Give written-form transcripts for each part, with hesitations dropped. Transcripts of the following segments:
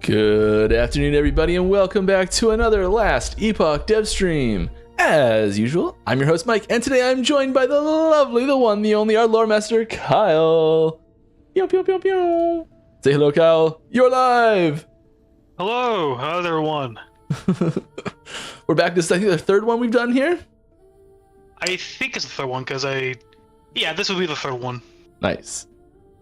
Good afternoon, everybody, and welcome back to another Last Epoch dev stream. As usual, I'm your host, Mike, and today I'm joined by the lovely, the one, the only, our lore master, Kyle. Pew, pew, pew, pew. Say hello, Kyle. You're live. Hello, how's everyone? We're back. This is, I think, the third one we've done here. I think it's the third one, because this would be the third one. Nice.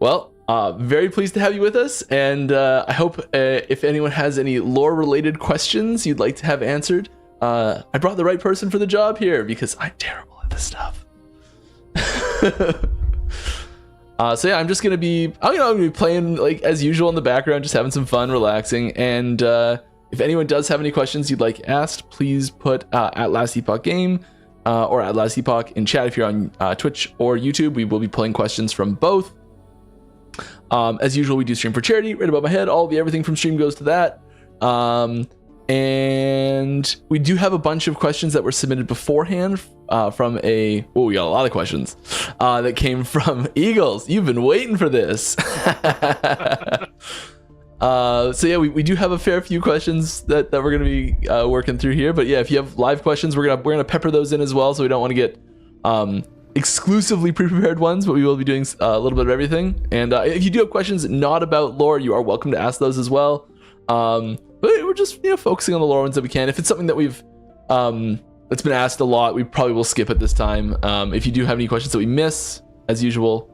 Well, very pleased to have you with us, and I hope if anyone has any lore-related questions you'd like to have answered, I brought the right person for the job here, because I'm terrible at this stuff. So yeah, I'm gonna be playing like as usual in the background, just having some fun, relaxing, and if anyone does have any questions you'd like asked, please put at Last Epoch Game or at Last Epoch in chat if you're on Twitch or YouTube. We will be pulling questions from both. As usual, we do stream for charity right above my head. All the everything from stream goes to that. And we do have a bunch of questions that were submitted beforehand from we got a lot of questions that came from Eagles. You've been waiting for this. So yeah, we do have a fair few questions that we're going to be working through here. But yeah, if you have live questions, we're gonna pepper those in as well. So we don't want to get exclusively pre-prepared ones, but we will be doing a little bit of everything. And if you do have questions not about lore, you are welcome to ask those as well. But we're just focusing on the lore ones that we can. If it's something that we've that's been asked a lot, we probably will skip it this time. If you do have any questions that we miss, as usual,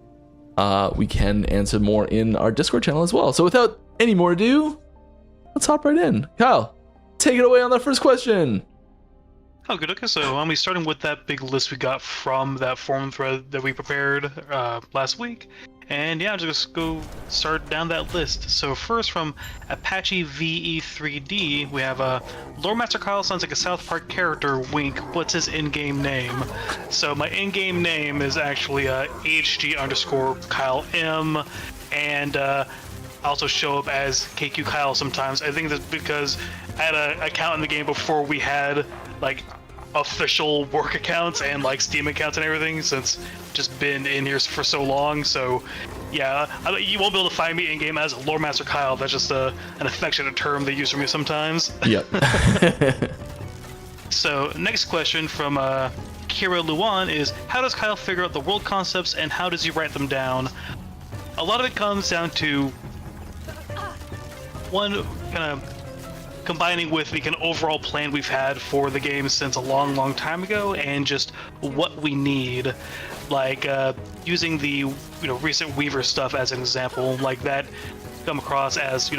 we can answer more in our Discord channel as well. So without any more ado, let's hop right in. Kyle, take it away on that first question. Oh, good. Okay, so I'll be starting with that big list we got from that forum thread that we prepared last week. And yeah, just go start down that list. So first from Apache VE3D, we have Lore Master Kyle sounds like a South Park character, wink, what's his in-game name? So my in-game name is actually HG_Kyle M, and I also show up as KQ Kyle sometimes. I think that's because I had an account in the game before we had like official work accounts and like Steam accounts and everything, since just been in here for so long. So yeah, you won't be able to find me in game as Lore Master Kyle. That's just an affectionate term they use for me sometimes. Yep. So next question from Kira Luan is, how does Kyle figure out the world concepts and how does he write them down? A lot of it comes down to one kind of combining with the kind of overall plan we've had for the game since a long time ago, and just what we need, like using the recent Weaver stuff as an example, like that come across as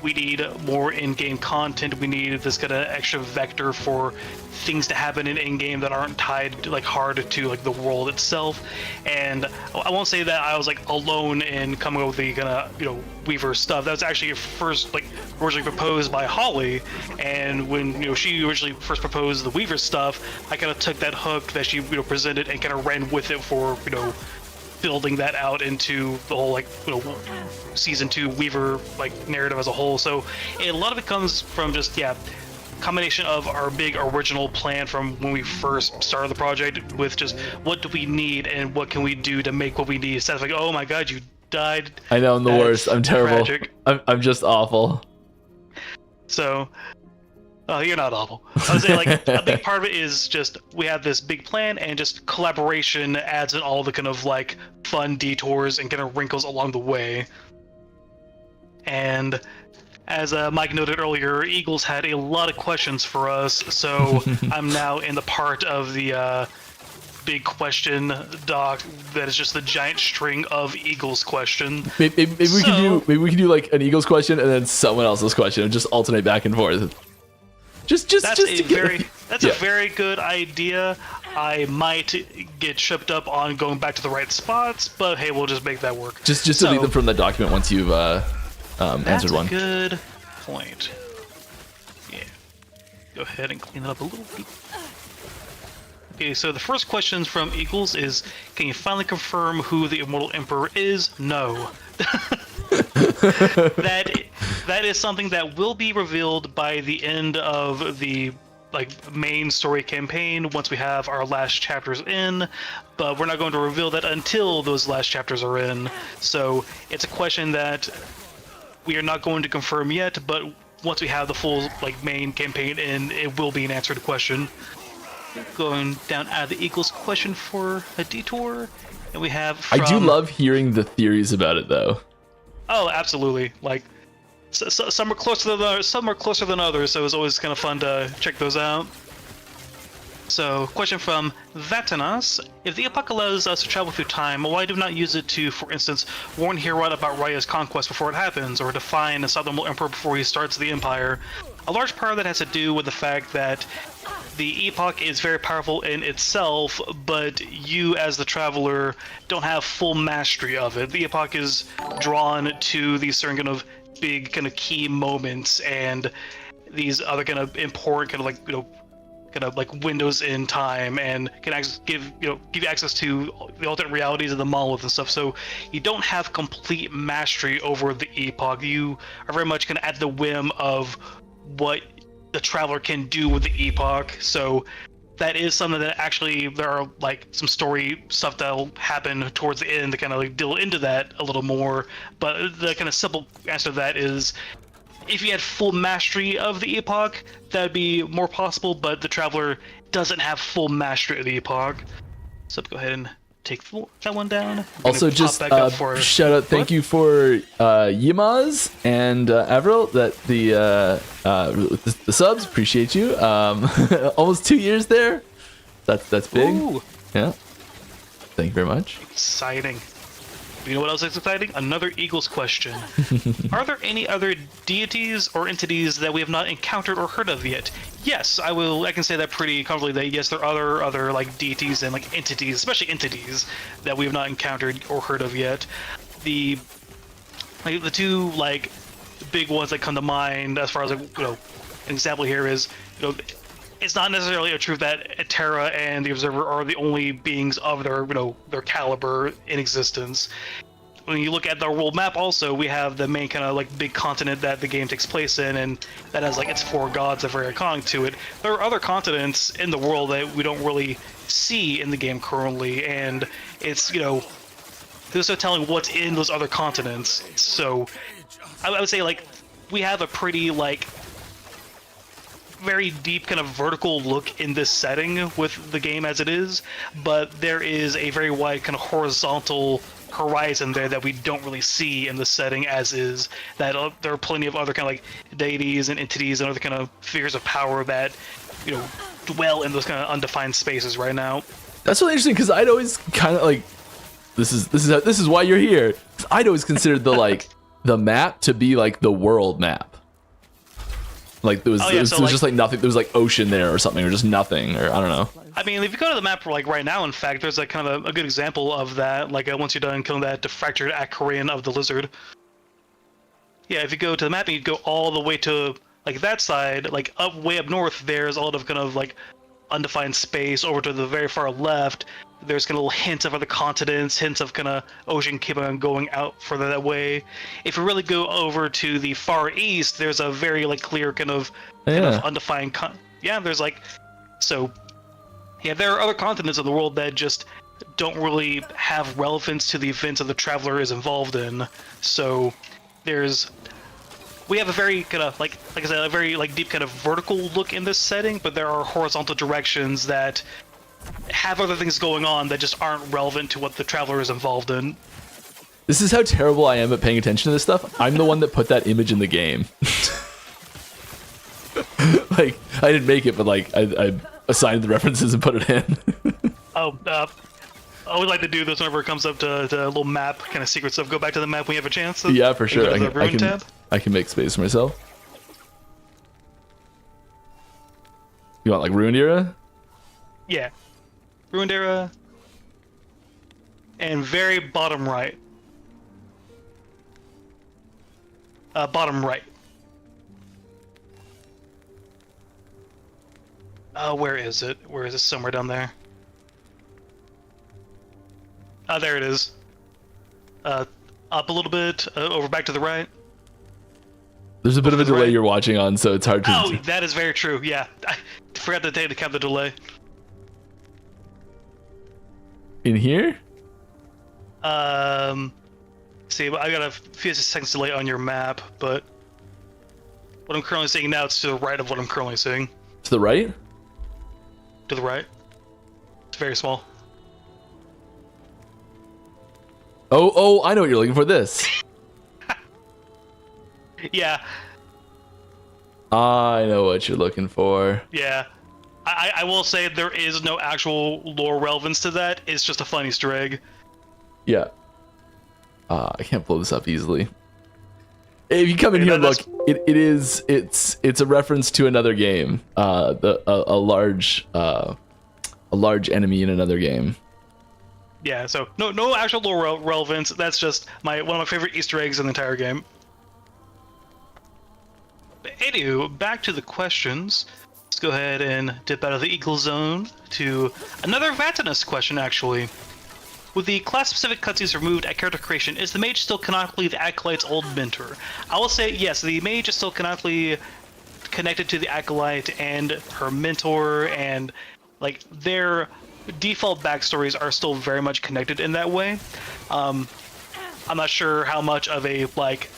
we need more in-game content. We need this kind of extra vector for things to happen in-game that aren't tied like hard to like the world itself. And I won't say that I was like alone in coming up with the kind of Weaver stuff. That was actually first like originally proposed by Holly, and when she originally first proposed the Weaver stuff, I kind of took that hook that she presented and kind of ran with it for building that out into the whole like season 2 Weaver like narrative as a whole. So a lot of it comes from just combination of our big original plan from when we first started the project with just what do we need and what can we do to make what we need, instead of like, oh my god, you died. I know, I'm the worst. I'm terrible. I'm just awful. So you're not awful. I was saying, like, a big part of it is just we have this big plan, and just collaboration adds in all the kind of like fun detours and kind of wrinkles along the way. And as Mike noted earlier, Eagles had a lot of questions for us, so I'm now in the part of the big question doc that is just the giant string of Eagles question. Maybe we can do like an Eagles question and then someone else's question and just alternate back and forth. That's a very good idea. I might get tripped up on going back to the right spots, but hey, we'll just make that work. Just delete them from the document once you've answered one. That's a good point. Yeah. Go ahead and clean it up a little bit. Okay, so the first question from Eagles is, can you finally confirm who the Immortal Emperor is? No. That is something that will be revealed by the end of the main story campaign once we have our last chapters in, but we're not going to reveal that until those last chapters are in. So it's a question that we are not going to confirm yet, but once we have the full like main campaign in, it will be an answered question. Going down out of the equals question for a detour, and we have from... I do love hearing the theories about it though. Oh, absolutely. Like some are closer than others, some are closer than others, so it's always kind of fun to check those out. So, question from Vatanas. If the Epoch allows us to travel through time, why do we not use it to, for instance, warn Herod about Raya's conquest before it happens, or define a Southern Emperor before he starts the Empire? A large part of that has to do with the fact that the Epoch is very powerful in itself, but you, as the traveler, don't have full mastery of it. The Epoch is drawn to these certain kind of big kind of key moments, and these other kind of important kind of like, kind of like windows in time, and can give you access to the alternate realities of the monolith and stuff. So you don't have complete mastery over the Epoch. You are very much kind of at the whim of what the traveler can do with the Epoch. So that is something that actually there are like some story stuff that'll happen towards the end to kind of like deal into that a little more. But the kind of simple answer to that is, if you had full mastery of the Epoch, that'd be more possible, but the Traveler doesn't have full mastery of the Epoch. So go ahead and take that one down. Also, just shout out, thank you for Yimaz and Aberroth, that the subs, appreciate you. Almost 2 years there. That's big. Ooh. Yeah. Thank you very much. Exciting. You know what else is exciting? Another Eagles question. Are there any other deities or entities that we have not encountered or heard of yet? Yes, I can say that pretty comfortably, that yes, there are other like deities and like entities, especially entities, that we have not encountered or heard of yet. The two like big ones that come to mind as far as like, an example here is, it's not necessarily a truth that Terra and the Observer are the only beings of their caliber in existence. When you look at the world map, also we have the main kind of like big continent that the game takes place in, and that has like its 4 gods that are very iconic to it. There are other continents in the world that we don't really see in the game currently, and it's there's no telling what's in those other continents. So I would say like we have a pretty like very deep kind of vertical look in this setting with the game as it is, but there is a very wide kind of horizontal horizon there that we don't really see in the setting as is. That there are plenty of other kind of like deities and entities and other kind of figures of power that dwell in those kind of undefined spaces right now. That's really interesting, because I'd always kind of like, this is why you're here. I'd always considered the map to be like the world map. Like there was just like nothing. There was like ocean there or something, or just nothing, or I don't know. I mean, if you go to the map like right now, in fact, there's like kind of a good example of that. Like once you're done killing that fractured Acarian of the lizard. Yeah, if you go to the map and you go all the way to like that side, like way up north, there's a lot of kind of like undefined space. Over to the very far left, there's kind of little hints of other continents, hints of kind of ocean keeping on going out further that way. If you really go over to the far east, there's a very like clear kind of undefined there's like, so yeah, there are other continents of the world that just don't really have relevance to the events that the Traveler is involved in. So we have a very kind of like I said, a very like deep kind of vertical look in this setting, but there are horizontal directions that have other things going on that just aren't relevant to what the Traveler is involved in. This is how terrible I am at paying attention to this stuff. I'm the one that put that image in the game. Like, I didn't make it, but like I assigned the references and put it in. I would like to do this whenever it comes up to a little map kind of secret stuff. Go back to the map when you have a chance. Yeah, for sure. I can make space for myself. You want like Ruined Era? Yeah. Ruined Era. And very bottom right. Bottom right. Where is it? Where is it? Somewhere down there. There it is. Up a little bit, over back to the right. There's a bit of a delay you're watching on, so it's hard to... Oh, that is very true, yeah. I forgot to take into account the delay. In here? See, I got a few seconds delay on your map, but what I'm currently seeing now, it's to the right of what I'm currently seeing. To the right? To the right. It's very small. Oh, I know what you're looking for. This. Yeah, I know what you're looking for. yeah. I will say there is no actual lore relevance to that. It's just a fun Easter egg. Yeah. I can't pull this up easily. If you come in here and look, it's a reference to another game. A large enemy in another game. Yeah, so no actual lore relevance. That's just one of my favorite Easter eggs in the entire game. But anywho, back to the questions. Let's go ahead and dip out of the Eagle Zone to another Vatinus question, actually. With the class-specific cutscenes removed at character creation, is the mage still canonically the Acolyte's old mentor? I will say yes, the mage is still canonically connected to the Acolyte and her mentor, and like their default backstories are still very much connected in that way. I'm not sure how much of a like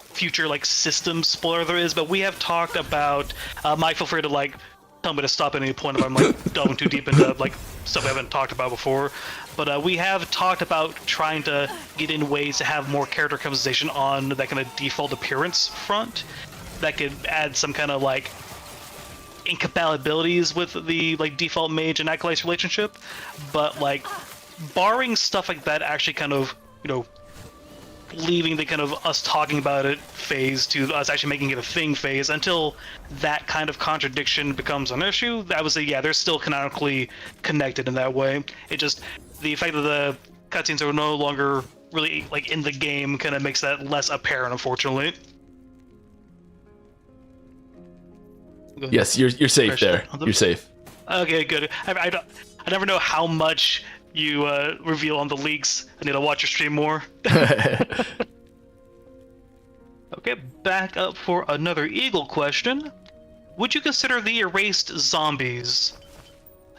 future system spoiler there is, but we have talked about Mike, feel free to tell me to stop at any point if I'm delving too deep into stuff I haven't talked about before. But we have talked about trying to get in ways to have more character customization on that kind of default appearance front that could add some kind of incompatibilities with the default mage and acolyte relationship. But barring stuff like that actually kind of leaving the kind of us talking about it phase to us actually making it a thing phase, until that kind of contradiction becomes an issue, I would say yeah, they're still canonically connected in that way. It just, the fact that the cutscenes are no longer really in the game kind of makes that less apparent, unfortunately. Yes, you're safe there. You're safe. Okay, good. I never know how much you reveal on the leaks. I need to watch your stream more. Okay, back up for another Eagle question. Would you consider the erased zombies?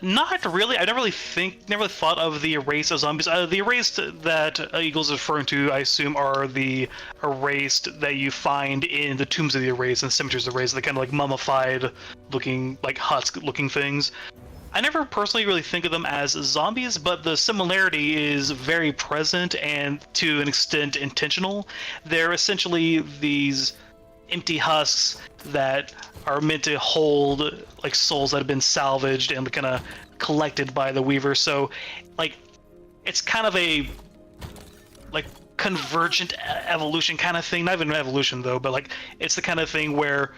Not really. I never really thought of the erased as zombies. The erased that Eagle's referring to, I assume, are the erased that you find in the tombs of the erased and cemeteries of the erased, the kind of mummified looking, husk looking things. I never personally really think of them as zombies, but the similarity is very present and to an extent intentional. They're essentially these empty husks that are meant to hold souls that have been salvaged and kind of collected by the Weaver. So it's kind of a convergent evolution kind of thing. Not even an evolution though, but it's the kind of thing where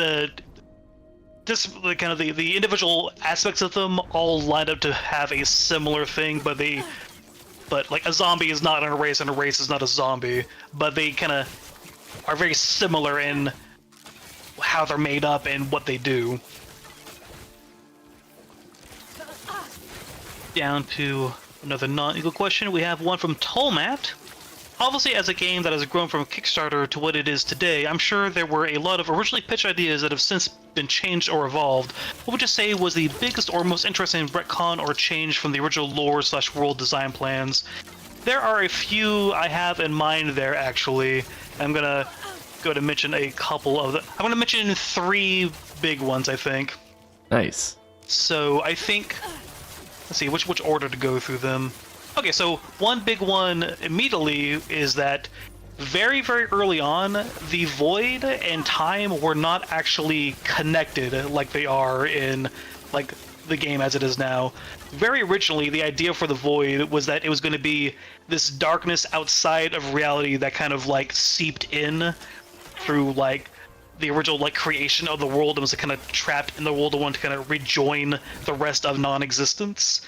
the individual aspects of them all lined up to have a similar thing, but a zombie is not an erase and a race is not a zombie, but they kind of are very similar in how they're made up and what they do. Down to another non-Eagle question. We have one from Tolmat. Obviously, as a game that has grown from Kickstarter to what it is today, I'm sure there were a lot of originally pitched ideas that have since been changed or evolved. What would you say was the biggest or most interesting retcon or change from the original lore/world design plans? There are a few I have in mind there, actually. I'm gonna go to mention a couple of them. I'm gonna mention 3 big ones, I think. Nice. So I think, let's see, which order to go through them. Okay, so one big one immediately is that very, very early on, the void and time were not actually connected like they are in the game as it is now. Very originally, the idea for the void was that it was going to be this darkness outside of reality that kind of seeped in through the original creation of the world and was kind of trapped in the world and wanted to kind of rejoin the rest of non-existence.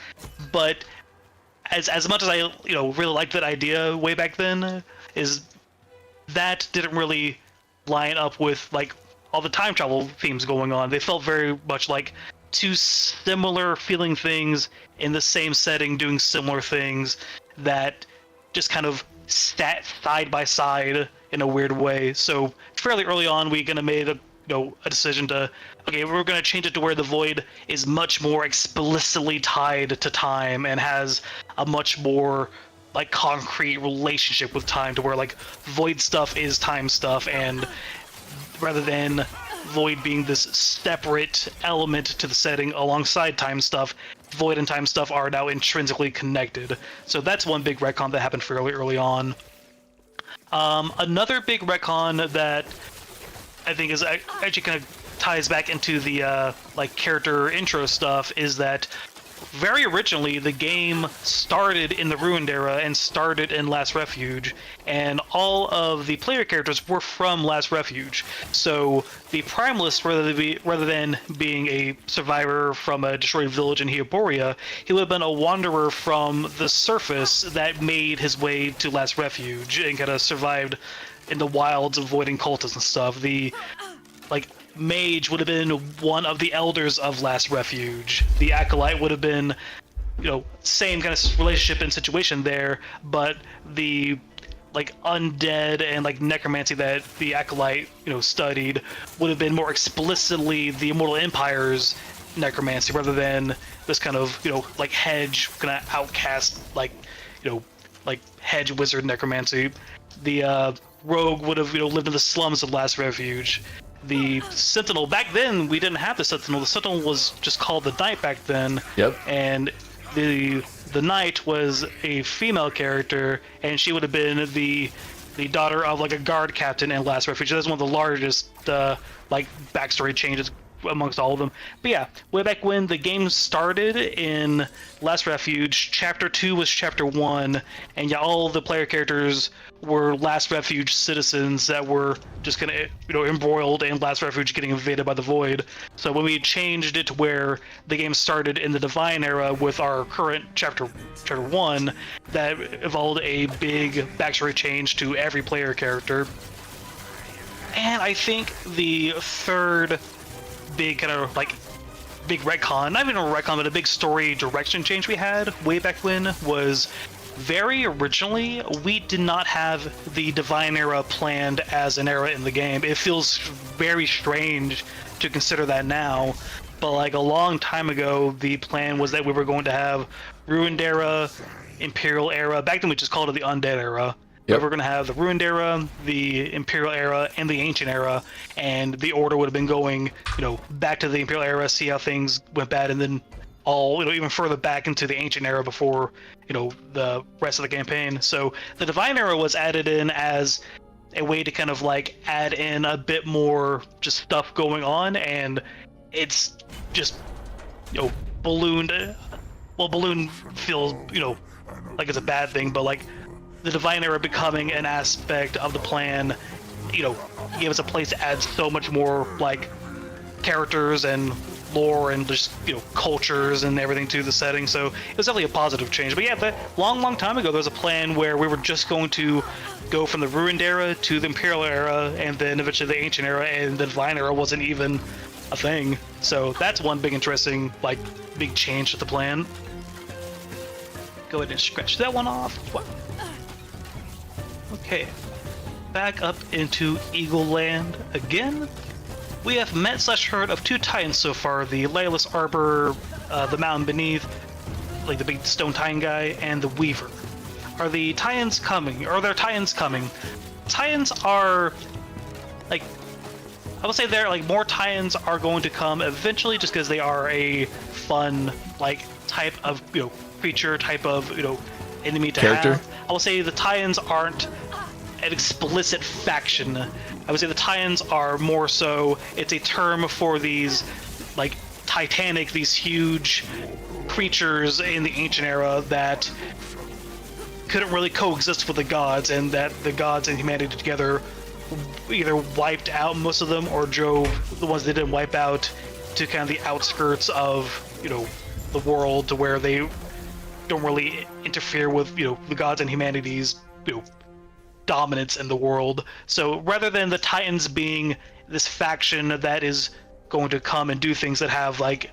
But as much as I really liked that idea way back then, is that didn't really line up with all the time travel themes going on. They felt very much like two similar feeling things in the same setting doing similar things that just kind of sat side by side in a weird way. So fairly early on, we kind of made a decision to, okay, we're going to change it to where the void is much more explicitly tied to time and has a much more like concrete relationship with time, to where like void stuff is time stuff, and rather than void being this separate element to the setting alongside time stuff, void and time stuff are now intrinsically connected. So that's one big retcon that happened fairly early on. Another big retcon that I think is actually kind of ties back into the like character intro stuff is that very originally the game started in the Ruined era and started in Last Refuge, and all of the player characters were from Last Refuge. So the Primalist, rather than being a survivor from a destroyed village in Hyperborea, he would have been a wanderer from the surface that made his way to Last Refuge and kind of survived in the wilds, avoiding cultists and stuff. The like mage would have been one of the elders of Last Refuge. The acolyte would have been, same kind of relationship and situation there, but the like undead and like necromancy that the acolyte studied would have been more explicitly the Immortal Empire's necromancy, rather than this kind of like hedge kind of outcast like hedge wizard necromancy. The rogue would have lived in the slums of Last Refuge. The Sentinel, back then we didn't have the Sentinel. The Sentinel was just called the Knight back then. Yep. And the Knight was a female character, and she would have been the daughter of like a guard captain in Last Refuge. That's one of the largest like backstory changes amongst all of them. But yeah, way back when the game started in Last Refuge, Chapter 2 was Chapter 1, and yeah, all of the player characters were Last Refuge citizens that were just kind of embroiled in Last Refuge, getting invaded by the Void. So when we changed it to where the game started in the Divine era with our current Chapter 1, that evolved a big backstory change to every player character. And I think the third big kind of like big retcon, not even a retcon, but a big story direction change we had way back when was very originally we did not have the Divine era planned as an era in the game. It feels very strange to consider that now, but like a long time ago the plan was that we were going to have Ruined era, Imperial era. Back then we just called it the Undead era. Yep. We're going to have the Ruined era, the Imperial era, and the Ancient era, and the order would have been going, back to the Imperial era, see how things went bad, and then all, even further back into the Ancient era before, the rest of the campaign. So the Divine era was added in as a way to kind of like add in a bit more just stuff going on, and it's just, ballooned. Well, balloon feels, like it's a bad thing, but like, the Divine era becoming an aspect of the plan, gave us a place to add so much more like characters and lore and just cultures and everything to the setting. So it was definitely a positive change. But yeah, that long time ago there was a plan where we were just going to go from the Ruined era to the Imperial era and then eventually the Ancient era, and the Divine era wasn't even a thing. So that's one big interesting like big change to the plan. Go ahead and scratch that one off. What? Okay, back up into Eagle Land again. We have met / heard of 2 Titans so far, the Lightless Arbor, the Mountain Beneath, like the big stone Titan guy, and the Weaver. Are the Titans coming? Are there Titans coming? Titans are, like, I would say there, like, more Titans are going to come eventually just because they are a fun, like, type of, creature, type of, enemy to character. have. I will say the Titans aren't an explicit faction. I would say the Titans are more so, it's a term for these, like, titanic, these huge creatures in the Ancient era that couldn't really coexist with the gods, and that the gods and humanity together either wiped out most of them or drove the ones they didn't wipe out to kind of the outskirts of, the world, to where they don't really interfere with, the gods and humanity's, dominance in the world. So rather than the Titans being this faction that is going to come and do things that have like,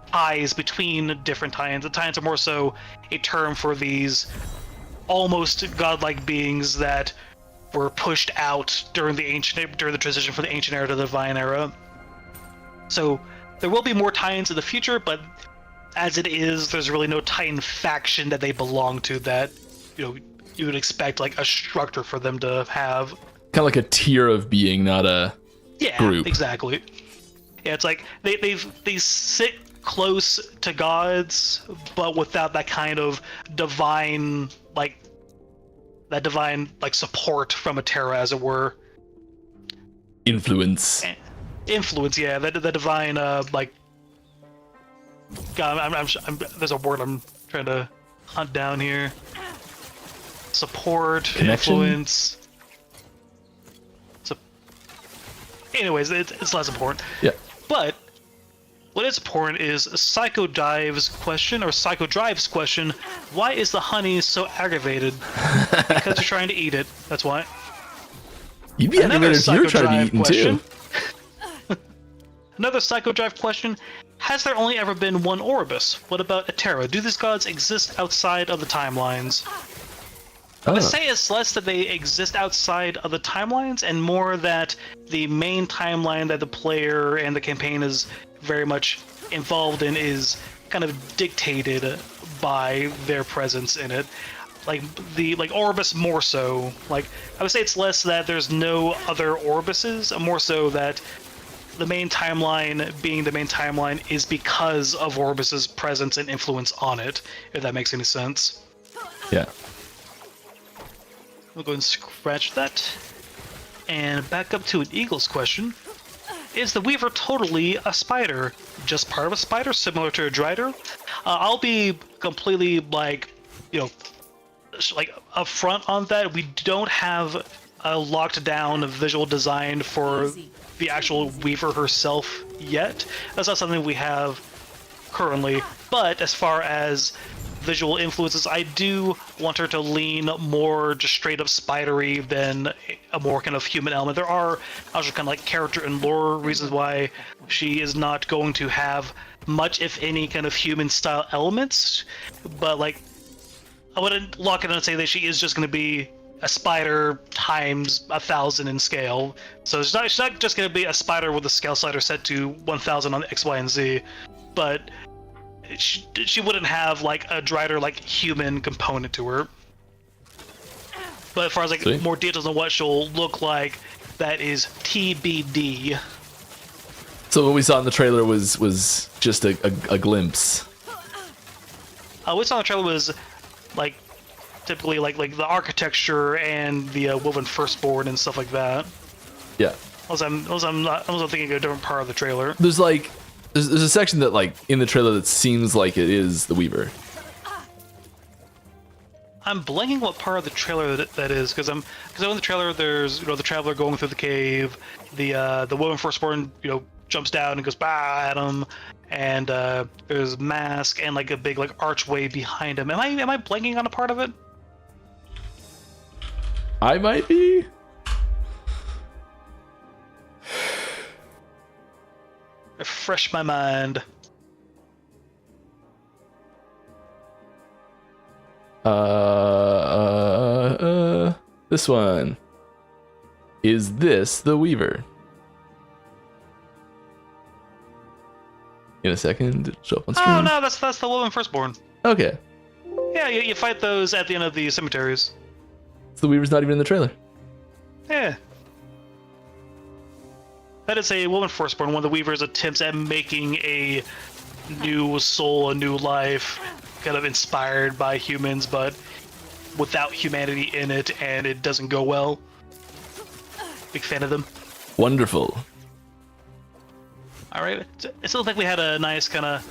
ties between different Titans, the Titans are more so a term for these almost godlike beings that were pushed out during the transition from the Ancient era to the Divine era. So there will be more Titans in the future, but as it is, there's really no Titan faction that they belong to that, you would expect like a structure for them to have. Kind of like a tier of being, not a group. Exactly. Yeah, it's like they sit close to gods, but without that kind of divine support from a Terra, as it were. Influence. Influence, yeah. The divine God, there's a word I'm trying to hunt down here. Support, Connection? influence. Anyways, it's less important. Yeah. But what is important is Psychodrive's question. Why is the honey so aggravated? Because you're trying to eat it. That's why. You'd be aggravated if you were trying to be eaten question. too. Another Psychodrive question. Has there only ever been one Orbis? What about Etera? Do these gods exist outside of the timelines? I would say it's less that they exist outside of the timelines and more that the main timeline that the player and the campaign is very much involved in is kind of dictated by their presence in it. Like Orbis more so. Like I would say it's less that there's no other Orbises, more so that the main timeline being the main timeline is because of Orbis's presence and influence on it, if that makes any sense. Yeah. We'll go and scratch that. And back up to an Eagle's question. Is the Weaver totally a spider? Just part of a spider, similar to a Drider? I'll be completely, upfront on that. We don't have a locked down visual design for the actual Weaver herself yet. That's not something we have currently. But as far as visual influences, I do want her to lean more just straight up spidery than a more kind of human element. There are also kind of like character and lore reasons why she is not going to have much, if any, kind of human style elements, but I wouldn't lock it in and say that she is just going to be a spider times 1,000 in scale. So she's not just going to be a spider with a scale slider set to 1,000 on X, Y, and Z, but she wouldn't have like a Drider human component to her. But as far as more details on what she'll look like, that is TBD. So what we saw in the trailer was just a glimpse. What we saw in the trailer was typically like the architecture and the woven firstborn and stuff like that. Yeah. I'm thinking of a different part of the trailer. There's a section that in the trailer that seems like it is the Weaver. I'm blanking what part of the trailer that is, because in the trailer there's the traveler going through the cave, the woman firstborn jumps down and goes bah at him, and there's mask and a big archway behind him. Am I blanking on a part of it? I might be. Refresh my mind. This one. Is this the Weaver? In a second, show up on screen. Oh no, that's the woman firstborn. Okay. Yeah, you fight those at the end of the cemeteries. So the Weaver's not even in the trailer. Yeah. That is a woman firstborn, one of the Weaver's attempts at making a new soul, a new life, kind of inspired by humans, but without humanity in it, and it doesn't go well. Big fan of them. Wonderful. Alright, it still think we had a nice kind of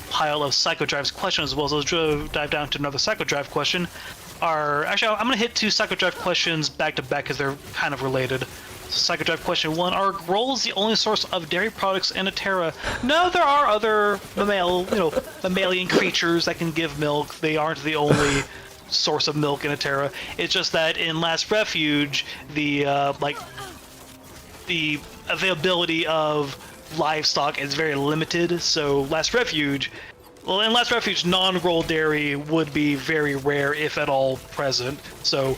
pile of Psychodrive's questions as well, so let's dive down to another Psychodrive question. Actually, I'm going to hit two Psychodrive questions back to back because they're kind of related. Psychodrive question 1: Are grolls the only source of dairy products in Etera? No, there are other mammalian creatures that can give milk. They aren't the only source of milk in Etera. It's just that in Last Refuge, the availability of livestock is very limited. So in Last Refuge, non-groll dairy would be very rare, if at all present. So,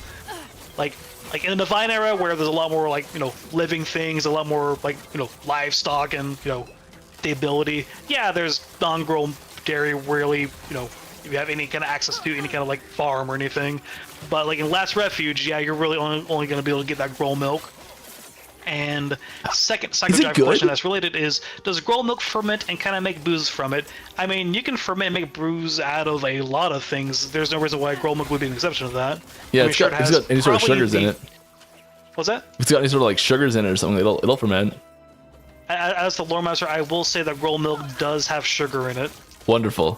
like in the Divine Era, where there's a lot more living things, a lot more livestock and the ability. Yeah, there's non-grown dairy really, if you have any kind of access to any kind of like farm or anything. But like in Last Refuge, yeah, you're really only going to be able to get that grown milk. And second psychodrive question that's related is, does grown milk ferment and kind of make booze from it? I mean, you can ferment and make booze out of a lot of things. There's no reason why grown milk would be an exception to that. Yeah, it's got any sort of sugars in it. What's that? If it's got any sort of like sugars in it or something, it'll ferment. As the lore master, I will say that grown milk does have sugar in it. Wonderful.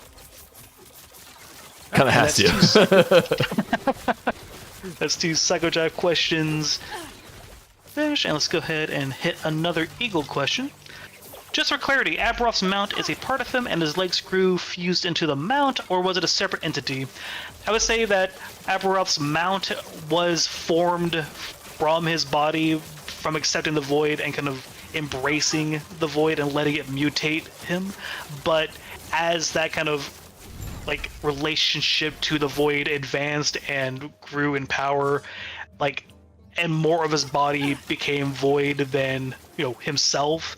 Kind of has to. That's 2 psychodrive questions. Finish, and let's go ahead and hit another eagle question. Just for clarity, Aberroth's mount is a part of him and his legs grew fused into the mount, or was it a separate entity? I would say that Aberroth's mount was formed from his body, from accepting the void and kind of embracing the void and letting it mutate him. But as that kind of like relationship to the void advanced and grew in power, like, and more of his body became void than himself,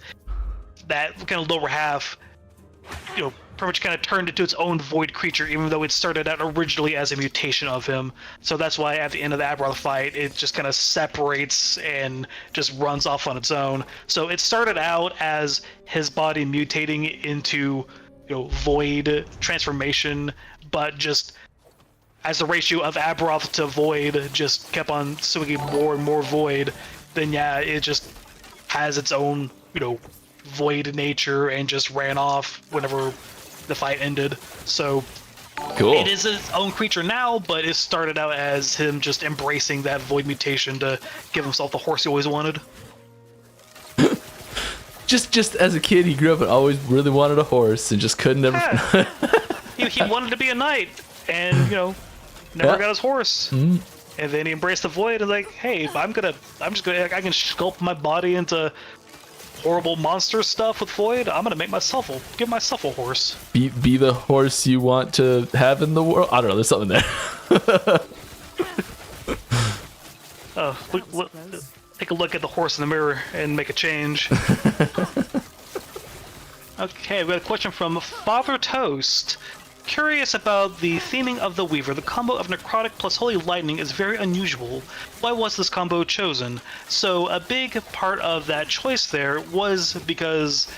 that kind of lower half pretty much kind of turned into its own void creature, even though it started out originally as a mutation of him. So that's why at the end of the Aberroth fight, it just kind of separates and just runs off on its own. So it started out as his body mutating into void transformation, but just as the ratio of Aberroth to void just kept on swinging more and more void, then yeah, it just has its own void nature and just ran off whenever the fight ended. So cool. It is its own creature now, but it started out as him just embracing that void mutation to give himself the horse he always wanted. Just as a kid, he grew up and always really wanted a horse and just couldn't ever. Yeah. he wanted to be a knight, and never got his horse. Mm-hmm. And then he embraced the void and like, hey, I can sculpt my body into horrible monster stuff with void. I'm gonna give myself a horse. Be the horse you want to have in the world. I don't know. There's something there. Look, take a look at the horse in the mirror and make a change. Okay, we got a question from Father Toast. Curious about the theming of the Weaver. The combo of necrotic plus holy lightning is very unusual. Why was this combo chosen? So a big part of that choice there was because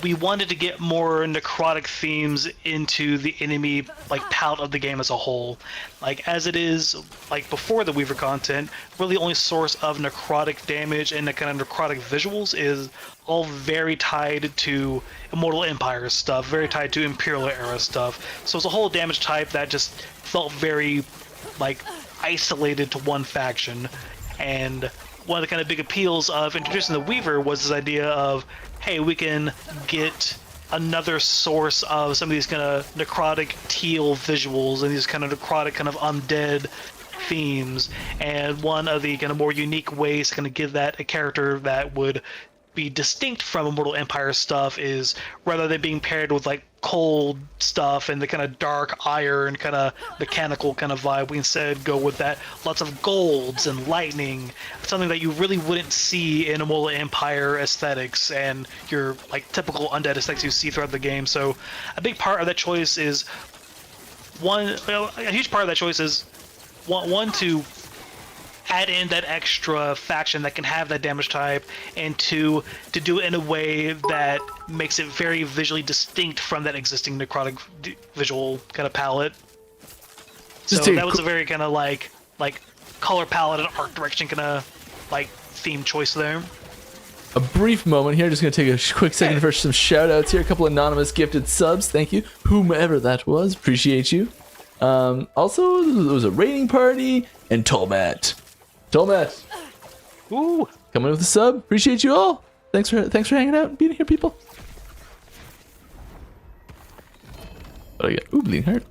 we wanted to get more necrotic themes into the enemy palette of the game as a whole. Like as it is before the Weaver content, really the only source of necrotic damage and the kind of necrotic visuals is all very tied to Immortal Empire stuff, very tied to Imperial era stuff. So it's a whole damage type that just felt very isolated to one faction. And one of the kind of big appeals of introducing the Weaver was this idea of, hey, we can get another source of some of these kind of necrotic teal visuals and these kind of necrotic kind of undead themes. And one of the kind of more unique ways to kind of give that a character that would be distinct from Immortal Empire stuff is, rather than being paired with cold stuff and the kind of dark iron kind of mechanical kind of vibe, we instead go with that lots of golds and lightning, something that you really wouldn't see in Immortal Empire aesthetics and your typical undead aesthetics you see throughout the game. So a big part of that choice is a huge part of that choice is one to add in that extra faction that can have that damage type, and two, to do it in a way that makes it very visually distinct from that existing necrotic visual kind of palette. So that was a very kind of like color palette and art direction kind of theme choice there. A brief moment here, just gonna take a quick second for some shout outs here. A couple anonymous gifted subs, thank you, whomever that was, appreciate you. Also there was a raiding party and Tolmat. Ooh, coming with a sub. Appreciate you all. Thanks for hanging out and being here, people. What do I get? Ooh, bleeding heart.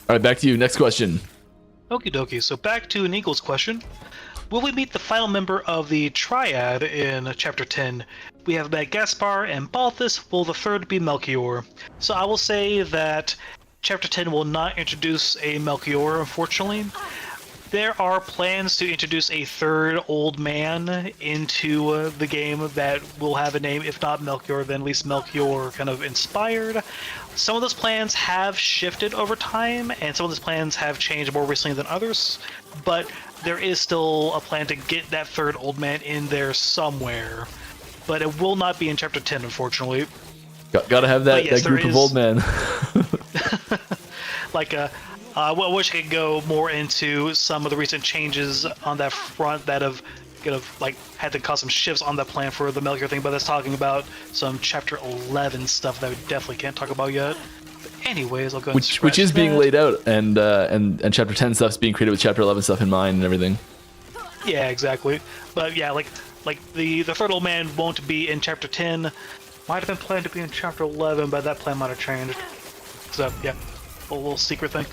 All right, back to you. Next question. Okie dokie. So back to an Eagles question. Will we meet the final member of the triad in Chapter 10? We have met Gaspar and Balthus. Will the third be Melchior? So I will say that Chapter 10 will not introduce a Melchior, unfortunately. there are plans to introduce a third old man into the game that will have a name, if not Melchior, then at least Melchior kind of inspired. Some of those plans have shifted over time, and some of those plans have changed more recently than others, but there is still a plan to get that third old man in there somewhere. But it will not be in Chapter 10, unfortunately. Gotta have that, yes, that group of old men. Like, I wish I could go more into some of the recent changes on that front that have kind of like had to cause some shifts on that plan for the Melchior thing, but that's talking about some Chapter 11 stuff that we definitely can't talk about yet. But anyways, I'll go and Which is being that. laid out, and Chapter 10 stuff's being created with Chapter 11 stuff in mind and everything. Yeah, exactly. But yeah, like the third old man won't be in Chapter 10. Might have been planned to be in Chapter 11, but that plan might have changed. So yeah, a little secret thing.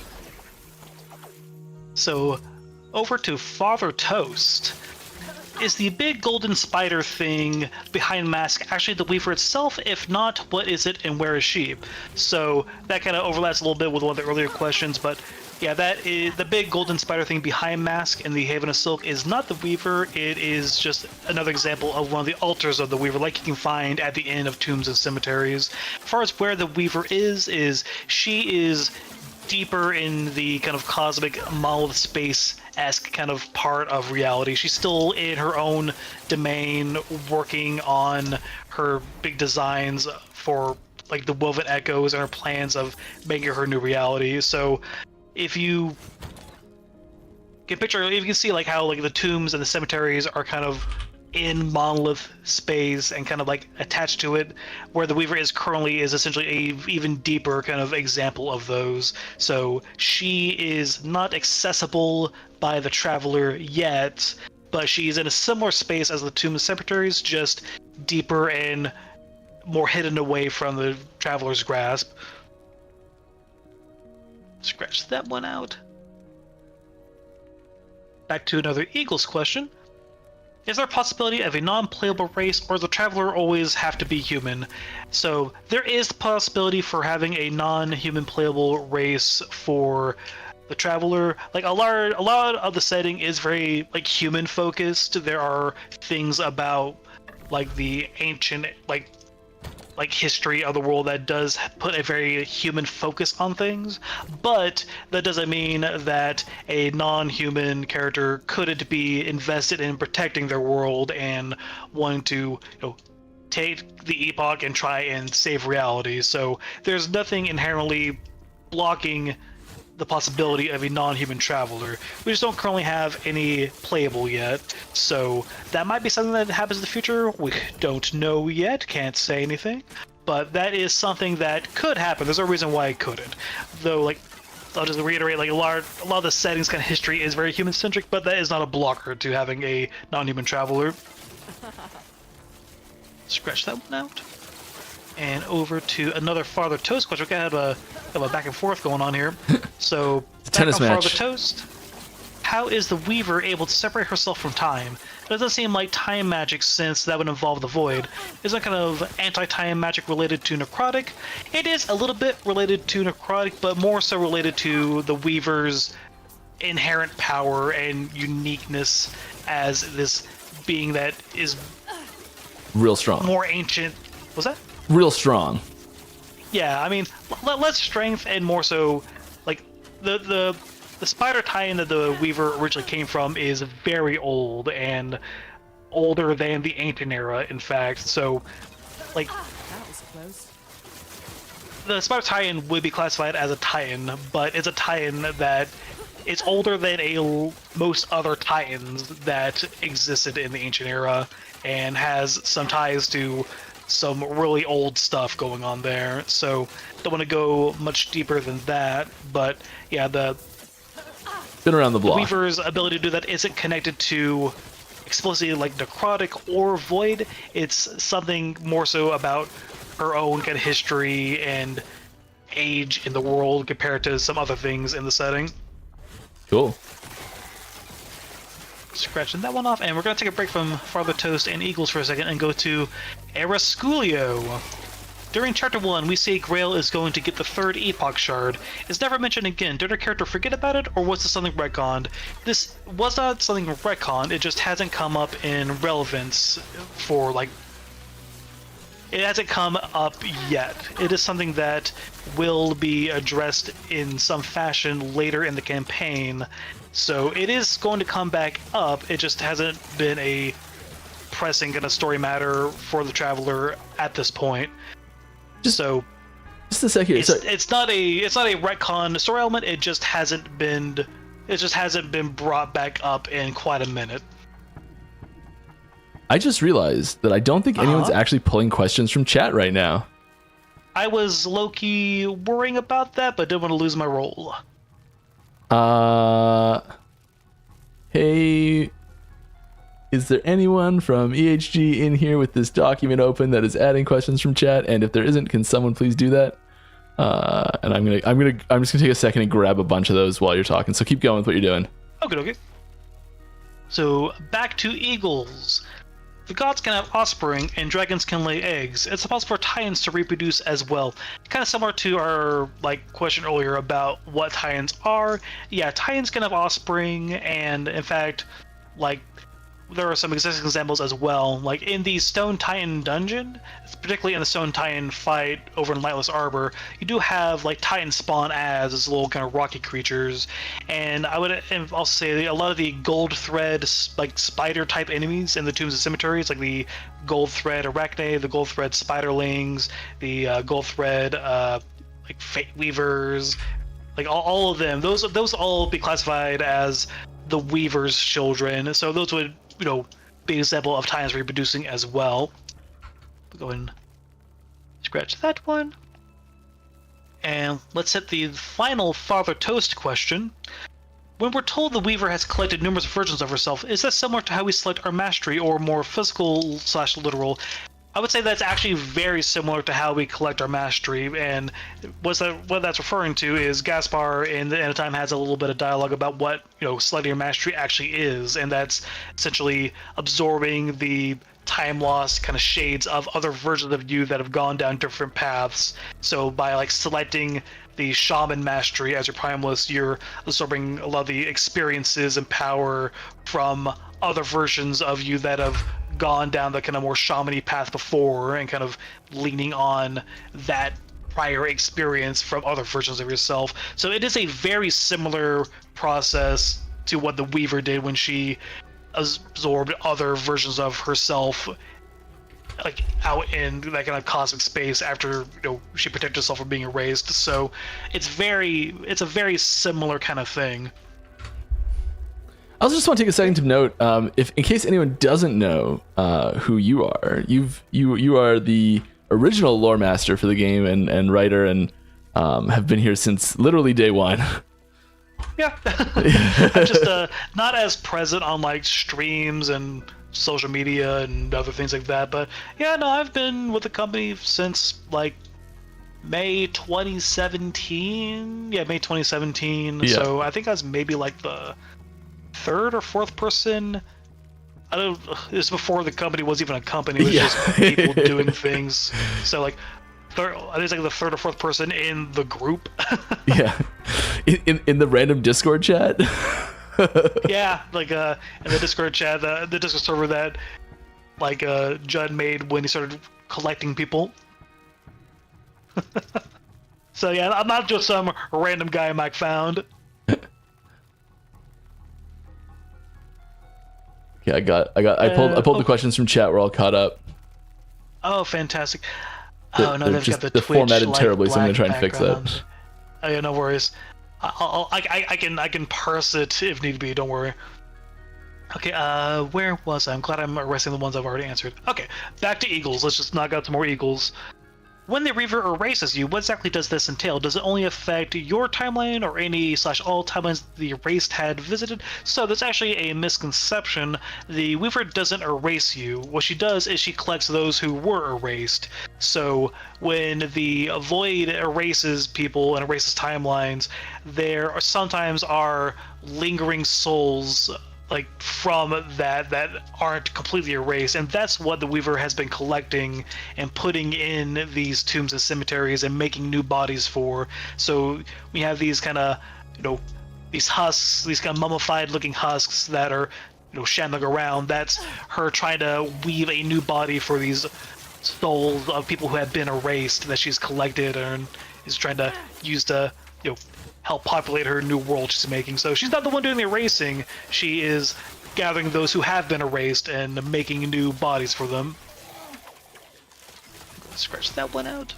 So, over to Father Toast. Is the big golden spider thing behind Mask actually the Weaver itself? If not, what is it and where is she? So that kind of overlaps a little bit with one of the earlier questions, but yeah, that is the big golden spider thing behind Mask in the Haven of Silk is not the Weaver. It is just another example of one of the altars of the Weaver, like you can find at the end of tombs and cemeteries. As far as where the Weaver is she is deeper in the kind of cosmic monolith space-esque kind of part of reality. She's still in her own domain, working on her big designs for like the woven echoes and her plans of making her new reality. So if you can picture, if you can see like how like the tombs and the cemeteries are kind of in monolith space and kind of like attached to it, where the Weaver is currently is essentially a even deeper kind of example of those. So she is not accessible by the traveler yet, but she's in a similar space as the tombs and cemeteries, just deeper and more hidden away from the traveler's grasp. Scratch that one out. Back to another Eagles question. Is there a possibility of a non-playable race, or does the traveler always have to be human? So there is the possibility for having a non-human playable race for the traveler. Like a lot of the setting is very like human focused. There are things about like the ancient like history of the world that does put a very human focus on things, but that doesn't mean that a non-human character couldn't be invested in protecting their world and wanting to, take the Epoch and try and save reality. So there's nothing inherently blocking the possibility of a non-human traveler. We just don't currently have any playable yet, so that might be something that happens in the future. We don't know yet, can't say anything, but that is something that could happen. There's no reason why it couldn't, though. Like, I'll just reiterate, like a lot of the settings kind of history is very human-centric, but that is not a blocker to having a non-human traveler. Scratch that one out. And over to another Father Toast question. We kind of have a back and forth going on here. So, tennis back on match. Father Toast. How is the Weaver able to separate herself from time? It doesn't seem like time magic, since that would involve the void. Isn't kind of anti-time magic related to necrotic? It is a little bit related to necrotic, but more so related to the Weaver's inherent power and uniqueness as this being that is Real strong. more ancient. Was that? Real strong. Yeah, I mean, less strength and more so, like, the spider tie-in that the Weaver originally came from is very old and older than the Ancient Era, in fact. So, like, That was close. the spider tie-in would be classified as a tie-in, but it's a tie-in that it's older than most other tie-ins that existed in the Ancient Era and has some ties to some really old stuff going on there. So don't want to go much deeper than that, but yeah, the Been around the block. Weaver's ability to do that isn't connected to explicitly like necrotic or void. It's something more so about her own kind of history and age in the world compared to some other things in the setting. Cool. Scratching that one off, and we're going to take a break from Father Toast and Eagles for a second and go to Erasculio. During Chapter 1, we say Grail is going to get the 3rd Epoch Shard. It's never mentioned again. Did our character forget about it, or was this something retconned? This was not something retconned, it just hasn't come up in relevance for, like... It hasn't come up yet. It is something that will be addressed in some fashion later in the campaign. So it is going to come back up, it just hasn't been a pressing kind of story matter for the Traveler at this point. Just a second. It's not a retcon story element. It just hasn't been brought back up in quite a minute. I just realized that I don't think anyone's actually pulling questions from chat right now. I was low-key worrying about that, but didn't want to lose my role. Hey, is there anyone from EHG in here with this document open that is adding questions from chat? And if there isn't, can someone please do that? And I'm just gonna take a second and grab a bunch of those while you're talking. So keep going with what you're doing. Okay. So back to eagles. The gods can have offspring, and dragons can lay eggs. It's possible for Titans to reproduce as well. Kind of similar to our question earlier about what Titans are. Yeah, Titans can have offspring, and in fact, there are some existing examples as well. Like in the Stone Titan dungeon, particularly in the Stone Titan fight over in Lightless Arbor, you do have Titan spawn as little kind of rocky creatures, and I would also say a lot of the gold thread spider type enemies in the Tombs and Cemeteries, like the gold thread arachne, the gold thread spiderlings, the gold thread fate weavers, all of them. Those all be classified as the Weaver's children. So those would be an example of Titans reproducing as well. We'll go and scratch that one. And let's hit the final Father Toast question. When we're told the Weaver has collected numerous versions of herself, is that similar to how we select our mastery, or more physical/literal? I would say that's actually very similar to how we collect our mastery, and what that's referring to is Gaspar in the end of time has a little bit of dialogue about what selecting your mastery actually is, and that's essentially absorbing the time loss kind of shades of other versions of you that have gone down different paths. So by selecting the shaman mastery as your primalist, you're absorbing a lot of the experiences and power from other versions of you that have gone down the kind of more shamany path before, and kind of leaning on that prior experience from other versions of yourself. So it is a very similar process to what the Weaver did when she absorbed other versions of herself out in that kind of cosmic space after she protected herself from being erased. So it's a very similar kind of thing. I also just want to take a second to note, if in case anyone doesn't know who you are, you are the original lore master for the game and writer, and have been here since literally day one. Yeah, I'm just not as present on streams and social media and other things like that. But yeah, no, I've been with the company since May 2017. Yeah, May 2017. Yeah. So I think I was maybe the 3rd or 4th person. I don't. This before the company was even a company. It was just people doing things. So I think it's the 3rd or 4th person in the group. Yeah, in the random Discord chat. Yeah, in the Discord chat, the Discord server that Judd made when he started collecting people. So yeah, I'm not just some random guy Mike found. Yeah, I pulled the questions from chat. We're all caught up. Oh, fantastic. Oh no, they've got the Twitch formatted terribly, so I'm gonna try and fix that. Oh yeah, no worries. I can parse it if need be. Don't worry. Okay, where was I? I'm glad I'm erasing the ones I've already answered. Okay, back to eagles. Let's just knock out some more eagles. When the Reaver erases you, what exactly does this entail? Does it only affect your timeline or any/all timelines the erased had visited? So that's actually a misconception. The Weaver doesn't erase you. What she does is she collects those who were erased. So when the Void erases people and erases timelines, there sometimes are lingering souls like from that aren't completely erased, and that's what the Weaver has been collecting and putting in these tombs and cemeteries and making new bodies for. So we have these kind of, these husks, these kind of mummified looking husks that are, shambling around. That's her trying to weave a new body for these souls of people who have been erased that she's collected and is trying to use to, help populate her new world she's making. So she's not the one doing the erasing. She is gathering those who have been erased and making new bodies for them. Scratch that one out.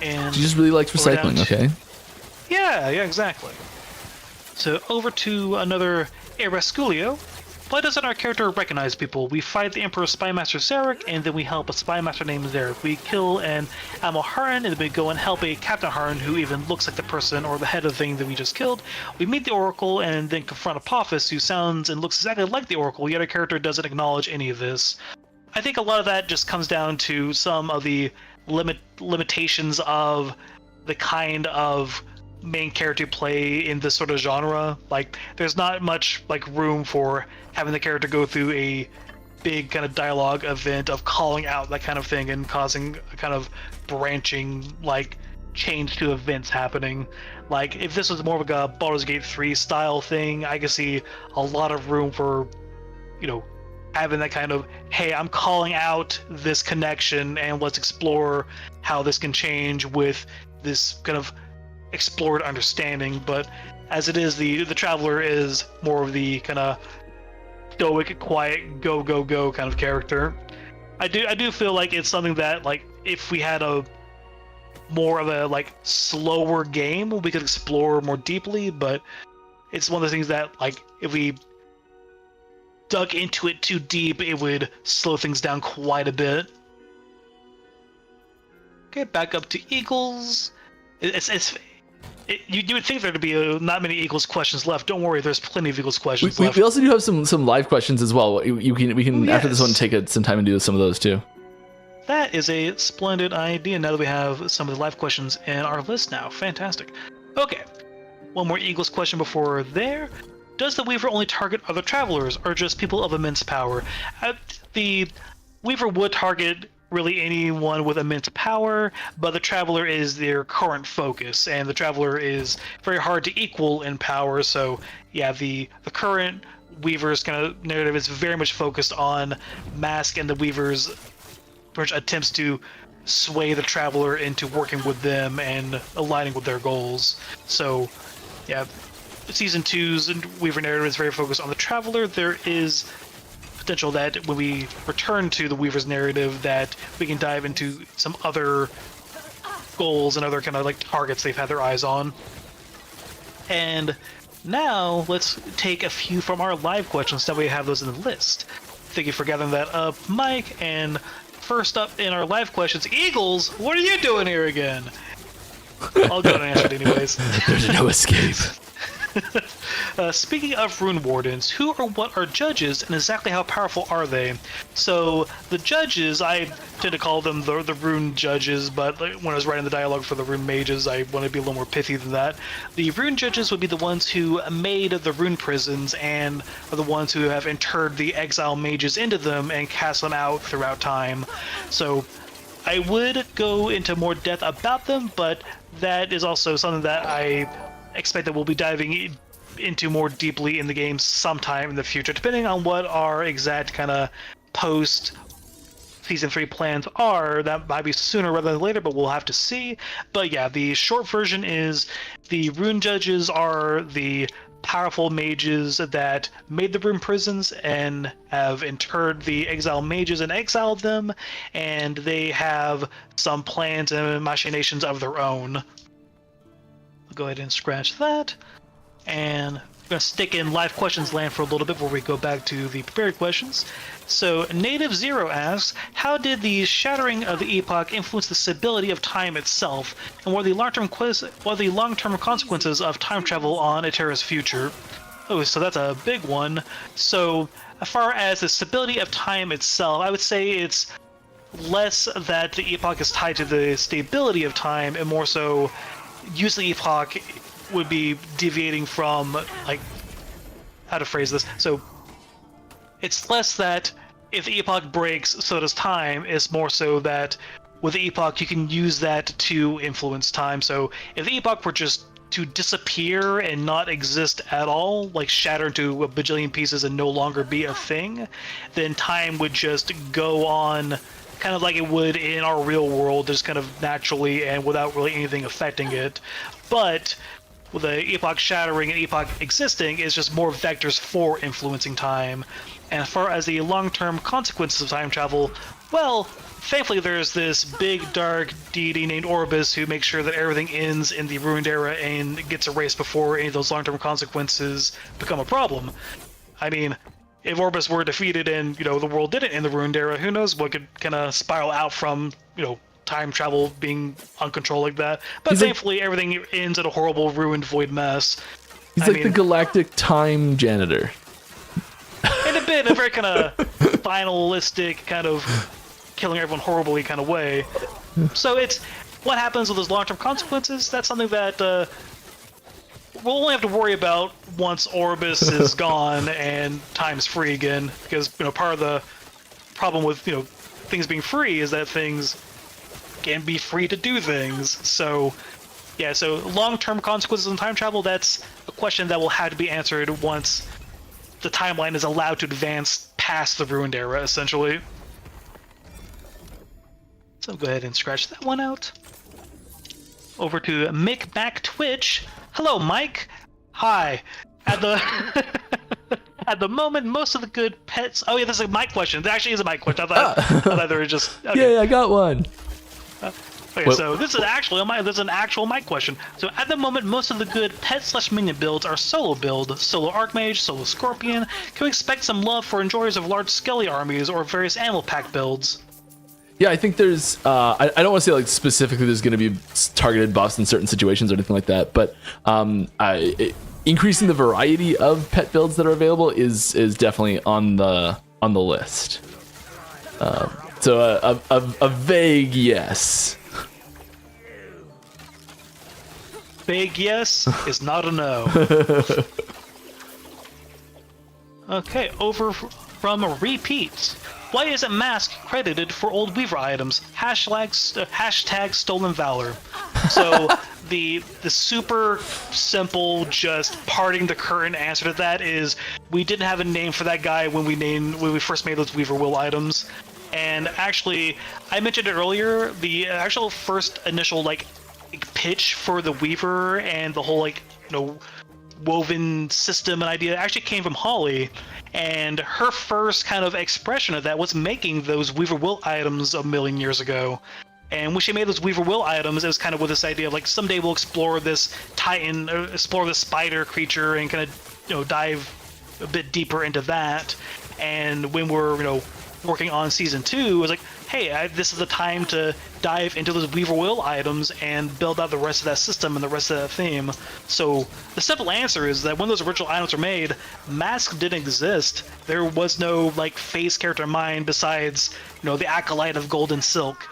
And She just really likes we're down recycling, to- okay? Yeah, exactly. So over to another Erasculio. Why doesn't our character recognize people? We fight the Emperor Spymaster Zarek, and then we help a Spymaster named Zarek. We kill an Amal Haran, and then we go and help a Captain Haran who even looks like the person or the head of the thing that we just killed. We meet the Oracle, and then confront Apophis, who sounds and looks exactly like the Oracle, yet our character doesn't acknowledge any of this. I think a lot of that just comes down to some of the limitations of the kind of main character play in this sort of genre. Like, there's not much room for having the character go through a big kind of dialogue event of calling out that kind of thing and causing a kind of branching change to events happening. Like, if this was more of a Baldur's Gate 3 style thing, I could see a lot of room for having that kind of, hey, I'm calling out this connection and let's explore how this can change with this kind of explored understanding. But as it is, the Traveler is more of the kind of stoic, quiet, go kind of character. I do feel like it's something that, if we had a more of a slower game, we could explore more deeply. But it's one of the things that if we dug into it too deep, it would slow things down quite a bit. Okay, back up to Eagles. You would think there'd be not many Eagles questions left. Don't worry, there's plenty of Eagles questions left. We also do have some live questions as well. We can after this one take some time and do some of those too. That is a splendid idea. Now that we have some of the live questions in our list now, fantastic. Okay, one more Eagles question before there. Does the Weaver only target other travelers or just people of immense power? The Weaver would target really anyone with immense power, but the Traveler is their current focus, and the Traveler is very hard to equal in power. So yeah, the current Weaver's kind of narrative is very much focused on Mask and the Weaver's attempts to sway the Traveler into working with them and aligning with their goals. So yeah, Season 2's Weaver narrative is very focused on the Traveler. There is potential that when we return to the Weaver's narrative that we can dive into some other goals and other kind of targets they've had their eyes on. And now let's take a few from our live questions, that we have those in the list. Thank you for gathering that up, Mike. And first up in our live questions, Eagles, what are you doing here again? I'll go and answer it anyways. There's no escape. Speaking of Rune Wardens, who or what are judges and exactly how powerful are they? So the judges, I tend to call them the Rune judges, but when I was writing the dialogue for the Rune mages, I want to be a little more pithy than that. The Rune judges would be the ones who made the Rune prisons and are the ones who have interred the exile mages into them and cast them out throughout time. So I would go into more depth about them, but that is also something that I expect that we'll be diving into more deeply in the game sometime in the future, depending on what our exact kind of post Season 3 plans are. That might be sooner rather than later, but we'll have to see. But yeah, the short version is the Rune judges are the powerful mages that made the Rune prisons and have interred the exile mages and exiled them, and they have some plans and machinations of their own. I'll go ahead and scratch that, and we're going to stick in live questions land for a little bit before we go back to the prepared questions. So Native Zero asks, how did the shattering of the Epoch influence the stability of time itself, and what are the long-term consequences of time travel on Eterra's future? Oh, so that's a big one. So as far as the stability of time itself, I would say it's less that the Epoch is tied to the stability of time, and more so usually Epoch would be deviating from, how to phrase this. So it's less that if the epoch breaks, so does time. It's more so that with the epoch, you can use that to influence time. So if the epoch were just to disappear and not exist at all, like shatter into a bajillion pieces and no longer be a thing, then time would just go on kind of like it would in our real world, just kind of naturally and without really anything affecting it. But with the epoch shattering and epoch existing, is just more vectors for influencing time. And as far as the long-term consequences of time travel, well, thankfully there's this big dark deity named Orbis who makes sure that everything ends in the ruined era and gets erased before any of those long-term consequences become a problem. I mean, if Orbis were defeated and, you know, the world didn't end the ruined era, who knows what could kind of spiral out from, you know, time travel being uncontrolled like that. But thankfully, everything ends in a horrible, ruined, void mess. He's like the galactic time janitor. In a bit, a very kind of finalistic, kind of killing everyone horribly kind of way. So it's what happens with those long-term consequences. That's something that we'll only have to worry about once Orbis is gone and time's free again. Because, you know, part of the problem with, you know, things being free is that things can be free to do things. So yeah, so long-term consequences in time travel, that's a question that will have to be answered once the timeline is allowed to advance past the ruined era, essentially. So go ahead and scratch that one out. Over to Mick Back Twitch. Hello, Mike. Hi. At the at the moment, most of the good pets. Oh yeah, this is a Mike question. There actually is a Mike question. I thought they were just. Okay. Yeah, I got one. Okay, so this is an actual Mike question. So at the moment, most of the good pet/minion builds are solo build, solo Archmage, solo Scorpion. Can we expect some love for enjoyers of large skelly armies or various animal pack builds? Yeah, I think there's. I don't want to say like specifically there's going to be targeted buffs in certain situations or anything like that, but increasing the variety of pet builds that are available is definitely on the list. So a vague yes. Vague yes is not a no. Okay, over from repeats. Why isn't Mask credited for old Weaver items? Hashtag stolen valor. So the super simple, just parting the curtain answer to that is we didn't have a name for that guy when we first made those Weaver Will items. And actually, I mentioned it earlier, the actual first initial like pitch for the Weaver and the whole like, you know, woven system and idea actually came from Holly, and her first kind of expression of that was making those Weaver Will items a million years ago. And when she made those Weaver Will items, it was kind of with this idea of like someday we'll explore this Titan, explore this spider creature, and kind of, you know, dive a bit deeper into that. And when we're, you know, working on season 2, it was like, hey, this is the time to dive into those Weaver Will items and build out the rest of that system and the rest of that theme. So the simple answer is that when those original items were made, Mask didn't exist. There was no like face character in mind besides, you know, the acolyte of Golden Silk.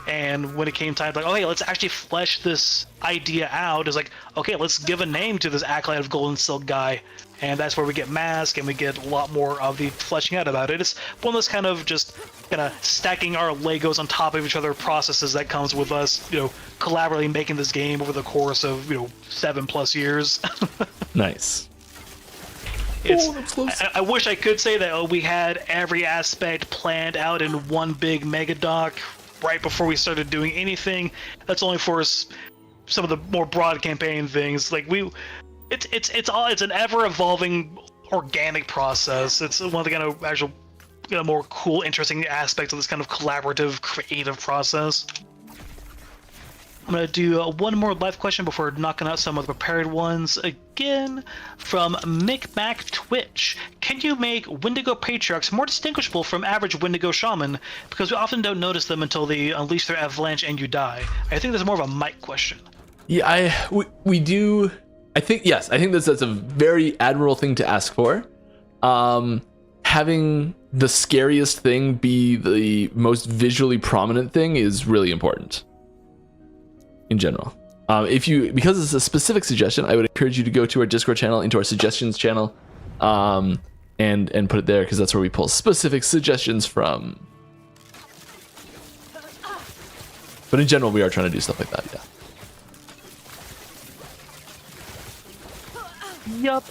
And when it came time, like, oh hey, let's actually flesh this idea out. It's like, okay, let's give a name to this acolyte of Golden Silk guy. And that's where we get Mask, and we get a lot more of the fleshing out about it. It's one of those kind of just kind of stacking our Legos on top of each other processes that comes with us, you know, collaboratively making this game over the course of, you know, 7+ years. Nice. I wish I could say that we had every aspect planned out in one big mega doc right before we started doing anything. That's only for some of the more broad campaign things. Like it's an ever evolving organic process. It's one of the kind of actual, you know, more cool, interesting aspects of this kind of collaborative, creative process. I'm going to do one more live question before knocking out some of the prepared ones. Again, from Mick Mac Twitch. Can you make Wendigo Patriarchs more distinguishable from average Wendigo Shaman? Because we often don't notice them until they unleash their avalanche and you die. I think that's more of a Mike question. Yeah, we do. I think, yes, I think that's a very admirable thing to ask for. Having the scariest thing be the most visually prominent thing is really important in general. Because it's a specific suggestion, I would encourage you to go to our Discord channel, into our suggestions channel, and and put it there because that's where we pull specific suggestions from. But in general, we are trying to do stuff like that, yeah. Yup.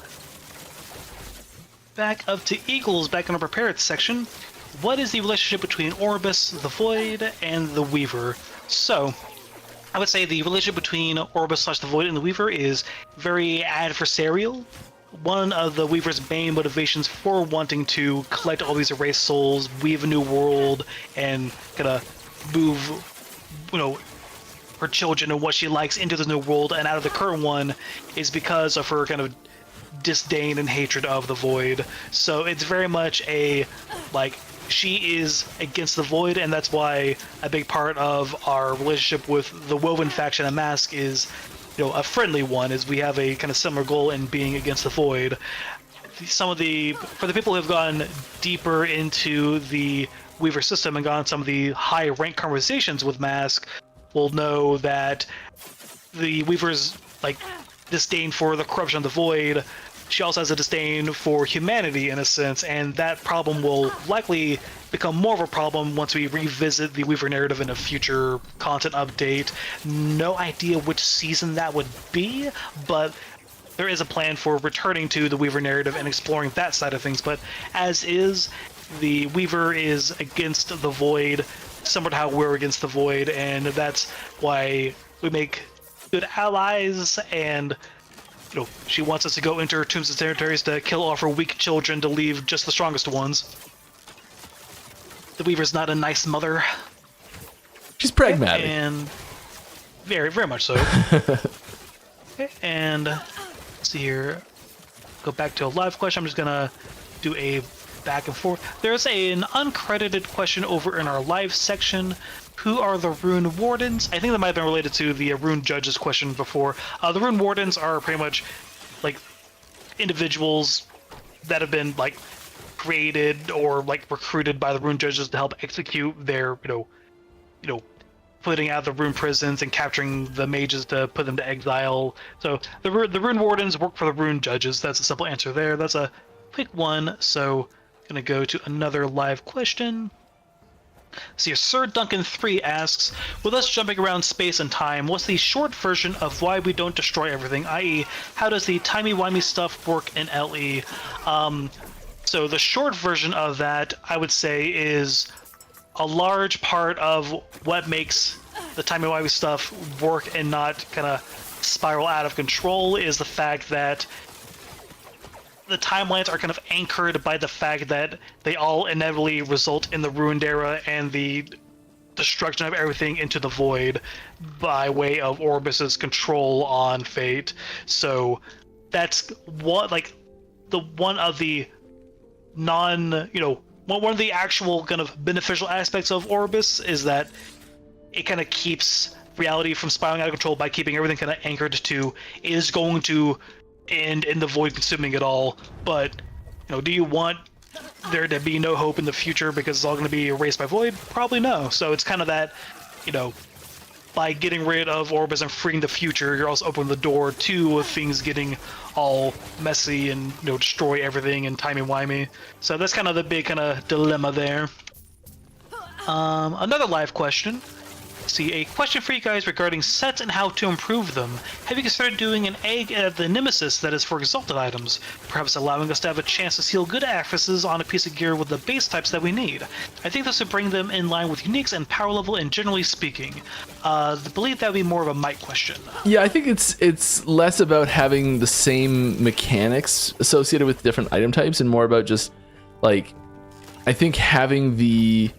Back up to Eagles, back in our prepared section. What is the relationship between Orbis, the Void, and the Weaver? So, I would say the relationship between Orbis / the Void and the Weaver is very adversarial. One of the Weaver's main motivations for wanting to collect all these erased souls, weave a new world, and kind of move, her children and what she likes into the new world and out of the current one is because of her kind of disdain and hatred of the Void. So it's very much she is against the Void, and that's why a big part of our relationship with the Woven faction and Mask is, a friendly one, is we have a kind of similar goal in being against the Void. For the people who have gone deeper into the Weaver system and gone some of the high rank conversations with Mask, will know that the Weaver's disdain for the corruption of the Void, she also has a disdain for humanity in a sense, and that problem will likely become more of a problem once we revisit the Weaver narrative in a future content update. No idea which season that would be, but there is a plan for returning to the Weaver narrative and exploring that side of things. But as is, the Weaver is against the Void, similar to how we're against the Void, and that's why we make good allies, and she wants us to go into her tombs and territories to kill all of her weak children to leave just the strongest ones. The Weaver's not a nice mother. She's pragmatic. And very, very much so. Okay, and let's see here. Go back to a live question. I'm just gonna do a back and forth. There's an uncredited question over in our live section. Who are the Rune Wardens? I think that might have been related to the Rune Judges question before. The Rune Wardens are pretty much individuals that have been created or recruited by the Rune Judges to help execute their putting out the Rune prisons and capturing the mages to put them to exile. So the Rune Wardens work for the Rune Judges. That's a simple answer there. That's a quick one. So gonna go to another live question. See, Sir Duncan 3 asks, with us jumping around space and time, what's the short version of why we don't destroy everything, i.e., how does the timey-wimey stuff work in LE? So the short version of that, I would say, is a large part of what makes the timey-wimey stuff work and not kind of spiral out of control is the fact that the timelines are kind of anchored by the fact that they all inevitably result in the Ruined Era and the destruction of everything into the Void by way of Orbis's control on fate. So that's what, one of the one of the actual kind of beneficial aspects of Orbis is that it kind of keeps reality from spiraling out of control by keeping everything kind of anchored to is going to end in the Void consuming it all. But do you want there to be no hope in the future because it's all going to be erased by Void? Probably no. So it's kind of that, by getting rid of Orbis and freeing the future, you're also opening the door to things getting all messy and destroy everything and timey-wimey. So that's kind of the big kind of dilemma there. Another live question. See, a question for you guys regarding sets and how to improve them. Have you considered doing an egg of the Nemesis that is for exalted items? Perhaps allowing us to have a chance to seal good actresses on a piece of gear with the base types that we need. I think this would bring them in line with uniques and power level and generally speaking. I believe that would be more of a Mike question. Yeah, I think it's less about having the same mechanics associated with different item types and more about just I think having the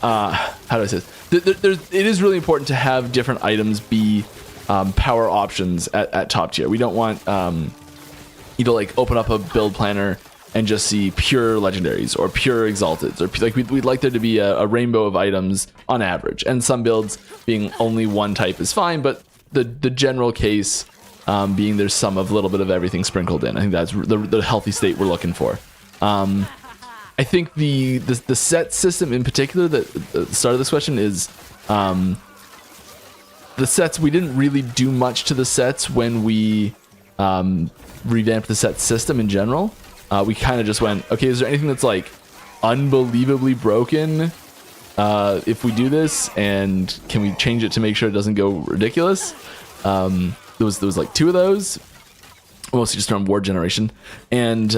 how do I say this? It is really important to have different items be power options at top tier. We don't want you to open up a build planner and just see pure legendaries or pure exalteds, or we'd like there to be a rainbow of items on average. And some builds being only one type is fine, but the general case being there's some of a little bit of everything sprinkled in. I think that's the healthy state we're looking for. I think the set system in particular, that the start of this question is the sets. We didn't really do much to the sets when we revamped the set system in general. We kind of just went, okay, is there anything that's like unbelievably broken if we do this, and can we change it to make sure it doesn't go ridiculous? There was like 2 of those, mostly just around war generation, and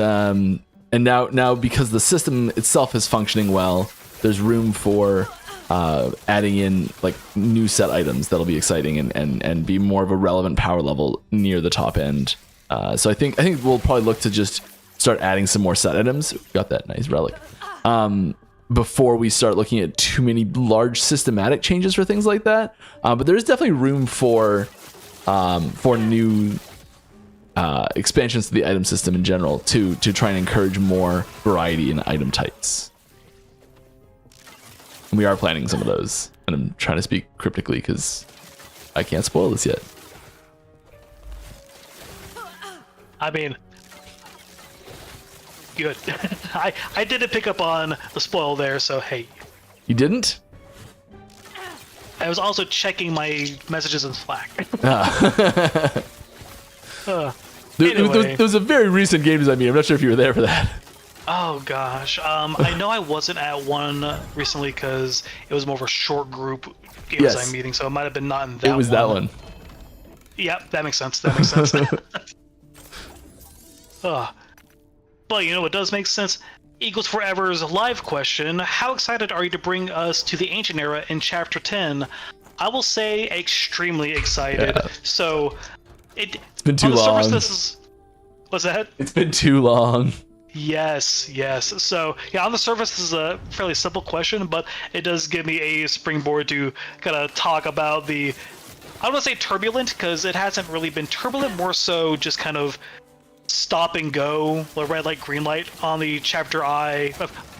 now because the system itself is functioning well, there's room for adding in like new set items that'll be exciting and be more of a relevant power level near the top end. So I think we'll probably look to just start adding some more set items. Got that nice relic. Before we start looking at too many large systematic changes for things like that. But there's definitely room for new expansions to the item system in general to try and encourage more variety in item types. And we are planning some of those, and I'm trying to speak cryptically because I can't spoil this yet. I mean, good. I didn't pick up on the spoil there, so hey. You didn't? I was also checking my messages in Slack. There was a very recent game design meeting. I'm not sure if you were there for that. Oh gosh, I know I wasn't at one recently because it was more of a short group game design meeting, so it might have been not in that one. It was that one. Yep, that makes sense. But you know what does make sense? Eagles Forever's live question: how excited are you to bring us to the Ancient Era in Chapter 10? I will say extremely excited. Yeah. So it's been too long. What's that? It's been too long. Yes. So yeah, on the surface, this is a fairly simple question, but it does give me a springboard to kind of talk about the, I don't want to say turbulent, because it hasn't really been turbulent, more so just kind of stop and go, red light, green light on the chapter I,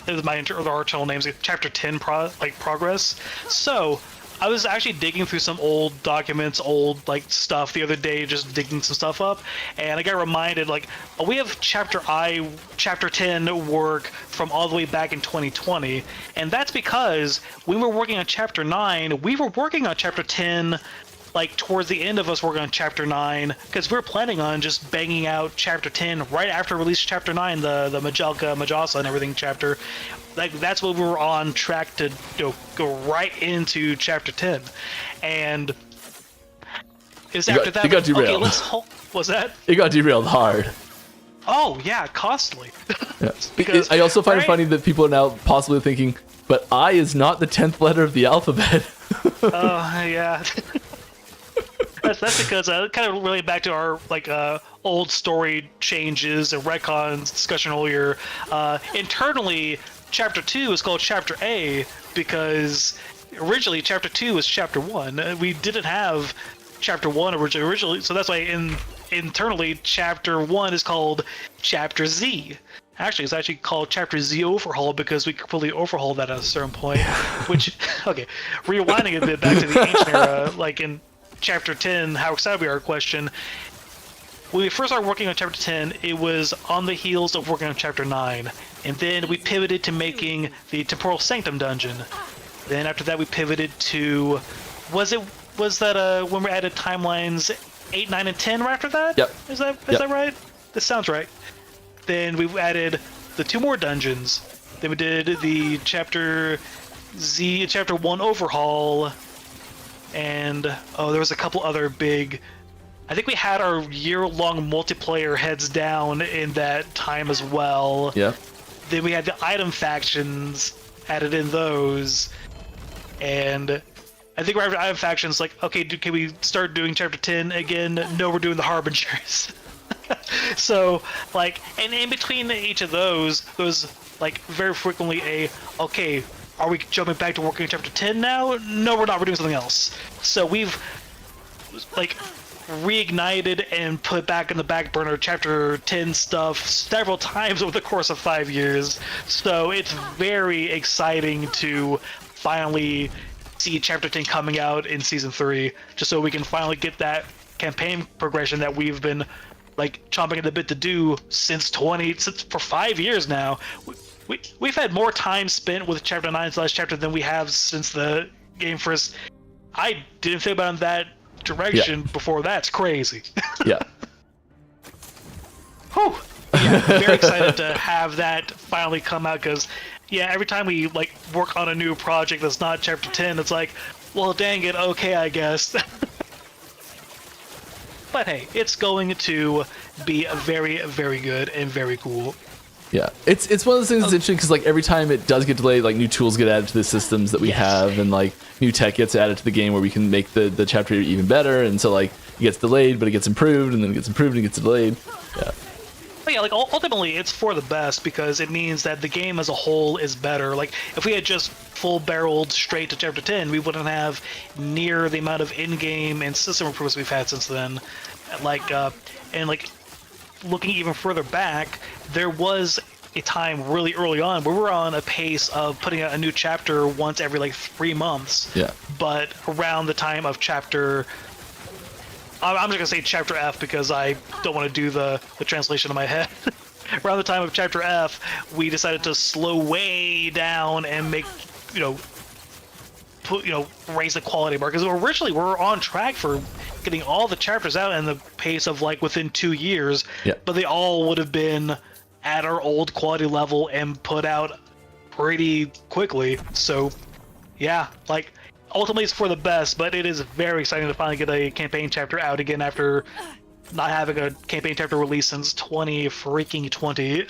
it was my original names, chapter 10 progress. So I was actually digging through some old documents, old stuff the other day, just digging some stuff up, and I got reminded we have chapter 10 work from all the way back in 2020, and that's because when we were working on chapter 9, we were working on chapter 10 towards the end of us working on chapter 9, because we were planning on just banging out chapter 10 right after release chapter 9, the Majalka, Majasa and everything chapter. That's what we were on track to go right into chapter 10, and it's after that. It got derailed. Okay, what's that? It got derailed hard. Oh yeah, costly. Yeah. Because I also find it funny that people are now possibly thinking, but I is not the 10th letter of the alphabet. Oh yeah. That's because kind of related back to our old story changes and retcons discussion earlier. Internally, chapter 2 is called chapter A because originally chapter 2 was chapter 1. We didn't have chapter 1 originally, so that's why internally chapter 1 is called chapter Z. Actually, it's actually called Chapter Z Overhaul because we completely overhauled that at a certain point. Which, okay, rewinding a bit back to the ancient era, in Chapter 10, how excited we are question. When we first started working on Chapter 10, it was on the heels of working on Chapter 9. And then we pivoted to making the Temporal Sanctum dungeon. Then after that, we pivoted to... Was that when we added timelines 8, 9, and 10 right after that? Yep. Is that right? This sounds right. Then we added the 2 more dungeons. Then we did the Chapter 1 overhaul. And there was a couple other big... I think we had our year-long multiplayer heads down in that time as well. Yeah. Then we had the item factions added in those. And I think right after item factions, okay, can we start doing Chapter 10 again? No, we're doing the Harbingers. So, and in between each of those, there was, very frequently okay, are we jumping back to working on Chapter 10 now? No, we're not. We're doing something else. So we've, reignited and put back in the back burner Chapter 10 stuff several times over the course of 5 years. So it's very exciting to finally see Chapter 10 coming out in Season 3, just so we can finally get that campaign progression that we've been, chomping at the bit to do since for 5 years now. We've had more time spent with Chapter 9/chapter than we have since the game first. I didn't think about it in that direction before. That's crazy. Yeah. Whew. Yeah, very excited to have that finally come out, because yeah, every time we like work on a new project that's not chapter 10, it's like, well, dang it, okay, I guess. But hey, it's going to be very, very good and very cool. Yeah, it's one of those things that's interesting because like every time it does get delayed, like new tools get added to the systems that we have, and like new tech gets added to the game where we can make the chapter even better. And so like it gets delayed, but it gets improved, and then it gets improved and it gets delayed. Yeah. But yeah, like ultimately, it's for the best because it means that the game as a whole is better. Like if we had just full-barreled straight to chapter 10, we wouldn't have near the amount of in-game and system improvements we've had since then. And looking even further back, there was a time really early on where we were on a pace of putting out a new chapter once every like 3 months. Yeah. But around the time of chapter, I'm just gonna say chapter F because I don't want to do the translation in my head. Around the time of chapter F, we decided to slow way down and make, raise the quality bar, because originally we were on track for getting all the chapters out in the pace of like within 2 years, but they all would have been at our old quality level and put out pretty quickly. So yeah, like ultimately it's for the best, but it is very exciting to finally get a campaign chapter out again after not having a campaign chapter released since 2020.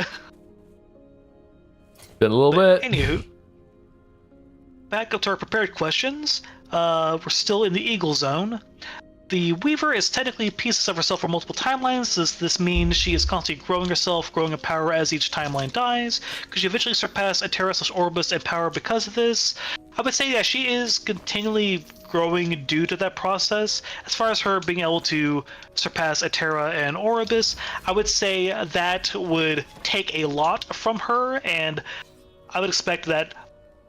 Been a little bit. Anywho, back up to our prepared questions. We're still in the Eagle Zone. The Weaver is technically pieces of herself from multiple timelines. Does this mean she is constantly growing herself, growing in power as each timeline dies? Could she eventually surpass Atera/Orbis in power because of this? I would say that she is continually growing due to that process. As far as her being able to surpass Atera and Orbis, I would say that would take a lot from her, and I would expect that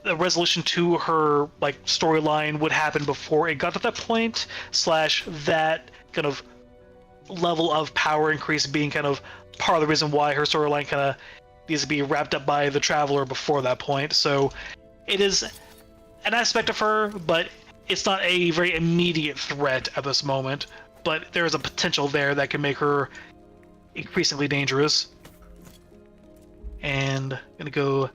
the resolution to her like storyline would happen before it got to that point, / that kind of level of power increase being kind of part of the reason why her storyline kind of needs to be wrapped up by the Traveler before that point. So it is an aspect of her, but it's not a very immediate threat at this moment. But there is a potential there that can make her increasingly dangerous. And I'm gonna go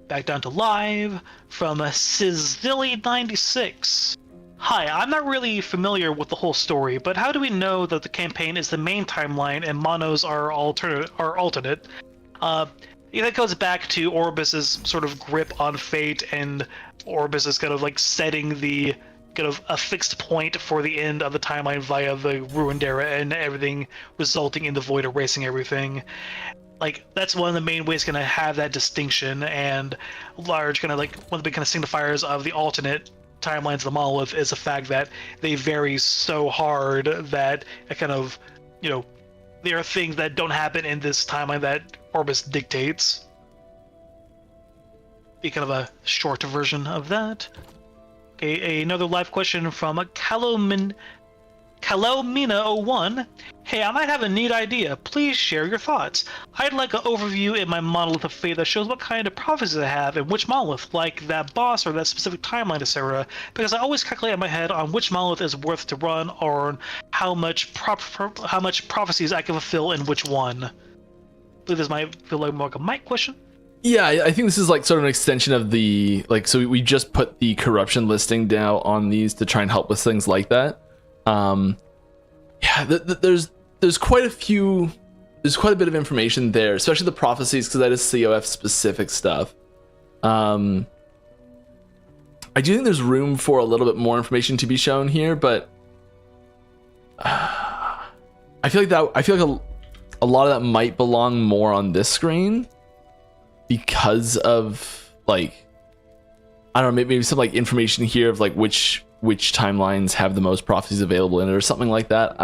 back down to live from Sizzilly96. Hi, I'm not really familiar with the whole story, but how do we know that the campaign is the main timeline and monos are alternate? That goes back to Orbis's sort of grip on fate, and Orbis is kind of like setting the kind of a fixed point for the end of the timeline via the ruined era and everything resulting in the void erasing everything. Like, that's one of the main ways going to have that distinction, and large kind of like one of the big kind of signifiers of the alternate timelines of the monolith is the fact that they vary so hard that it kind of, there are things that don't happen in this timeline that Orbis dictates. Be kind of a short version of that. Okay, another live question from Kalomina01. Hey, I might have a neat idea. Please share your thoughts. I'd like an overview in my Monolith of Fate that shows what kind of prophecies I have and which monolith, like that boss or that specific timeline, etc. Because I always calculate in my head on which monolith is worth to run, or how much prophecies I can fulfill in which one. I believe this might feel like more like a Mike question. Yeah, I think this is like sort of an extension of the so we just put the corruption listing down on these to try and help with things like that. There's quite a bit of information there, especially the prophecies, because that is COF specific stuff. I do think there's room for a little bit more information to be shown here, but I feel like a lot of that might belong more on this screen because of I don't know, maybe some like information here of like which timelines have the most prophecies available in it or something like that.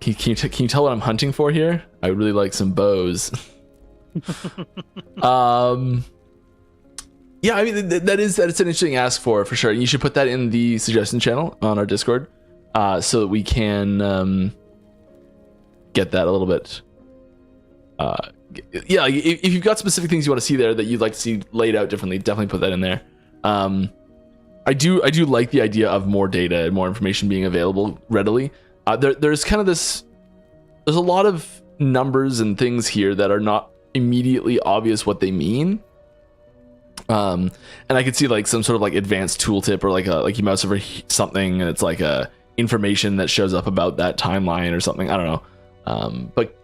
Can you tell what I'm hunting for here? I would really like some bows. Yeah, I mean that's an interesting ask for sure. You should put that in the suggestion channel on our Discord, so that we can get that a little bit. Yeah, if you've got specific things you want to see there that you'd like to see laid out differently, definitely put that in there. I do like the idea of more data and more information being available readily. There's kind of this there's a lot of numbers and things here that are not immediately obvious what they mean. And I could see like some sort of like advanced tooltip, or like you mouse over something and it's like a information that shows up about that timeline or something. I don't know. But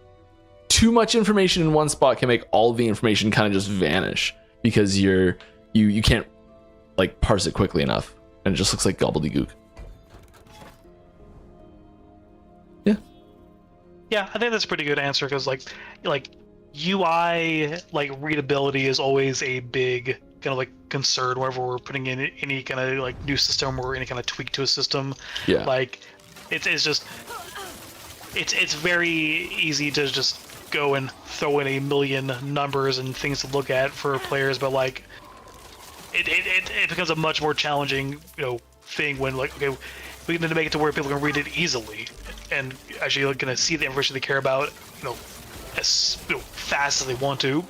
too much information in one spot can make all of the information kind of just vanish, because you can't like parse it quickly enough, and it just looks like gobbledygook. Yeah, I think that's a pretty good answer, because like UI like readability is always a big kind of like concern whenever we're putting in any kind of like new system or any kind of tweak to a system. Yeah. Like it's very easy to just go and throw in a million numbers and things to look at for players, but like it becomes a much more challenging thing when like, okay, we need to make it to where people can read it easily and actually like, gonna see the information they care about as fast as they want to.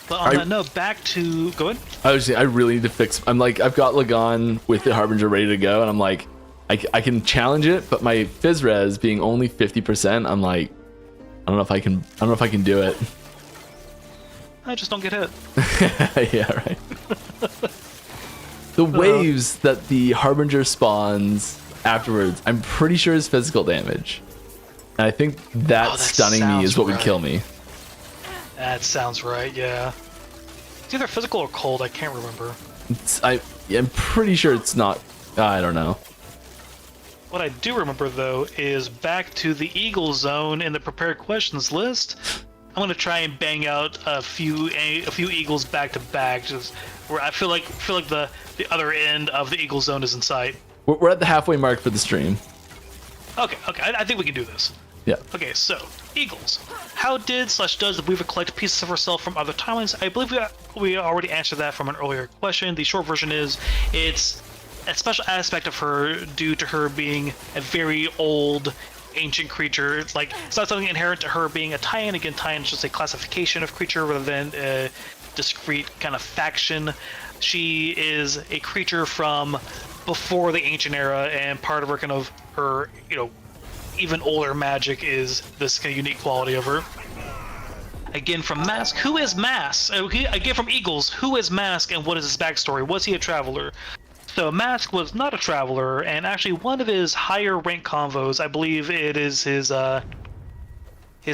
But on that note, back to go ahead. I really need to fix. I'm like, I've got Lagan with the Harbinger ready to go, and I'm like, I can challenge it, but my phys res being only 50%, I'm like, I don't know if I can do it. I just don't get hit. Yeah, right. The waves that the Harbinger spawns afterwards, I'm pretty sure is physical damage. And I think that stunning me is what would kill me. That sounds right, yeah. It's either physical or cold, I can't remember. I'm pretty sure it's not. I don't know. What I do remember, though, is back to the Eagle Zone in the prepared questions list. I'm gonna try and bang out a few Eagles back to back, just where I feel like the other end of the Eagle Zone is in sight. We're at the halfway mark for the stream. Okay, I think we can do this. Yeah. Okay, so Eagles. How does the Weaver collect pieces of herself from other timelines? I believe we already answered that from an earlier question. The short version is it's a special aspect of her due to her being a very old ancient creature. Like, it's not something inherent to her being a Titan. Again, Titan is just a classification of creature rather than a discrete kind of faction. She is a creature from before the ancient era, and part of her kind of her even older magic is this kind of unique quality of her. Again, from Mask, who is Mask? Again, from Eagles, who is Mask, and what is his backstory? Was he a traveler? So Mask was not a traveler, and actually one of his higher rank convos, I believe it is his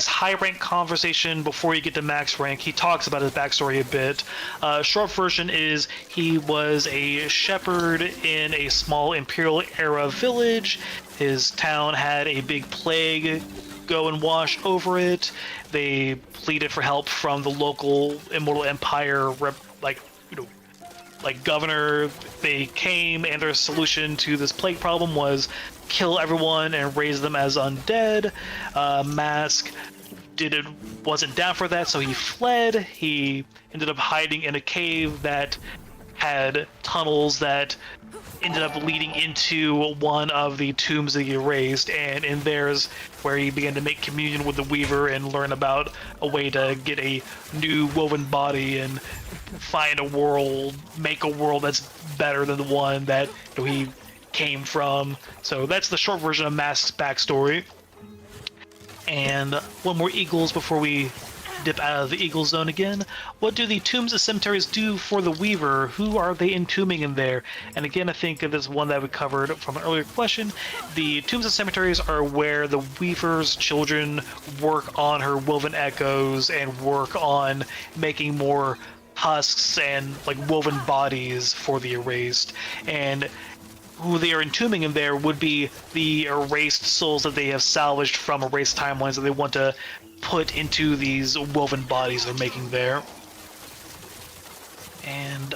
high rank conversation before you get to max rank, he talks about his backstory a bit. Short version is he was a shepherd in a small Imperial era village. His town had a big plague go and wash over it. They pleaded for help from the local Immortal Empire governor. They came, and their solution to this plague problem was kill everyone and raise them as undead. Mask wasn't down for that, so he fled. He ended up hiding in a cave that had tunnels that ended up leading into one of the tombs that he erased, and in there's where he began to make communion with the Weaver and learn about a way to get a new woven body and make a world that's better than the one that he came from. So that's the short version of Mask's backstory. And one more Eagles before we dip out of the Eagle Zone again. What do the tombs and cemeteries do for the Weaver? Who are they entombing in there? And again, I think this is one that we covered from an earlier question. The tombs and cemeteries are where the Weaver's children work on her woven echoes and work on making more husks and like woven bodies for the erased. And who they are entombing in there would be the erased souls that they have salvaged from erased timelines that they want to put into these woven bodies they're making there. And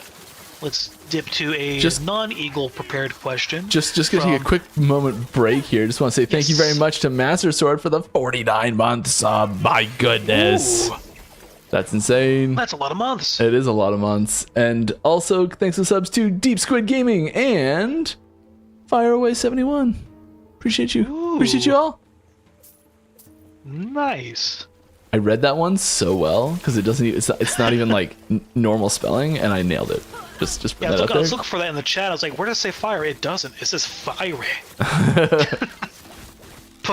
let's dip to a non-Eagle prepared question. Just gonna take a quick moment break here. Just want to say thank you very much to Master Sword for the 49-month sub. My goodness. Ooh. That's insane. That's a lot of months. It is a lot of months. And also thanks to subs to Deep Squid Gaming and Fireaway71. Appreciate you. Ooh. Appreciate you all. Nice. I read that one so well because it's not even like normal spelling, and I nailed it. Just put that out there. I was looking for that in the chat. I was like, where does it say fire? It doesn't. It says fire.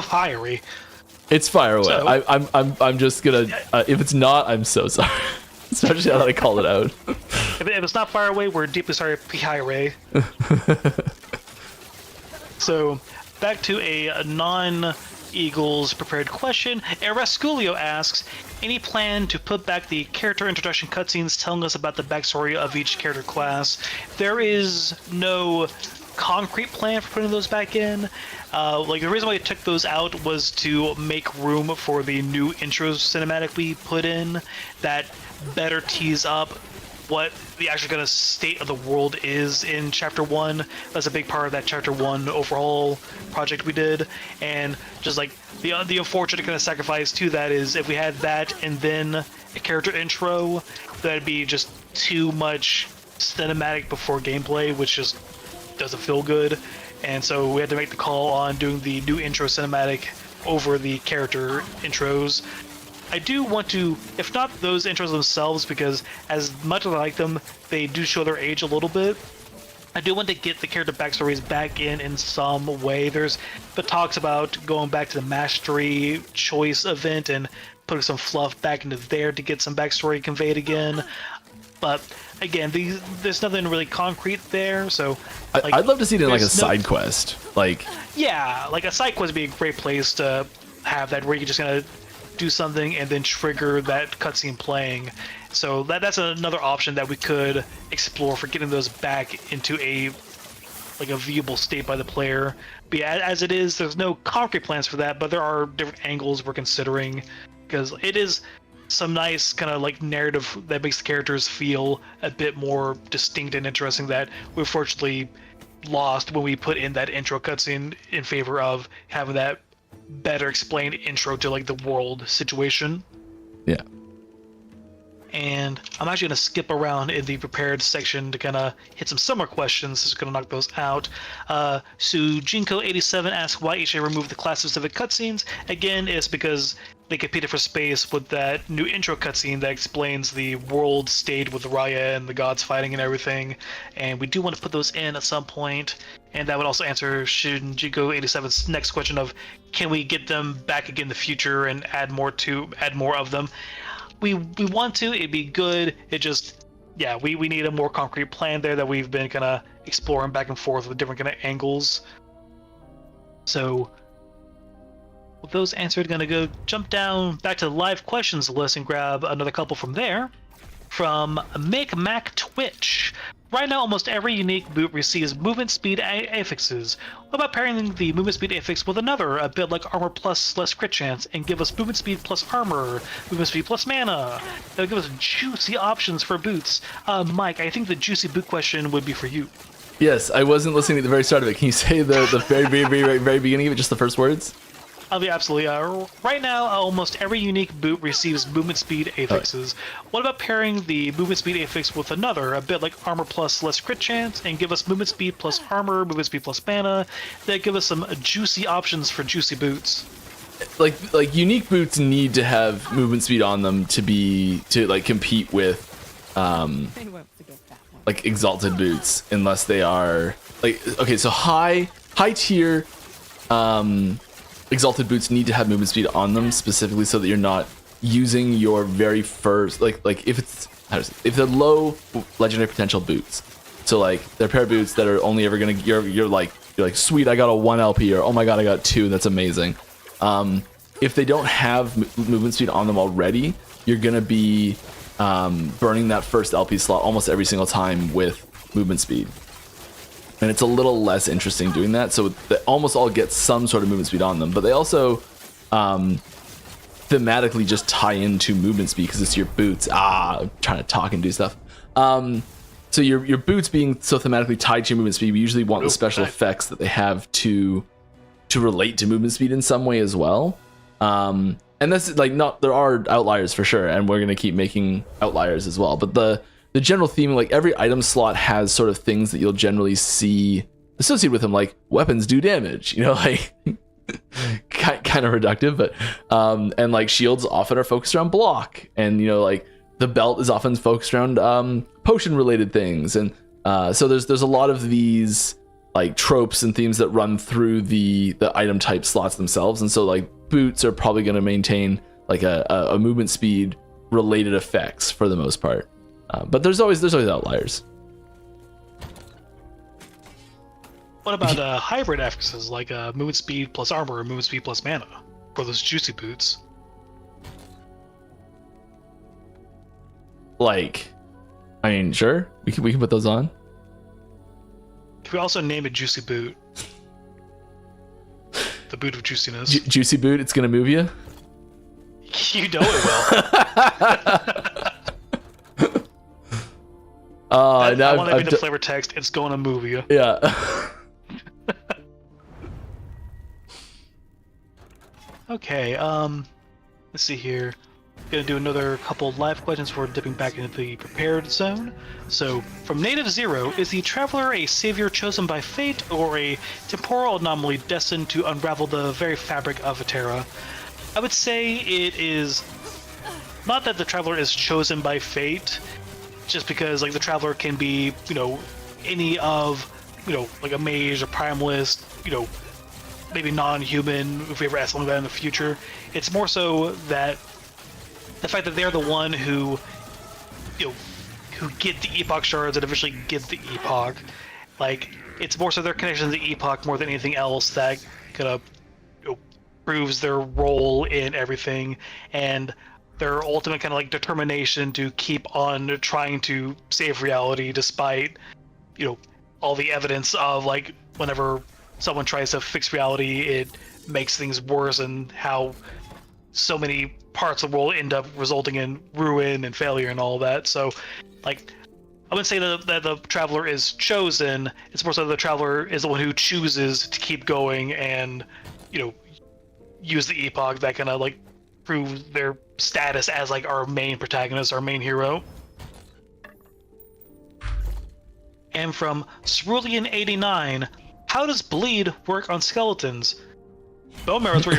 fiery. It's fire away. So- I'm just gonna. If it's not, I'm so sorry. Especially now that I called it out. If it's not fire away, we're deeply sorry, fiery. So, back to a non-Eagles prepared question. Erasculio asks, any plan to put back the character introduction cutscenes telling us about the backstory of each character class? There is no concrete plan for putting those back in. Like, the reason why I took those out was to make room for the new intro cinematic we put in that better tease up what the actual kind of state of the world is in Chapter 1. That's a big part of that Chapter 1 overhaul project we did. And just like the unfortunate kind of sacrifice to that is if we had that and then a character intro, that'd be just too much cinematic before gameplay, which just doesn't feel good. And so we had to make the call on doing the new intro cinematic over the character intros. I do want to, if not those intros themselves, because as much as I like them, they do show their age a little bit. I do want to get the character backstories back in some way. There's the talks about going back to the Mastery Choice event and putting some fluff back into there to get some backstory conveyed again. But again, there's nothing really concrete there, so like, I'd love to see it in like a there's side quest. Like, yeah, like a side quest would be a great place to have that, where you can just kind of do something and then trigger that cutscene playing. So that's another option that we could explore for getting those back into a viewable state by the player. But yeah, as it is, there's no concrete plans for that, but there are different angles we're considering, because it is some nice kind of like narrative that makes the characters feel a bit more distinct and interesting that we unfortunately lost when we put in that intro cutscene in favor of having that better explained intro to like the world situation. yeah. And I'm actually going to skip around in the prepared section to kind of hit some summer questions. Just going to knock those out. Jinko87 asks why HA removed the class-specific cutscenes. Again, it's because they competed for space with that new intro cutscene that explains the world state with Raya and the gods fighting and everything. And we do want to put those in at some point. And that would also answer Jinko87's next question of, can we get them back again in the future and add more of them? We want to, it'd be good. It just, yeah, we need a more concrete plan there that we've been kind of exploring back and forth with different kind of angles. So with those answered, gonna go jump down back to the live questions list and grab another couple from there. From Make Mac Twitch. Right now, almost every unique boot receives movement speed affixes. What about pairing the movement speed affix with another, a bit like armor plus less crit chance, and give us movement speed plus armor, movement speed plus mana? That'll give us juicy options for boots. Mike, I think the juicy boot question would be for you. Yes, I wasn't listening at the very start of it. Can you say the very beginning of it, just the first words? Yeah, absolutely. Right now, almost every unique boot receives movement speed affixes. What about pairing the movement speed affix with another, a bit like armor plus less crit chance, and give us movement speed plus armor, movement speed plus mana, that give us some juicy options for juicy boots? Like unique boots need to have movement speed on them to like compete with like exalted boots, unless they are like, okay, so high tier exalted boots need to have movement speed on them, specifically so that you're not using your very first, like if they're low legendary potential boots, so like they're pair of boots that are only ever gonna, you're like sweet, I got a 1 LP, or oh my god, I got 2, that's amazing. If they don't have movement speed on them already, you're gonna be burning that first LP slot almost every single time with movement speed. And it's a little less interesting doing that, so they almost all get some sort of movement speed on them, but they also thematically just tie into movement speed because it's your boots. I'm trying to talk and do stuff. So your boots being so thematically tied to your movement speed, we usually want the special effects that they have to relate to movement speed in some way as well. And that's like, not, there are outliers for sure, and we're gonna keep making outliers as well, but the general theme, like every item slot has sort of things that you'll generally see associated with them, like weapons do damage, like kind of reductive, but and like shields often are focused around block, and like the belt is often focused around potion related things, and so there's a lot of these like tropes and themes that run through the item type slots themselves, and so like boots are probably going to maintain like a movement speed related effects for the most part, but there's always outliers. What about hybrid affixes like movement speed plus armor or movement speed plus mana for those juicy boots? Like, I mean, sure, we can put those on. Can we also name it Juicy Boot? The boot of juiciness. Juicy boot, it's gonna move you. You know it will. I want to read the flavor text. It's going to move you. Yeah. Okay. Let's see here. Gonna do another couple live questions before dipping back into the prepared zone. So, from Native Zero, is the Traveler a savior chosen by fate, or a temporal anomaly destined to unravel the very fabric of Terra? I would say it is not that the Traveler is chosen by fate, just because like the Traveler can be, any of, like a mage, a primalist, maybe non-human, if we ever ask something like that in the future. It's more so that the fact that they're the one who get the Epoch shards and eventually get the Epoch, like, it's more so their connection to the Epoch more than anything else that kind of proves their role in everything, and their ultimate kind of like determination to keep on trying to save reality despite, all the evidence of like whenever someone tries to fix reality, it makes things worse, and how so many parts of the world end up resulting in ruin and failure and all that. So, like, I wouldn't say that the Traveler is chosen. It's more so the Traveler is the one who chooses to keep going and, use the Epoch that kind of like prove their status as like our main protagonist, our main hero. And from Cerulean89, how does bleed work on skeletons? Bone marrow is where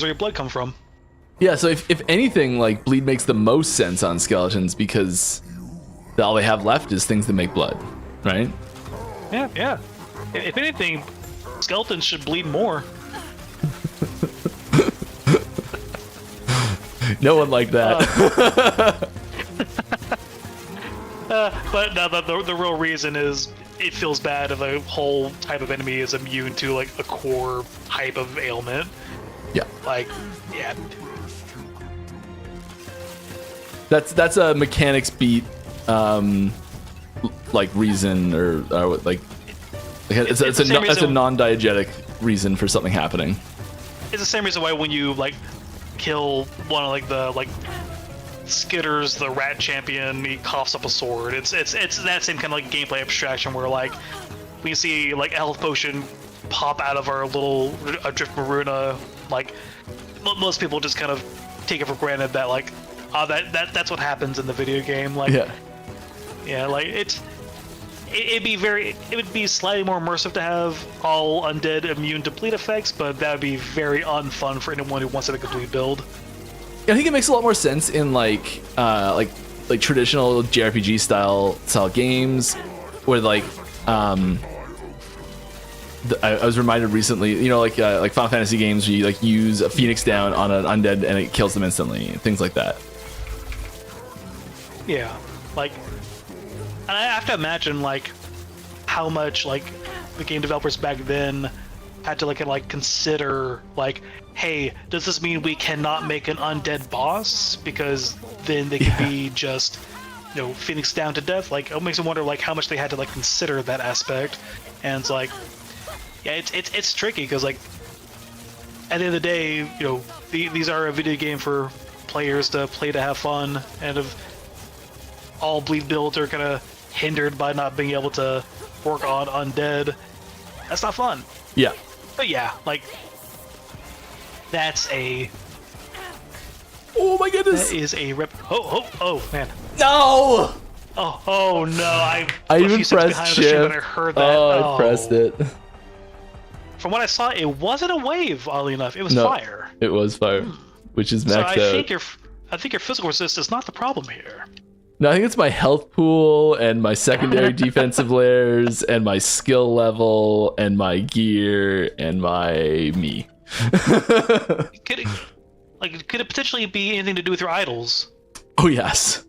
your blood comes from. Yeah, so if anything, like, bleed makes the most sense on skeletons because all they have left is things that make blood, right? Yeah. If anything, skeletons should bleed more. No one liked that. But no, the real reason is it feels bad if a whole type of enemy is immune to like a core type of ailment. Yeah. Like, yeah. That's a mechanics beat, like reason or like it's a non-diegetic reason for something happening. It's the same reason why when you like kill one of like the like Skitters, the rat champion, he coughs up a sword. It's that same kind of like gameplay abstraction where like we see like a health potion pop out of our little Drift Maruna. Like most people just kind of take it for granted that like that's what happens in the video game. Like yeah, like it would be slightly more immersive to have all undead immune to bleed effects, but that would be very unfun for anyone who wants to make a bleed build. I think it makes a lot more sense in like traditional JRPG style games, where like I was reminded recently, like Final Fantasy games, where you like use a Phoenix down on an undead and it kills them instantly, things like that. Yeah, like, and I have to imagine like how much like the game developers back then had to like consider like, hey, does this mean we cannot make an undead boss because then they could be just Phoenix down to death? Like, it makes me wonder like how much they had to like consider that aspect. And it's like, yeah, it's tricky because like at the end of the day, these are a video game for players to play to have fun, and if all bleed builds are kind of hindered by not being able to work on undead, that's not fun. Yeah. But yeah, like, that's a... Oh my goodness! That is a rip... Oh, man. No! Oh no, I even pressed shift. I heard that. I pressed it. From what I saw, it wasn't a wave, oddly enough. It was fire. It was fire, which is maxed out. I think your physical resistance is not the problem here. No, I think it's my health pool and my secondary defensive layers and my skill level and my gear and my me. Could it potentially be anything to do with your idols? Oh, yes.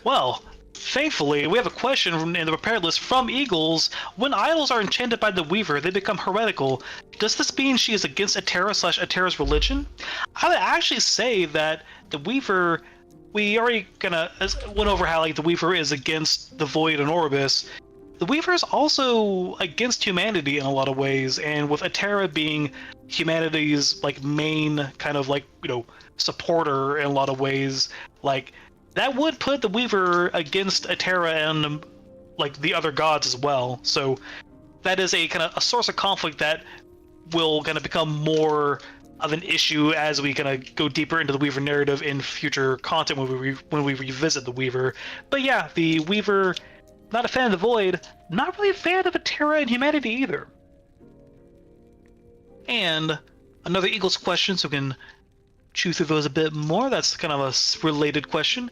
Well, thankfully, we have a question in the prepared list from Eagles. When idols are enchanted by the Weaver, they become heretical. Does this mean she is against Atera/Atera's religion? I would actually say that the Weaver... We already went over how the Weaver is against the Void and Orbis. The Weaver is also against humanity in a lot of ways, and with Atera being humanity's main kind of supporter in a lot of ways, that would put the Weaver against Atera and the other gods as well. So that is a source of conflict that will become more of an issue as we go deeper into the Weaver narrative in future content when we revisit the Weaver. But yeah, the Weaver, not a fan of the Void, not really a fan of Atera and humanity either. And another Eagles question, so we can chew through those a bit more. That's kind of a related question.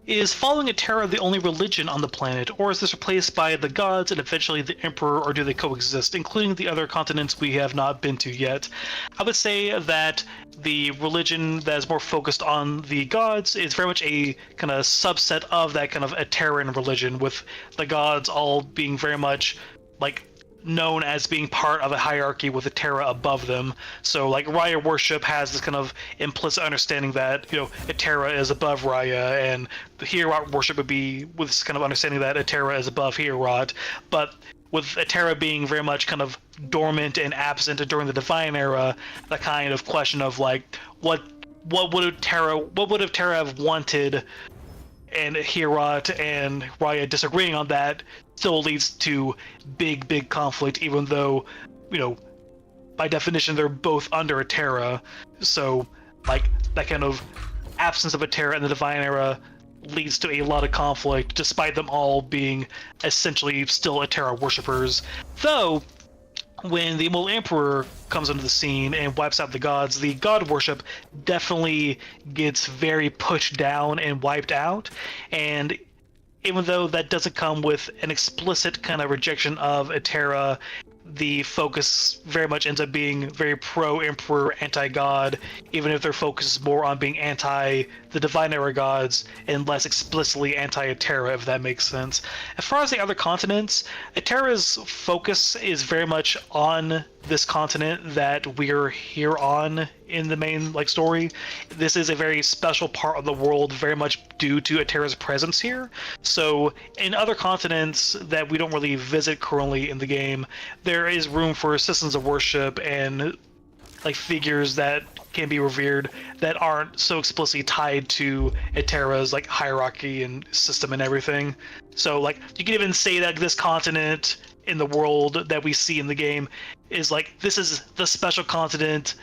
Is following Atera the only religion on the planet, or is this replaced by the gods and eventually the Emperor, or do they coexist, including the other continents we have not been to yet? I would say that the religion that is more focused on the gods is very much a kind of subset of that kind of Ateran religion, with the gods all being very much known as being part of a hierarchy with Atera above them. So Raya worship has this kind of implicit understanding that Atera is above Raya, and the Hierot worship would be with this kind of understanding that Atera is above Hierot. But with Atera being very much kind of dormant and absent during the Divine Era, the kind of question of what would Atera have wanted, and Hierot and Raya disagreeing on that still leads to big conflict, even though, by definition, they're both under Atera. So, that kind of absence of Atera in the Divine Era leads to a lot of conflict, despite them all being essentially still Atera worshippers. Though, when the Immortal Emperor comes into the scene and wipes out the gods, the god worship definitely gets very pushed down and wiped out. And even though that doesn't come with an explicit kind of rejection of Atera, the focus very much ends up being very pro-Emperor, anti-God, even if their focus is more on being anti the Divine Era gods and less explicitly anti-Atera, if that makes sense. As far as the other continents, Atera's focus is very much on this continent that we're here on in the main story. This is a very special part of the world, very much due to Atera's presence here. So in other continents that we don't really visit currently in the game, there is room for systems of worship and figures that can be revered that aren't so explicitly tied to Atera's hierarchy and system and everything. So you can even say that this continent in the world that we see in the game is this is the special continent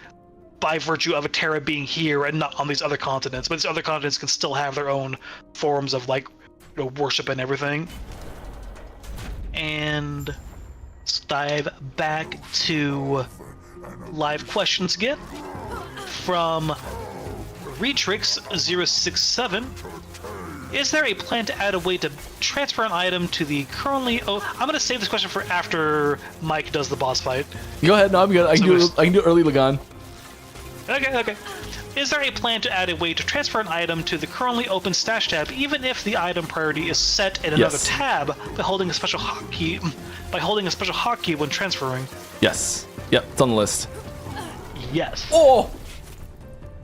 by virtue of Atera being here and not on these other continents, but these other continents can still have their own forms of worship and everything. And let's dive back to live questions again from Retrix067. Is there a plan to add a way to transfer an item to the currently... I'm going to save this question for after Mike does the boss fight. Go ahead. No, I'm good. I can do early Lagan. Okay. Is there a plan to add a way to transfer an item to the currently open stash tab, even if the item priority is set in another tab by holding a special hotkey when transferring? Yes. Yep, it's on the list. Yes. Oh!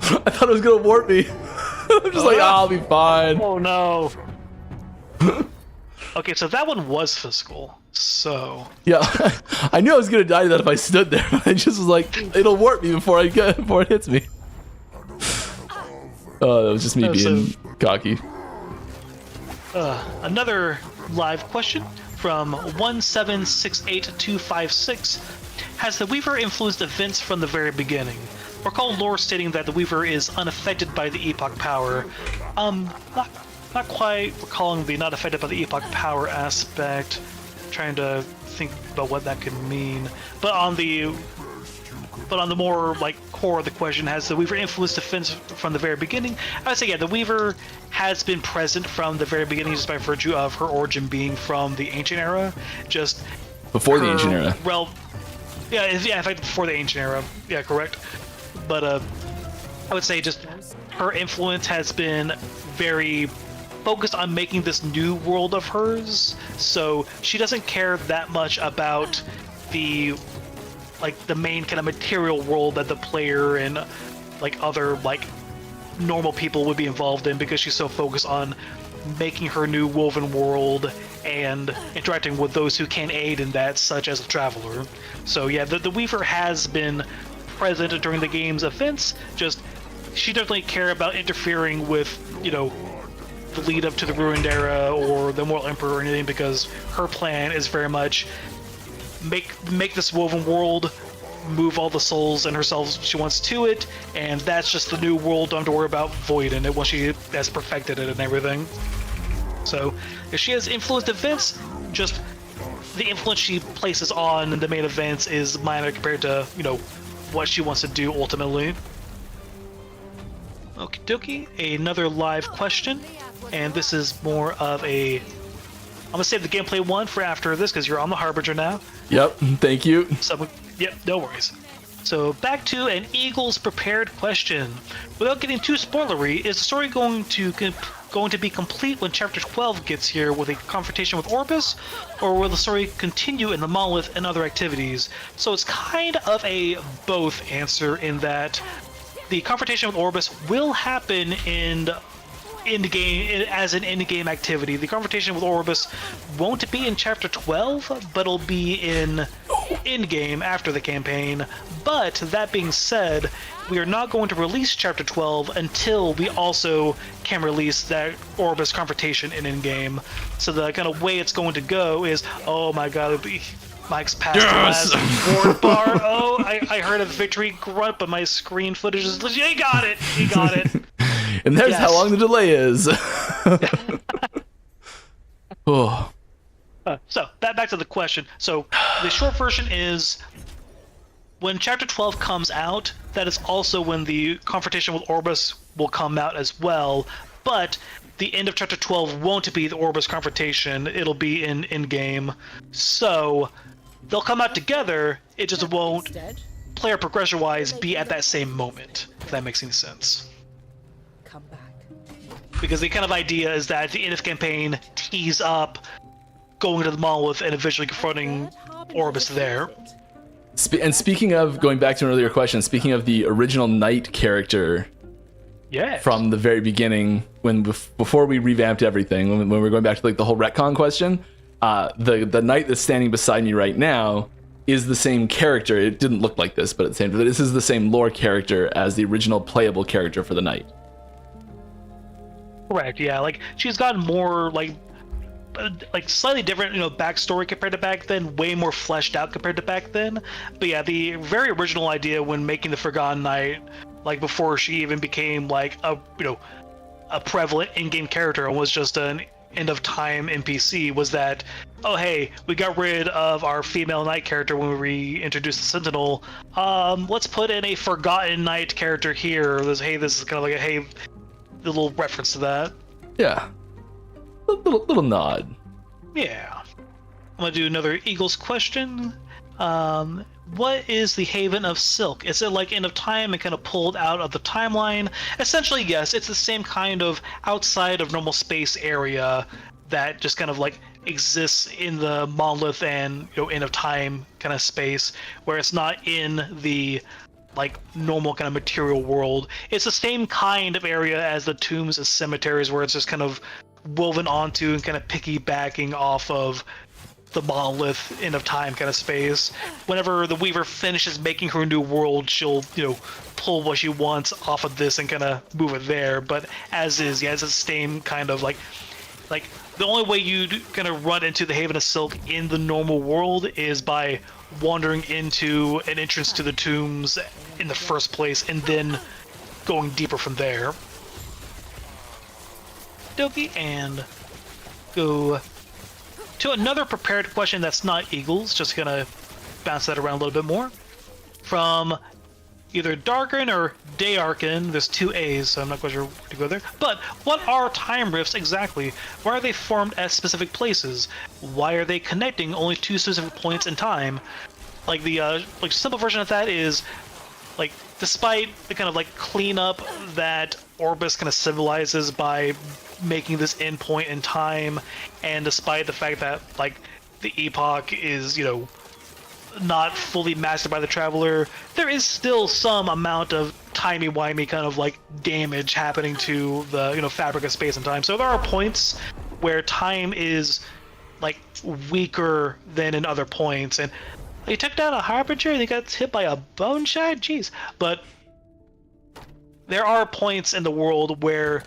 I thought it was going to warp me. I'm just I'll be fine. Oh no. Okay, so that one was physical. So yeah, I knew I was gonna die to that if I stood there. I just was it'll warp me before it hits me. Oh, that was just me being cocky. Another live question from 1768256. Has the Weaver influenced events from the very beginning? Recall lore stating that the Weaver is unaffected by the Epoch power. Not quite recalling the not affected by the Epoch power aspect. Trying to think about what that could mean. But on the But on the more like core of the question, has the Weaver influenced defense from the very beginning? I would say yeah, the Weaver has been present from the very beginning just by virtue of her origin being from the Ancient Era. Just Before the Ancient Era. Well, yeah, in fact, before the Ancient Era. Yeah, correct. But I would say just her influence has been very focused on making this new world of hers. So she doesn't care that much about the main kind of material world that the player and like other like normal people would be involved in, because she's so focused on making her new woven world and interacting with those who can aid in that, such as a traveler. So yeah, the Weaver has been present during the game's events. Just she doesn't really care about interfering with, you know, the lead up to the Ruined Era or the Immortal Emperor or anything, because her plan is very much make this woven world, move all the souls and herself she wants to it, and that's just the new world. Don't have to worry about voiding it once she has perfected it and everything. So if she has influenced events, just the influence she places on the main events is minor compared to, you know, what she wants to do ultimately. Okie dokie, another live question, and this is more of a... I'm gonna save the gameplay one for after this because you're on the Harbinger now. Yep, thank you. Yep, no worries. So back to an Eagles prepared question. Without getting too spoilery, is the story going to be complete when Chapter 12 gets here with a confrontation with Orbis, or will the story continue in the Monolith and other activities? So it's kind of a both answer, in that the confrontation with Orbis will happen in game as an in-game activity. The confrontation with Orbis won't be in Chapter 12, but it'll be in-game after the campaign. But that being said, we are not going to release Chapter 12 until we also can release that Orbis confrontation in-game. So the kind of way it's going to go is, oh my god, it'll be Mike's past the last board bar. Oh, I heard a victory grunt, but my screen footage is legit. He got it. He got it. And there's how long the delay is. Oh. So back to the question. So the short version is, when Chapter 12 comes out, that is also when the confrontation with Orbis will come out as well. But the end of Chapter 12 won't be the Orbis confrontation. It'll be in-game. So they'll come out together. It just won't, player progression-wise, be at that same moment, if that makes any sense. Come back. Because the kind of idea is that at the end of the campaign tease up going to the Monolith and eventually confronting Orbis there. And speaking of, going back to an earlier question, speaking of the original Knight character, from the very beginning, when before we revamped everything, when we were going back to like the whole retcon question, the Knight that's standing beside me right now is the same character. It didn't look like this, but at the same time, this is the same lore character as the original playable character for the Knight. Correct, yeah. Like, she's gotten more, like slightly different, you know, backstory compared to back then, way more fleshed out compared to back then. But yeah, the very original idea when making the Forgotten Knight, like before she even became like a, you know, a prevalent in-game character and was just an end-of-time NPC, was that, oh hey, we got rid of our female Knight character when we reintroduced the Sentinel. Let's put in a Forgotten Knight character here. This is kind of like a the little reference to that. Yeah. A little nod. Yeah. I'm gonna do another Eagles question. What is the Haven of Silk? Is it like End of Time and kind of pulled out of the timeline? Essentially, yes. It's the same kind of outside of normal space area that just kind of like exists in the Monolith and, you know, End of Time kind of space, where it's not in the like normal kind of material world. It's the same kind of area as the tombs and cemeteries, where it's just kind of woven onto and kind of piggybacking off of the Monolith End of Time kind of space. Whenever the Weaver finishes making her new world, she'll, you know, pull what she wants off of this and kind of move it there. But as is, yeah, it's the same kind of like the only way you kind of run into the Haven of Silk in the normal world is by wandering into an entrance to the tombs in the first place and then going deeper from there. Dokie, and go to another prepared question that's not Eagles, just gonna bounce that around a little bit more. From either darken or darken. There's two A's, so I'm not quite sure where to go there. But what are time rifts exactly? Why are they formed at specific places? Why are they connecting only two specific points in time? Like the simple version of that is, like, despite the kind of like cleanup that Orbis kind of symbolizes by making this endpoint in time, and despite the fact that like the Epoch is, you know, not fully mastered by the Traveler, there is still some amount of timey-wimey kind of like damage happening to the, you know, fabric of space and time. So there are points where time is like weaker than in other points, and he took down a Harbinger and he got hit by a bone shard? Jeez. But there are points in the world where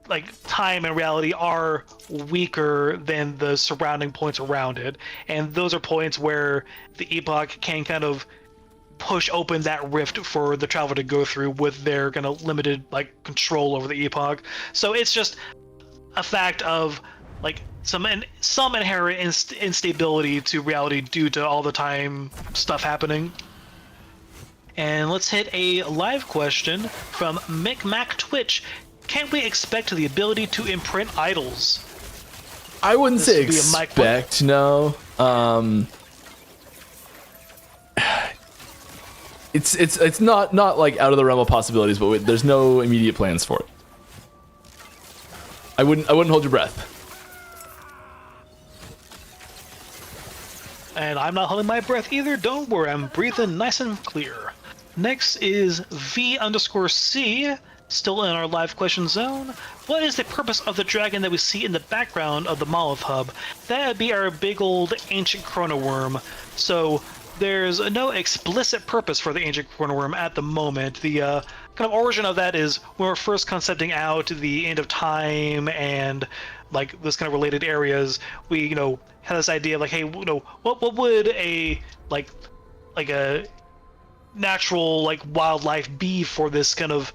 like time and reality are weaker than the surrounding points around it, and those are points where the Epoch can kind of push open that rift for the Traveler to go through with their kind of limited like control over the Epoch. So it's just a fact of like some inherent instability to reality due to all the time stuff happening. And let's hit a live question from Micmac Twitch. Can we expect the ability to imprint idols? I wouldn't say expect, no. It's not like out of the realm of possibilities, but there's no immediate plans for it. I wouldn't hold your breath. And I'm not holding my breath either. Don't worry, I'm breathing nice and clear. Next is V_C. Still in our live question zone. What is the purpose of the dragon that we see in the background of the Molotov hub? That would be our big old ancient chrono worm. So there's no explicit purpose for the ancient chrono worm at the moment. The kind of origin of that is when we're first concepting out the end of time and like this kind of related areas, we, you know, had this idea of like, hey, you know, what would a like a natural like wildlife be for this kind of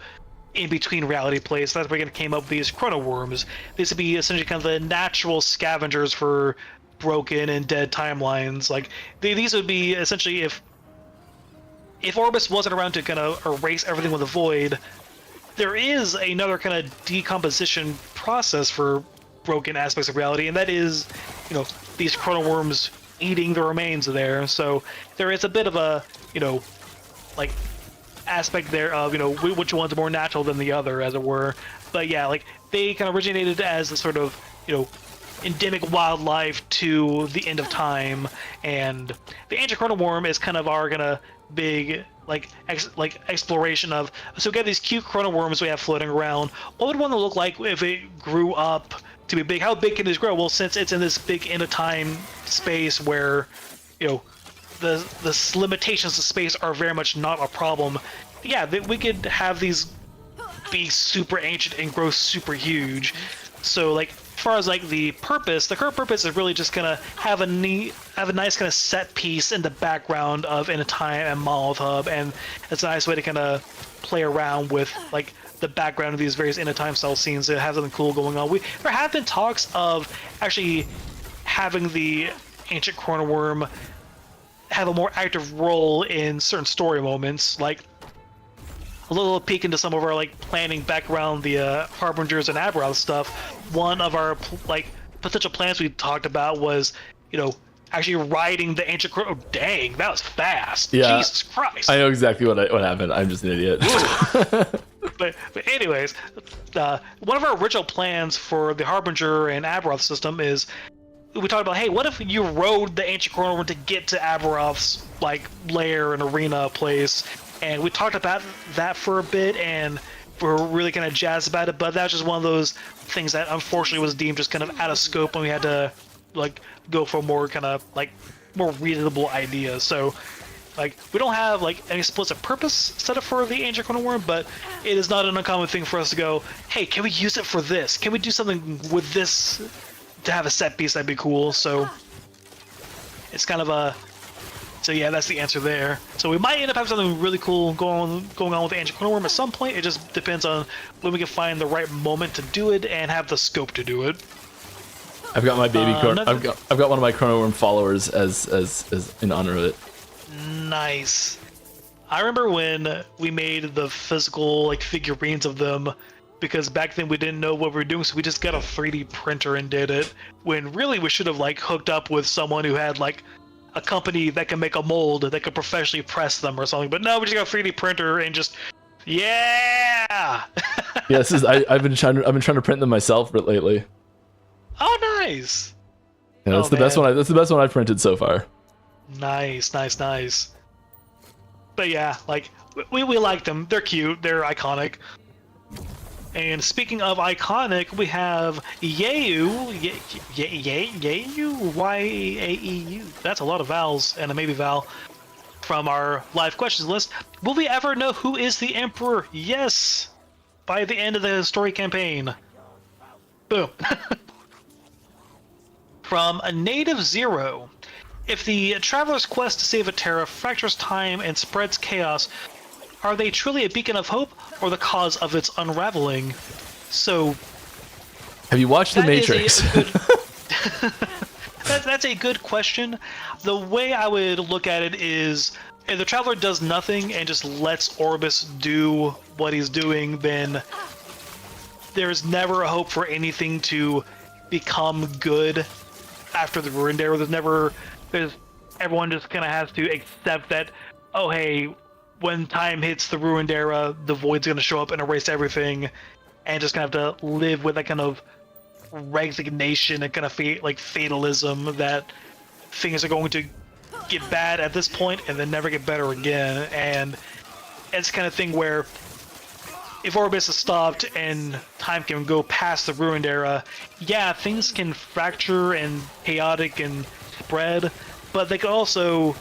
in between reality place? That's where we came up with these chrono worms. These would be essentially kind of the natural scavengers for broken and dead timelines. Like these would be essentially if Orbis wasn't around to kind of erase everything with a void, there is another kind of decomposition process for broken aspects of reality, and that is, you know, these chrono worms eating the remains there. So there is a bit of a, you know, like aspect there of, you know, which one's more natural than the other, as it were. But yeah, like they kind of originated as a sort of, you know, endemic wildlife to the end of time, and the ancient chrono worm is kind of our kind of big like exploration of, so we got these cute chrono worms we have floating around. What would one look like if it grew up to be big? How big can this grow? Well, since it's in this big end of time space where, you know, the limitations of space are very much not a problem, yeah, we could have these be super ancient and grow super huge. So like, as far as like the current purpose is really just gonna have a nice kind of set piece in the background of In a Time and Molotov Hub, and it's a nice way to kind of play around with like the background of these various In a Time style scenes that have something cool going on. There have been talks of actually having the ancient chrono worm have a more active role in certain story moments, like a little peek into some of our like planning back around the Harbingers and Aberroth stuff. One of our like potential plans we talked about was, you know, actually riding the ancient chrono. Oh, dang, that was fast. Yeah, Jesus Christ. I know exactly what happened. I'm just an idiot. But anyways, one of our original plans for the Harbinger and Aberroth system is, we talked about, hey, what if you rode the ancient chrono worm to get to Aberroth's like lair and arena place? And we talked about that for a bit, and we're really kind of jazzed about it. But that was just one of those things that unfortunately was deemed just kind of out of scope, and we had to like go for more kind of like more reasonable ideas. So like we don't have like an explicit purpose set up for the ancient chrono worm, but it is not an uncommon thing for us to go, hey, can we use it for this? Can we do something with this to have a set piece? That'd be cool. So it's kind of a, so yeah, that's the answer there. So we might end up having something really cool going on with the ancient chrono worm at some point. It just depends on when we can find the right moment to do it and have the scope to do it. I've got my baby I've got one of my chrono worm followers as in honor of it. Nice. I remember when we made the physical like figurines of them, because back then we didn't know what we were doing, so we just got a 3D printer and did it. When really we should have like hooked up with someone who had like a company that can make a mold that could professionally press them or something. But no, we just got a 3D printer and just yeah. Yeah, this is I've been trying to print them myself lately. Oh, nice. Yeah, that's Oh, the best man. one. That's the best one I've printed so far. Nice. But yeah, like we like them. They're cute. They're iconic. And speaking of iconic, we have Yaeu, Yaeu, Y-A-E-U. That's a lot of vowels and a maybe vowel from our live questions list. Will we ever know who is the Emperor? Yes, by the end of the story campaign. Boom. From a Native Zero. If the traveler's quest to save a Terra fractures time and spreads chaos, are they truly a beacon of hope or the cause of its unraveling? So, have you watched The that is Matrix? that's a good question. The way I would look at it is, if the traveler does nothing and just lets Orbis do what he's doing, then there's never a hope for anything to become good after the Ruined Era. Everyone just kind of has to accept that, oh hey, when time hits the Ruined Era, the Void's going to show up and erase everything, and just kind of have to live with that kind of resignation and kind of fatalism that things are going to get bad at this point and then never get better again. And it's the kind of thing where if Orbis is stopped and time can go past the Ruined Era, yeah, things can fracture and chaotic and spread, but they can also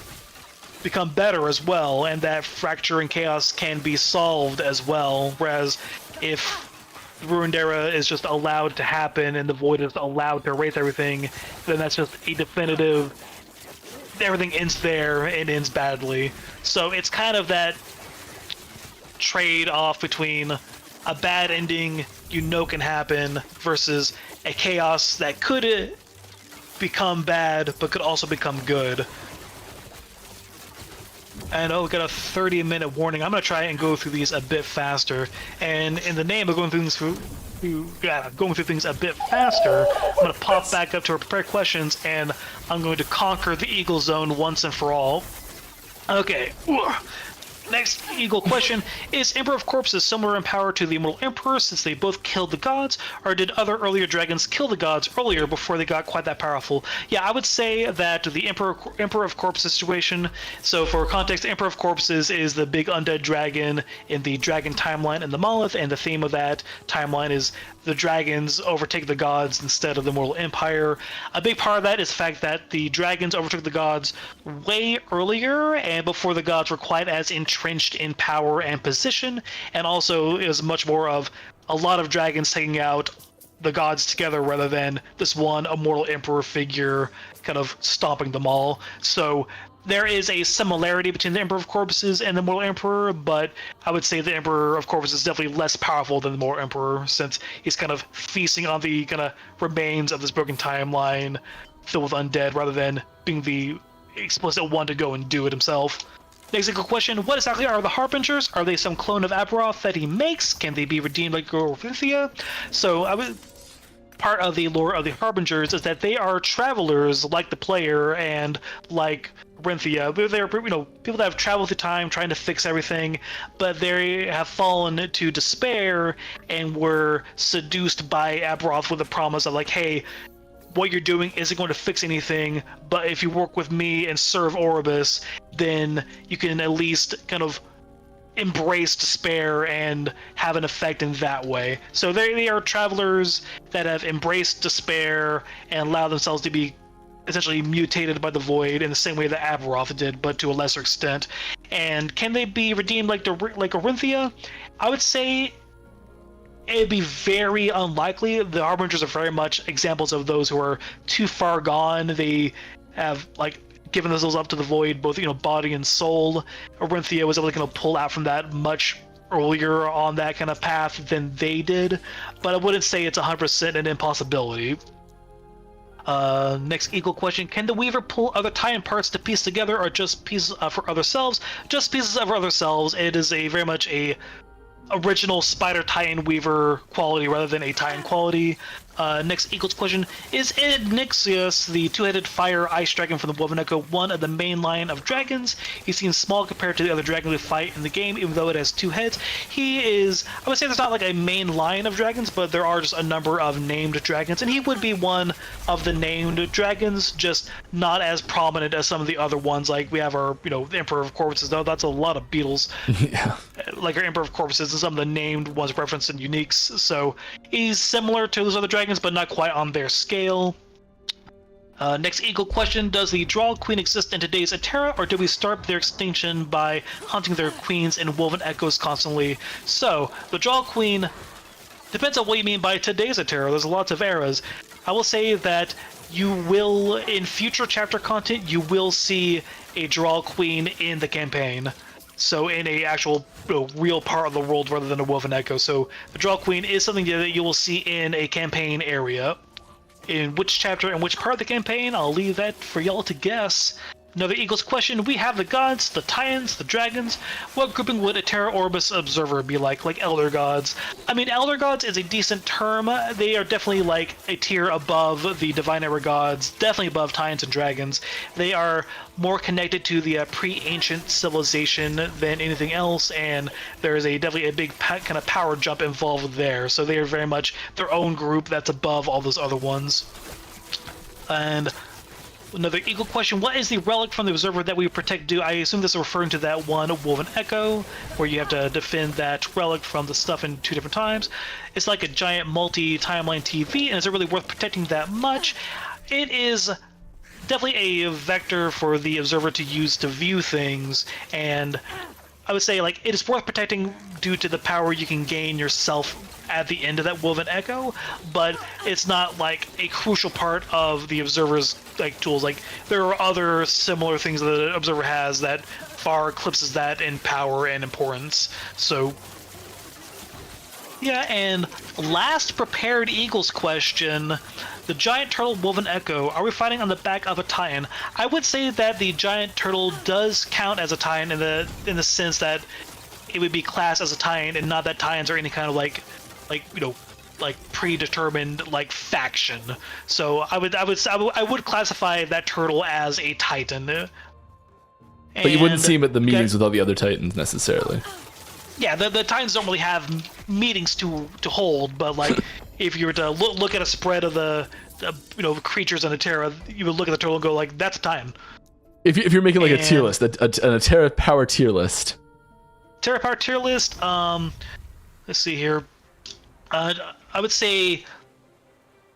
become better as well, and that fracture and chaos can be solved as well. Whereas if the Ruined Era is just allowed to happen and the Void is allowed to erase everything, then that's just a definitive, everything ends there and ends badly. So it's kind of that trade-off between a bad ending you know can happen versus a chaos that could become bad but could also become good. And we got a 30-minute warning. I'm gonna try and go through these a bit faster. And in the name of going through things a bit faster, I'm gonna pop back up to our prepared questions, and I'm going to conquer the Eagle Zone once and for all. Okay. Next Eagle question: is Emperor of Corpses similar in power to the Immortal Emperor, since they both killed the gods, or did other earlier dragons kill the gods earlier before they got quite that powerful? Yeah, I would say that the Emperor of Corpses situation. So for context, Emperor of Corpses is the big undead dragon in the dragon timeline in the Monolith, and the theme of that timeline is the dragons overtake the gods instead of the Mortal Empire. A big part of that is the fact that the dragons overtook the gods way earlier and before the gods were quite as entrenched in power and position, and also it was much more of a lot of dragons taking out the gods together rather than this one immortal emperor figure kind of stomping them all. So there is a similarity between the Emperor of Corpses and the Mortal Emperor, but I would say the Emperor of Corpses is definitely less powerful than the Mortal Emperor, since he's kind of feasting on the kind of remains of this broken timeline filled with undead, rather than being the explicit one to go and do it himself. Next question: what exactly are the Harbingers? Are they some clone of Aberroth that he makes? Can they be redeemed like Gorthithia? So part of the lore of the Harbingers is that they are travelers like the player and like Corinthia. They're people that have traveled through time trying to fix everything, but they have fallen to despair and were seduced by Aberroth with the promise of like, hey, what you're doing isn't going to fix anything, but if you work with me and serve Orbis, then you can at least kind of embrace despair and have an effect in that way. So they are travelers that have embraced despair and allowed themselves to be essentially mutated by the Void in the same way that Aberroth did, but to a lesser extent. And can they be redeemed like Corinthia? I would say it'd be very unlikely. The Harbingers are very much examples of those who are too far gone. They have given themselves up to the Void, both body and soul. Corinthia was able to kind of pull out from that much earlier on that kind of path than they did, but I wouldn't say it's 100% an impossibility. Next equal question: can the Weaver pull other tie-in parts to piece together, or just pieces for other selves? Just pieces of other selves. It is a very much a original Spider tie-in Weaver quality rather than a tie-in quality. Next equals question: is Nixius, the two-headed fire ice dragon from the Woven Echo, one of the main line of dragons? He seems small compared to the other dragons we fight in the game, even though it has two heads. He is, I would say there's not like a main line of dragons, but there are just a number of named dragons, and he would be one of the named dragons, just not as prominent as some of the other ones. Like we have our, the Emperor of Corpses, though that's a lot of beetles. Yeah. Like our Emperor of Corpses and some of the named ones referenced in uniques. So he's similar to those other dragons, but not quite on their scale. Next eagle question: does the Draw Queen exist in today's Etera, or do we start their extinction by hunting their queens in Woven Echoes constantly? So, the Draw Queen depends on what you mean by today's Etera. There's lots of eras. I will say that you will, in future chapter content, you will see a Draw Queen in the campaign. So in a actual real part of the world rather than a Woven Echo. So the Draw Queen is something that you will see in a campaign area. In which chapter and which part of the campaign, I'll leave that for y'all to guess. Another Eagles question: we have the gods, the Titans, the dragons. What grouping would a Terra Orbis Observer be like? Like Elder Gods? I mean, Elder Gods is a decent term. They are definitely like a tier above the Divine Era Gods, definitely above Titans and Dragons. They are more connected to the pre-ancient civilization than anything else, and there is definitely a big kind of power jump involved there. So they are very much their own group that's above all those other ones. And another eagle question: what is the relic from the Observer that we protect do? I assume this is referring to that one Woven Echo, where you have to defend that relic from the stuff in 2 different times. It's like a giant multi-timeline TV, and is it really worth protecting that much? It is definitely a vector for the Observer to use to view things, and I would say like it is worth protecting due to the power you can gain yourself at the end of that Woven Echo, but it's not like a crucial part of the Observer's like tools. Like there are other similar things that the Observer has that far eclipses that in power and importance. So yeah, and last prepared Eagles question: the giant turtle Woven Echo, are we fighting on the back of a tie-in? I would say that the giant turtle does count as a tie-in in the sense that it would be classed as a tie-in, and not that tie-ins are any kind of like predetermined like faction. So I would classify that turtle as a Titan. But you wouldn't see him at the meetings with all the other Titans necessarily. Yeah, the Titans don't really have meetings to hold, but like if you were to look at a spread of the creatures in Etera, you would look at the turtle and go like, that's a Titan. If you're making like a tier list, an Etera power tier list. Terra power tier list. Let's see here. I would say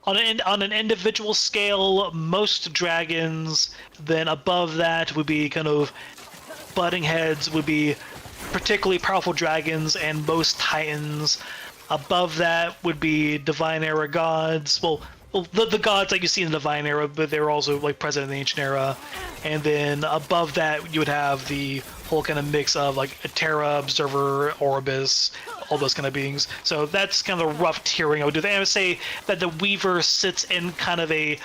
on an individual scale, most dragons. Then above that would be kind of butting heads would be particularly powerful dragons, and most Titans. Above that would be Divine Era gods. Well, the gods that you see in the Divine Era, but they were also like present in the Ancient Era. And then above that, you would have the whole kind of mix of like Etera, Observer, Orbis, all those kind of beings. So that's kind of the rough tiering I would do. I would say that the Weaver sits in kind of a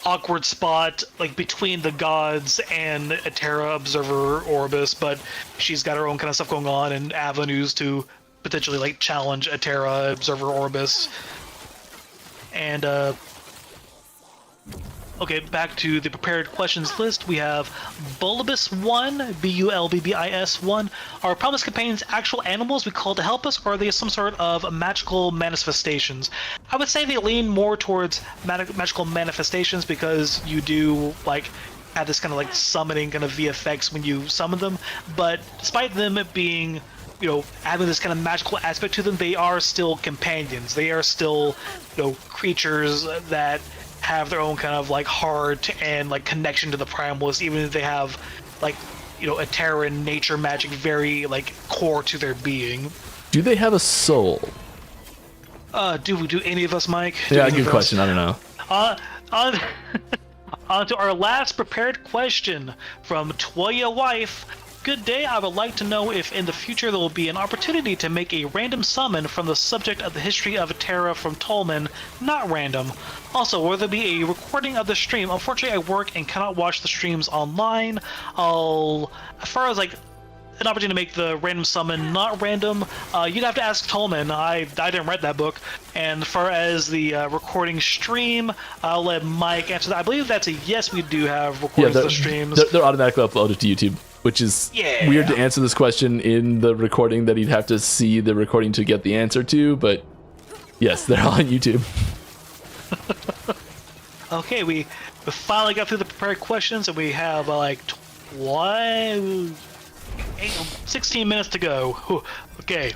awkward spot like between the gods and Etera, Observer, Orbis, but she's got her own kind of stuff going on and avenues to potentially like challenge Etera, Observer, Orbis. And okay, back to the prepared questions list. We have Bulbous 1, Bulbbis 1. Are Promise Companions actual animals we call to help us, or are they some sort of magical manifestations? I would say they lean more towards magical manifestations, because you do like have this kind of like summoning kind of VFX when you summon them. But despite them being, having this kind of magical aspect to them, they are still companions. They are still, creatures that have their own kind of like heart and like connection to the primals, even if they have like a terror and nature magic very like core to their being. Do they have a soul? Do any of us, Mike? Yeah, good question. I don't know. On to our last prepared question from Toya Wife. Good day. I would like to know if in the future there will be an opportunity to make a random summon from the subject of the history of Terra from Tolman, not random. Also, will there be a recording of the stream? Unfortunately, I work and cannot watch the streams online. As far as like an opportunity to make the random summon not random, you'd have to ask Tolman. I didn't read that book. And as far as the recording stream, I'll let Mike answer that. I believe that's a yes. We do have recordings of the streams. They're automatically uploaded to YouTube, which is weird to answer this question in the recording that he'd have to see the recording to get the answer to, but yes, they're on YouTube. Okay, we finally got through the prepared questions, and we have like 16 minutes to go. Whew. Okay,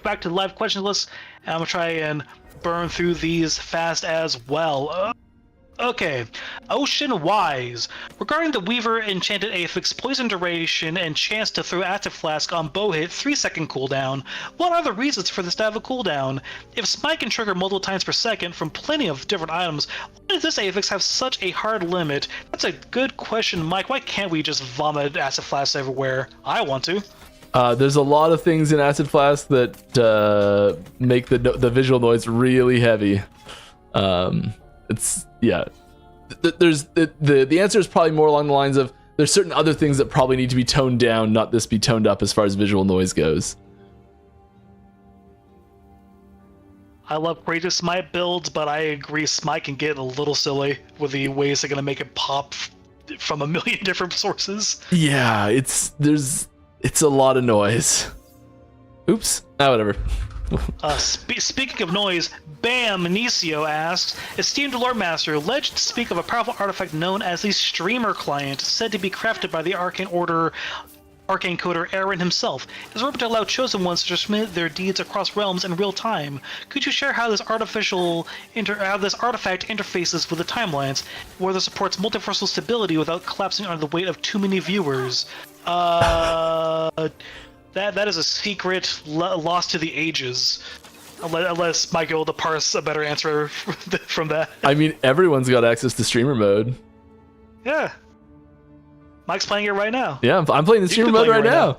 back to the live questions list, and I'm gonna try and burn through these fast as well. Okay, Ocean Wise. Regarding the Weaver Enchanted Aphix, poison duration and chance to throw acid flask on bow hit 3-second cooldown, what are the reasons for this to have a cooldown? If Smite can trigger multiple times per second from plenty of different items, why does this Aphix have such a hard limit? That's a good question, Mike. Why can't we just vomit acid flasks everywhere? I want to. There's a lot of things in Acid Flask that make the visual noise really heavy. There's the answer is probably more along the lines of there's certain other things that probably need to be toned down, not this be toned up as far as visual noise goes. I love creative Smite builds, but I agree Smite can get a little silly with the ways they're gonna make it pop from a million different sources. Yeah, it's a lot of noise. Oops. Whatever. Speaking of noise, Bam Nicio asks, esteemed Lord Master, alleged to speak of a powerful artifact known as the Streamer Client, said to be crafted by the Arcane coder Aaron himself. It is rumored to allow chosen ones to transmit their deeds across realms in real time. Could you share how this artifact interfaces with the timelines, whether it supports multiversal stability without collapsing under the weight of too many viewers? That is a secret lost to the ages. Unless Mike able to parse a better answer from that. I mean, everyone's got access to streamer mode. Yeah. Mike's playing it right now. Yeah, I'm playing the streamer mode right now.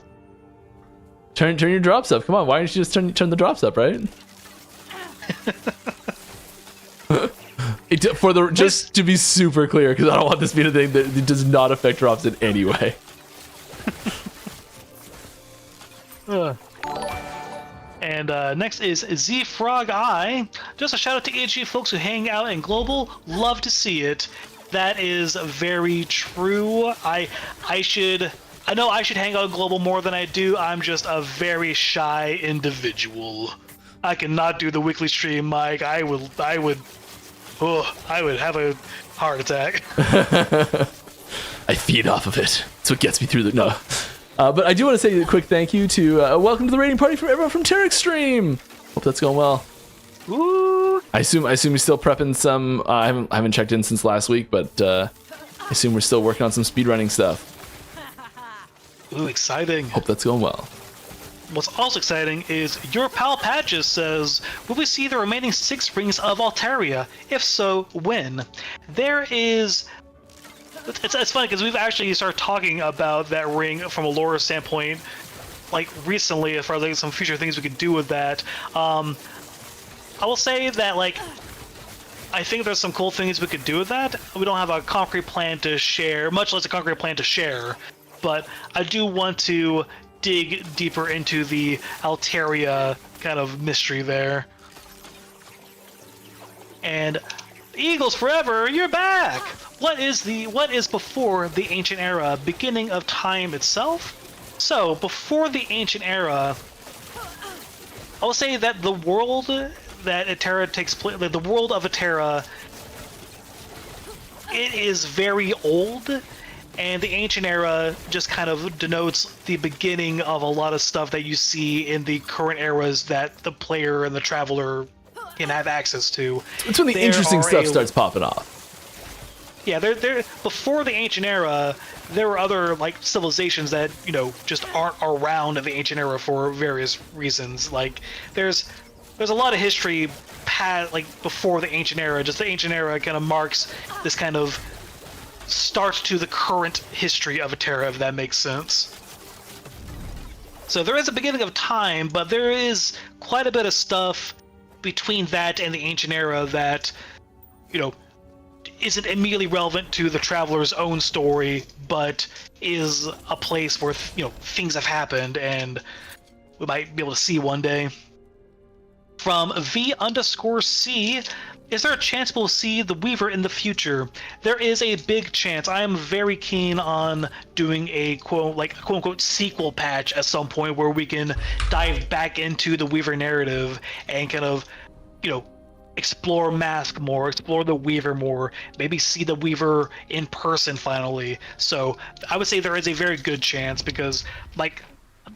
Turn your drops up. Come on, why don't you just turn the drops up, right? Just to be super clear, because I don't want this to be a thing that it does not affect drops in any way. And next is Z Frog Eye. Just a shout out to EG folks who hang out in Global. Love to see it. That is very true. I know I should hang out in Global more than I do. I'm just a very shy individual. I cannot do the weekly stream, Mike. I would have a heart attack. I feed off of it. That's what gets me through the no. But I do want to say a quick thank you to welcome to the raiding party from everyone from Tarek's stream. Hope that's going well. Ooh. I assume you're still prepping some. I haven't checked in since last week, but I assume we're still working on some speedrunning stuff. Ooh, exciting. Hope that's going well. What's also exciting is your pal Patches says, will we see the remaining 6 rings of Altaria? If so, when? There is... It's funny because we've actually started talking about that ring from a lore standpoint, like recently, as far as like some future things we could do with that. I will say that I think there's some cool things we could do with that. We don't have a concrete plan to share, much less a concrete plan to share, but I do want to dig deeper into the Altaria kind of mystery there. And Eagles Forever, you're back! What is before the Ancient Era? Beginning of time itself? So, before the Ancient Era, I will say that the world that Terra takes place, the world of Terra, it is very old, and the Ancient Era just kind of denotes the beginning of a lot of stuff that you see in the current eras that the player and the traveler can have access to. It's when the interesting stuff starts popping off. Yeah, there before the Ancient Era, there were other civilizations that just aren't around in the Ancient Era for various reasons. Like there's a lot of history before the Ancient Era. Just the Ancient Era kind of marks this kind of start to the current history of Terra, if that makes sense. So there is a beginning of time, but there is quite a bit of stuff between that and the ancient era that, you know, isn't immediately relevant to the traveler's own story, but is a place where, you know, things have happened and we might be able to see one day. From V_C, is there a chance we'll see the Weaver in the future? There is a big chance. I am very keen on doing a quote unquote sequel patch at some point where we can dive back into the Weaver narrative and kind of, you know, explore Mask more, explore the Weaver more, maybe see the Weaver in person finally. So I would say there is a very good chance because, like,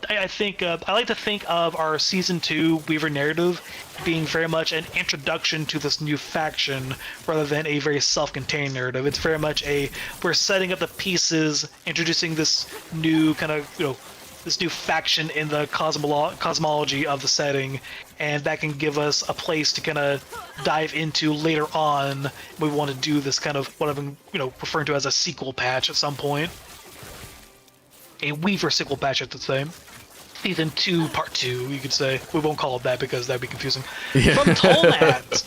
I think I like to think of our season 2 Weaver narrative being very much an introduction to this new faction rather than a very self-contained narrative. It's very much we're setting up the pieces, introducing this new kind of, you know, this new faction in the cosmology of the setting, and that can give us a place to kind of dive into later on. We want to do this kind of what I've been, you know, referring to as a sequel patch at some point. A Weaver sequel patch, I should say. Season 2, Part 2, you could say. We won't call it that because that'd be confusing. Yeah. From Tolnads.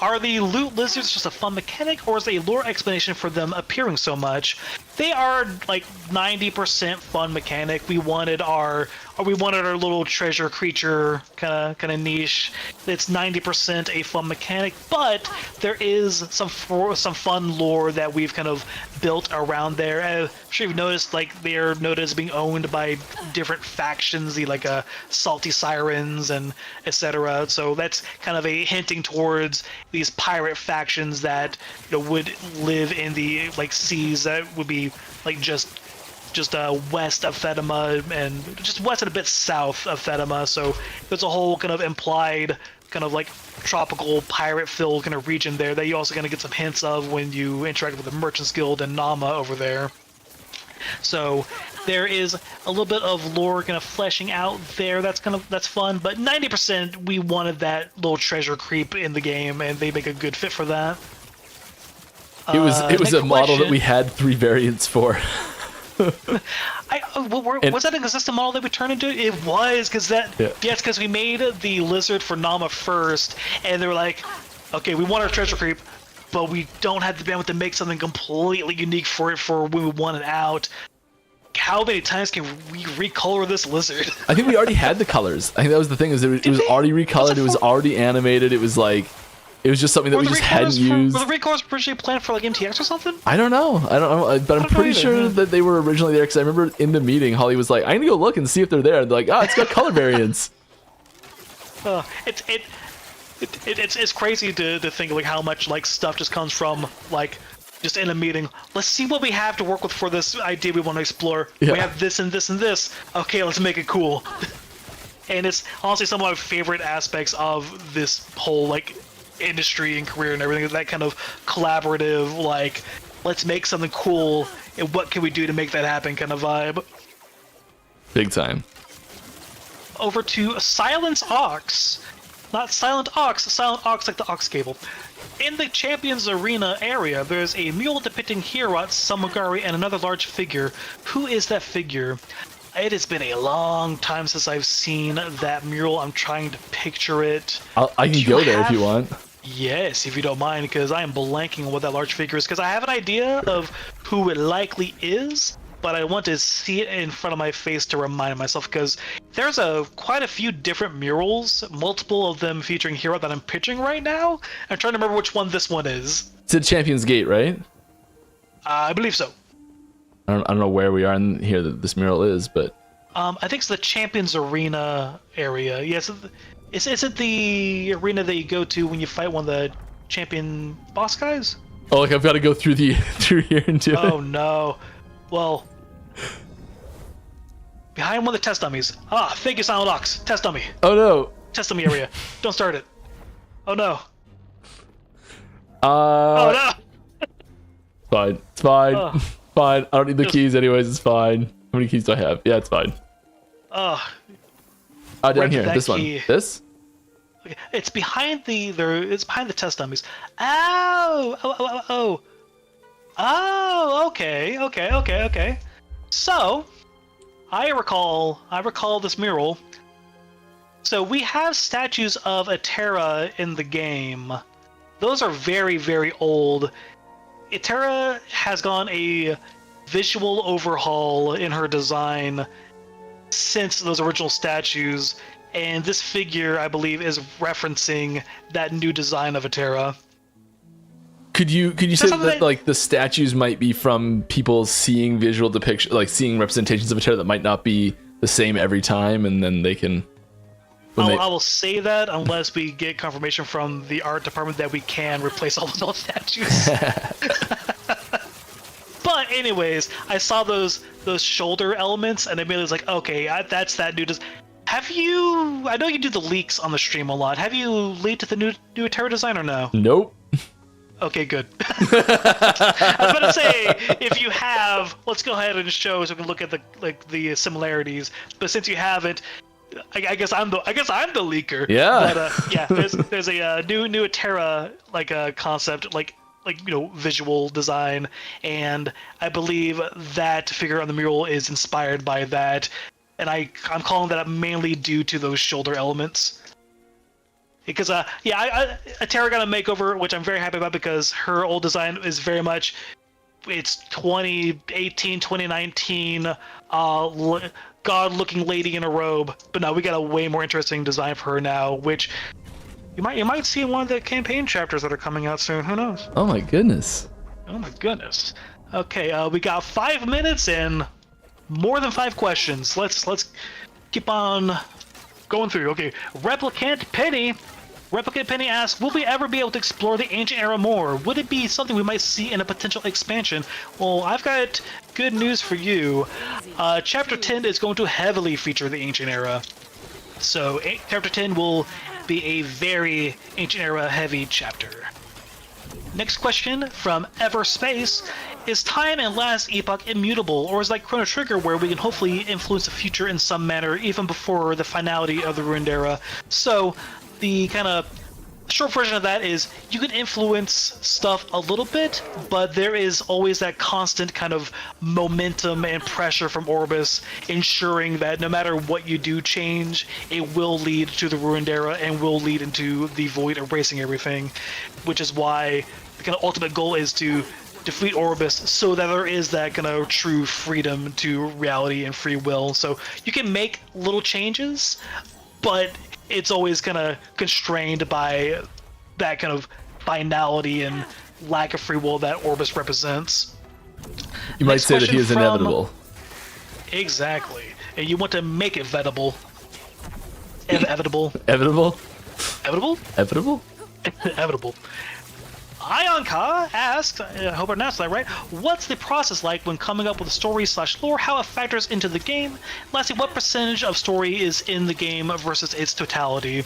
Are the loot lizards just a fun mechanic, or is there a lore explanation for them appearing so much? They are like 90% fun mechanic. We wanted our little treasure creature kind of niche. It's 90% a fun mechanic, but there is some fun lore that we've kind of built around there. I'm sure you've noticed, like, they're noted as being owned by different factions, the like salty sirens and etc. So that's kind of a hinting towards these pirate factions that, you know, would live in the like seas that would be like just west of Fedima and just west and a bit south of Fedima. So there's a whole kind of implied kind of like tropical pirate-filled kind of region there that you also kind of get some hints of when you interact with the Merchants Guild and Nama over there. So there is a little bit of lore kind of fleshing out there. That's fun, but 90% we wanted that little treasure creep in the game, and they make a good fit for that. It was a model that we had 3 variants for. Was that an existing model that we turned into? It was, because it's because we made the lizard for Nama first, and they were like, okay, we want our treasure creep, but we don't have the bandwidth to make something completely unique for it for when we want it out. How many times can we recolor this lizard? I think we already had the colors. I think that was the thing, is it was already recolored, it was already animated, it was like, it was just something that we just hadn't used. Were the recolors originally planned for like MTX or something? I don't know, but I'm pretty sure that they were originally there, because I remember in the meeting, Holly was like, I need to go look and see if they're there, and they're like, it's got color variants. It's crazy to think like how much like stuff just comes from like just in a meeting. Let's see what we have to work with for this idea we want to explore. Yeah. We have this and this and this. Okay, let's make it cool. And it's honestly some of my favorite aspects of this whole like industry and career and everything. That kind of collaborative, like, let's make something cool and what can we do to make that happen kind of vibe. Big time. Over to Silence Ox. Not Silent Ox, Silent Ox like the Ox cable. In the Champions Arena area, there's a mural depicting Heorot, Samugari, and another large figure. Who is that figure? It has been a long time since I've seen that mural. I'm trying to picture it. I can go there if you want. Yes, if you don't mind, because I am blanking on what that large figure is, because I have an idea of who it likely is, but I want to see it in front of my face to remind myself, because there's quite a few different murals, multiple of them featuring Hero that I'm pitching right now. I'm trying to remember which one this one is. It's at Champions Gate, right? I believe so. I don't know where we are in here that this mural is, but... I think it's the Champions Arena area. Yes, is it the arena that you go to when you fight one of the champion boss guys? Oh, like I've got to go through here and do it? Oh, no. Well... Behind one of the test dummies. Thank you, Silent Ox. Test dummy. Oh no. Test dummy area. Don't start it. Oh no. Oh no. Fine. It's fine. Fine. I don't need the keys anyways. It's fine. How many keys do I have? Yeah, it's fine. Down here. This key. One. This? Okay. It's behind it's behind the test dummies. Oh, okay. So, I recall this mural. So we have statues of Atera in the game. Those are very, very old. Atera has gone a visual overhaul in her design since those original statues, and this figure, I believe, is referencing that new design of Atera. Could you say something that like the statues might be from people seeing visual depiction, like seeing representations of Atera that might not be the same every time, and then they can. I will say that unless we get confirmation from the art department that we can replace all those statues. But anyways, I saw those shoulder elements, and immediately was like, okay, that's that new design. Have you? I know you do the leaks on the stream a lot. Have you leaked to the new Atera design or no? Nope. Okay, good. I was about to say, if you have, let's go ahead and show so we can look at the similarities. But since you haven't, I guess I'm the leaker. Yeah. But yeah, there's a new Atera concept visual design, and I believe that figure on the mural is inspired by that, and I'm calling that mainly due to those shoulder elements. Because Atera got a makeover, which I'm very happy about because her old design is very much, it's 2018, 2019, god-looking lady in a robe. But now we got a way more interesting design for her now, which you might see in one of the campaign chapters that are coming out soon. Who knows? Oh my goodness. Oh my goodness. Okay, we got 5 minutes and more than 5 questions. Let's keep on going through. Okay, Replicant Penny asks, will we ever be able to explore the Ancient Era more? Would it be something we might see in a potential expansion? Well, I've got good news for you. Chapter 10 is going to heavily feature the Ancient Era. So Chapter 10 will be a very Ancient Era heavy chapter. Next question from Everspace. Is time and last epoch immutable, or is it like Chrono Trigger where we can hopefully influence the future in some manner even before the finality of the Ruined Era? So the kind of short version of that is you can influence stuff a little bit, but there is always that constant kind of momentum and pressure from Orbis ensuring that no matter what you do change, it will lead to the Ruined Era and will lead into the Void erasing everything, which is why the kind of ultimate goal is to defeat Orbis so that there is that kind of true freedom to reality and free will. So you can make little changes, but it's always kind of constrained by that kind of finality and lack of free will that Orbis represents. You might say that he is inevitable. Exactly. And you want to make it vettable. Inevitable. Evitable? Evitable? Evitable? Inevitable. Ionka asks, I hope I pronounced that right, what's the process like when coming up with a story/lore, how it factors into the game? Lastly, what percentage of story is in the game versus its totality?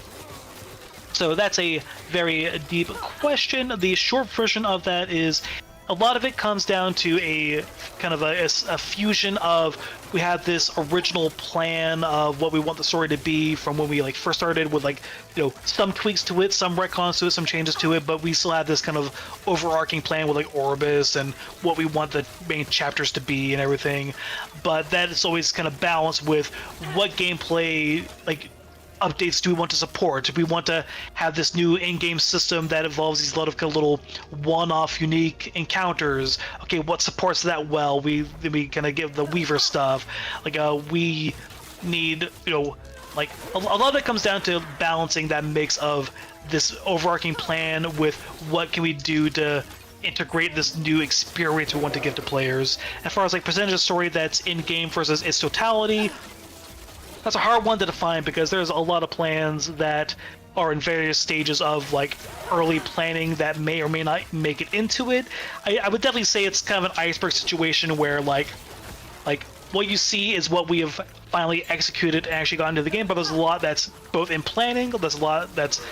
So that's a very deep question. The short version of that is a lot of it comes down to a kind of a fusion of, we have this original plan of what we want the story to be from when we first started with some tweaks to it, some retcons to it, some changes to it, but we still have this kind of overarching plan with Orbis and what we want the main chapters to be and everything. But that is always kind of balanced with what gameplay updates do we want to support? Do we want to have this new in-game system that involves these lot of little one-off unique encounters? Okay, what supports that well? We kind of give the Weaver stuff. We need, a lot of it comes down to balancing that mix of this overarching plan with what can we do to integrate this new experience we want to give to players. As far as percentage of story that's in-game versus its totality, that's a hard one to define because there's a lot of plans that are in various stages of early planning that may or may not make it into it. I would definitely say it's kind of an iceberg situation where what you see is what we have finally executed and actually got into the game, but there's a lot that's both in planning, there's a lot that's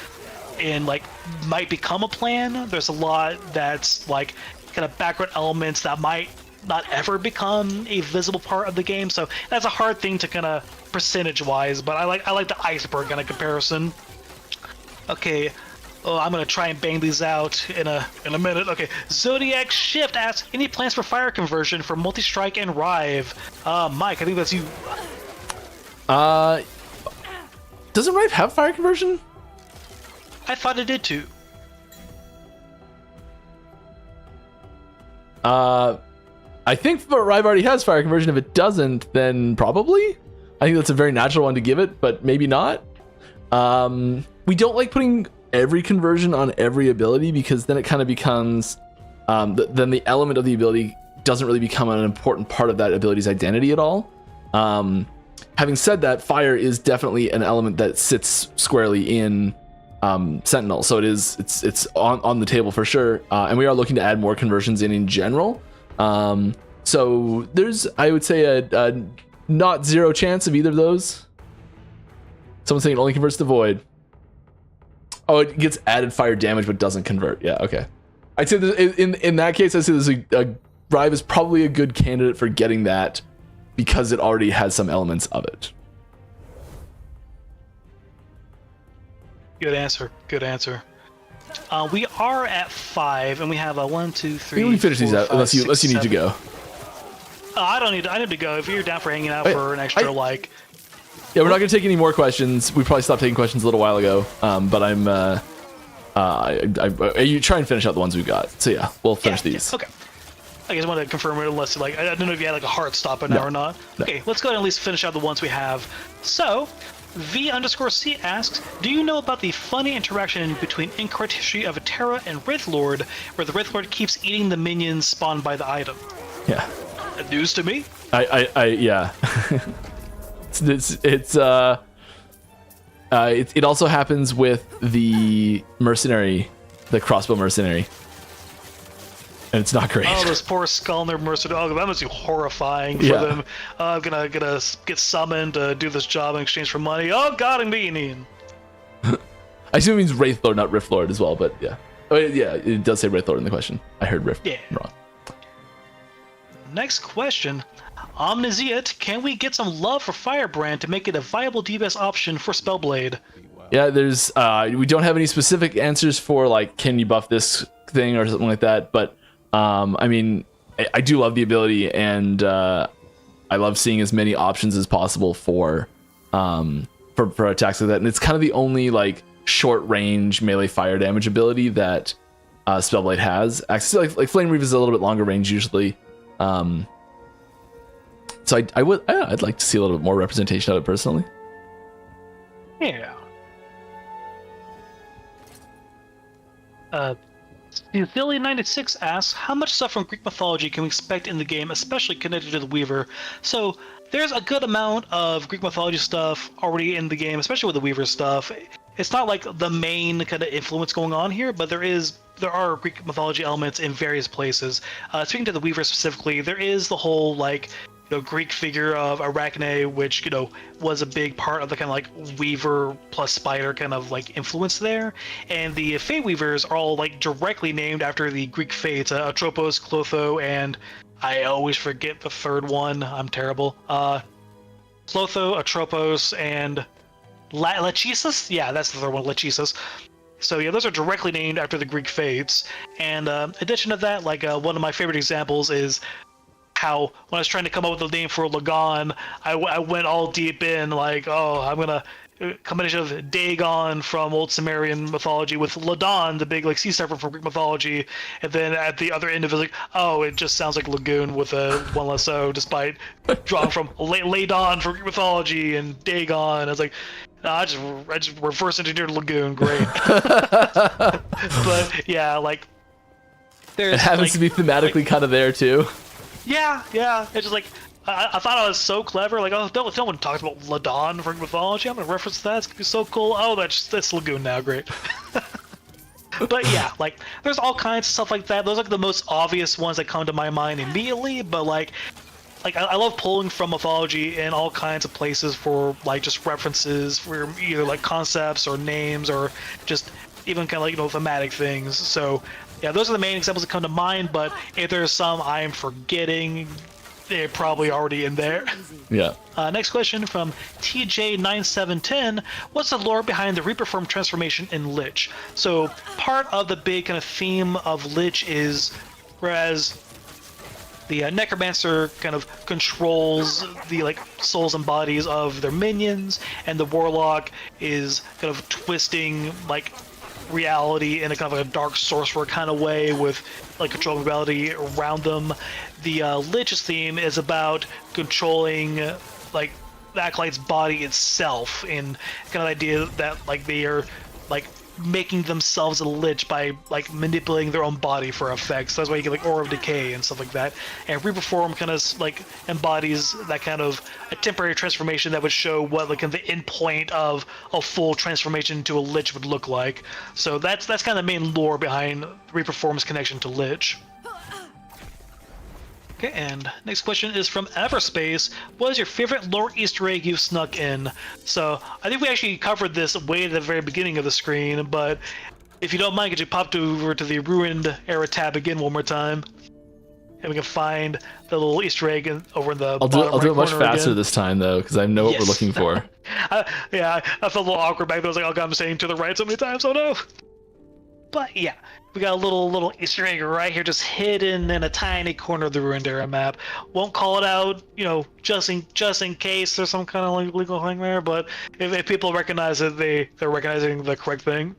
in might become a plan, there's a lot that's kind of background elements that might not ever become a visible part of the game. So that's a hard thing to kind of percentage wise, but I like the iceberg kind of comparison. Okay, Oh, I'm gonna try and bang these out in a minute. Okay, Zodiac Shift asks, any plans for fire conversion for multi-strike and Rive? Mike, I think that's you. Doesn't Rive have fire conversion? I thought it did too. I think Rive already has fire conversion. If it doesn't, then probably. I think that's a very natural one to give it, but maybe not. We don't like putting every conversion on every ability because then it kind of becomes then the element of the ability doesn't really become an important part of that ability's identity at all. Having said that, fire is definitely an element that sits squarely in Sentinel, so it's on the table for sure, and we are looking to add more conversions in general. So there's, I would say, a not zero chance of either of those. Someone's saying it only converts to void. Oh, it gets added fire damage but doesn't convert. Yeah, okay. I'd say in that case, I'd say there's a Rive is probably a good candidate for getting that because it already has some elements of it. Good answer. Good answer. We are at 5, and we have a 1, 2, 3. We can finish these out unless you need to go. I don't need. I need to go. If you're down for hanging out for an extra like. Yeah, we're not going to take any more questions. We probably stopped taking questions a little while ago. But I'm. You try and finish out the ones we've got. So yeah, we'll finish these. Yeah, okay. I just wanted to confirm it unless like I don't know if you had like a hard stop in now or not. No. Okay, let's go ahead and at least finish out the ones we have. So, V_C asks, do you know about the funny interaction between Incorrect History of Terra and Wraithlord, where the Wraithlord keeps eating the minions spawned by the item? Yeah. News to me. Yeah. It also happens with the mercenary, the crossbow mercenary, and it's not great. Oh, those poor Skullner mercenary! Oh, that must be horrifying for them. I'm gonna get summoned to do this job in exchange for money. Oh God, I'm being eaten. I assume it means Wraithlord, not Riftlord as well, but yeah. Oh, yeah, it does say Wraithlord in the question. I heard Rift wrong. Next question. Omniziat, can we get some love for Firebrand to make it a viable DPS option for Spellblade? Yeah, there's we don't have any specific answers for like can you buff this thing or something like that, but I mean I do love the ability, and I love seeing as many options as possible for attacks like that, and it's kind of the only like short range melee fire damage ability that Spellblade has. Actually, like Flame Reave is a little bit longer range usually. So I'd like to see a little bit more representation of it personally. Yeah. Philly96 asks, how much stuff from Greek mythology can we expect in the game, especially connected to the Weaver? So there's a good amount of Greek mythology stuff already in the game, especially with the Weaver stuff. It's not like the main kind of influence going on here, but there are Greek mythology elements in various places. Speaking to the Weaver specifically, there is the whole like Greek figure of Arachne, which was a big part of the kind of like Weaver plus Spider kind of like influence there. And the Fey Weavers are all like directly named after the Greek fates, Atropos, Clotho, and I always forget the third one. I'm terrible. Clotho, Atropos, and Lachesis? Yeah, that's the third one, Lachesis. So yeah, those are directly named after the Greek fates. And addition to that, like one of my favorite examples is how when I was trying to come up with a name for Lagon, I went all deep in like, oh, I'm gonna combination of Dagon from old Sumerian mythology with Ladon, the big like sea serpent from Greek mythology, and then at the other end of it, like, oh, it just sounds like Lagoon with a one less O, despite drawing from Ladon from Greek mythology and Dagon. I was like, no, I just reverse engineered Lagoon, great. But yeah, like it happens to be thematically kind of there too. Yeah, it's just like I thought I was so clever. Like, oh, no one talks about Ladon from mythology. I'm gonna reference that. It's gonna be so cool. Oh, that's Lagoon now. Great. But yeah, like there's all kinds of stuff like that. Those are like the most obvious ones that come to my mind immediately. But like I love pulling from mythology in all kinds of places for like just references for either like concepts or names or just even kind of like thematic things. So yeah, those are the main examples that come to mind, but if there's some I'm forgetting, they're probably already in there. Yeah. Next question from TJ9710. What's the lore behind the Reaper form transformation in Lich? So part of the big kind of theme of Lich is, whereas the Necromancer kind of controls the like souls and bodies of their minions, and the Warlock is kind of twisting like reality in a kind of like a dark sorcerer kind of way with like controlling reality around them. The Lich's theme is about controlling like the Acolyte's body itself, and kind of the idea that like they are like making themselves a Lich by like manipulating their own body for effects. So that's why you get like Aura of Decay and stuff like that. And Reaper form kind of like embodies that kind of a temporary transformation that would show what like the end point of a full transformation into a Lich would look like. So that's kind of the main lore behind Reaper form's connection to Lich. Okay, and next question is from Everspace. What is your favorite lore Easter egg you've snuck in? So I think we actually covered this way at the very beginning of the screen, but if you don't mind, could you pop over to the Ruined Era tab again one more time? And we can find the little Easter egg over in the bottom I'll do it much corner faster again. this time, though, because I know what we're looking for. Yeah, I felt a little awkward back there. I was like, oh god, I'm saying to the right so many times, oh no! But yeah, we got a little Easter egg right here, just hidden in a tiny corner of the Ruined Era map. Won't call it out, you know, just in case there's some kind of like legal thing there. But if people recognize it, they're recognizing the correct thing.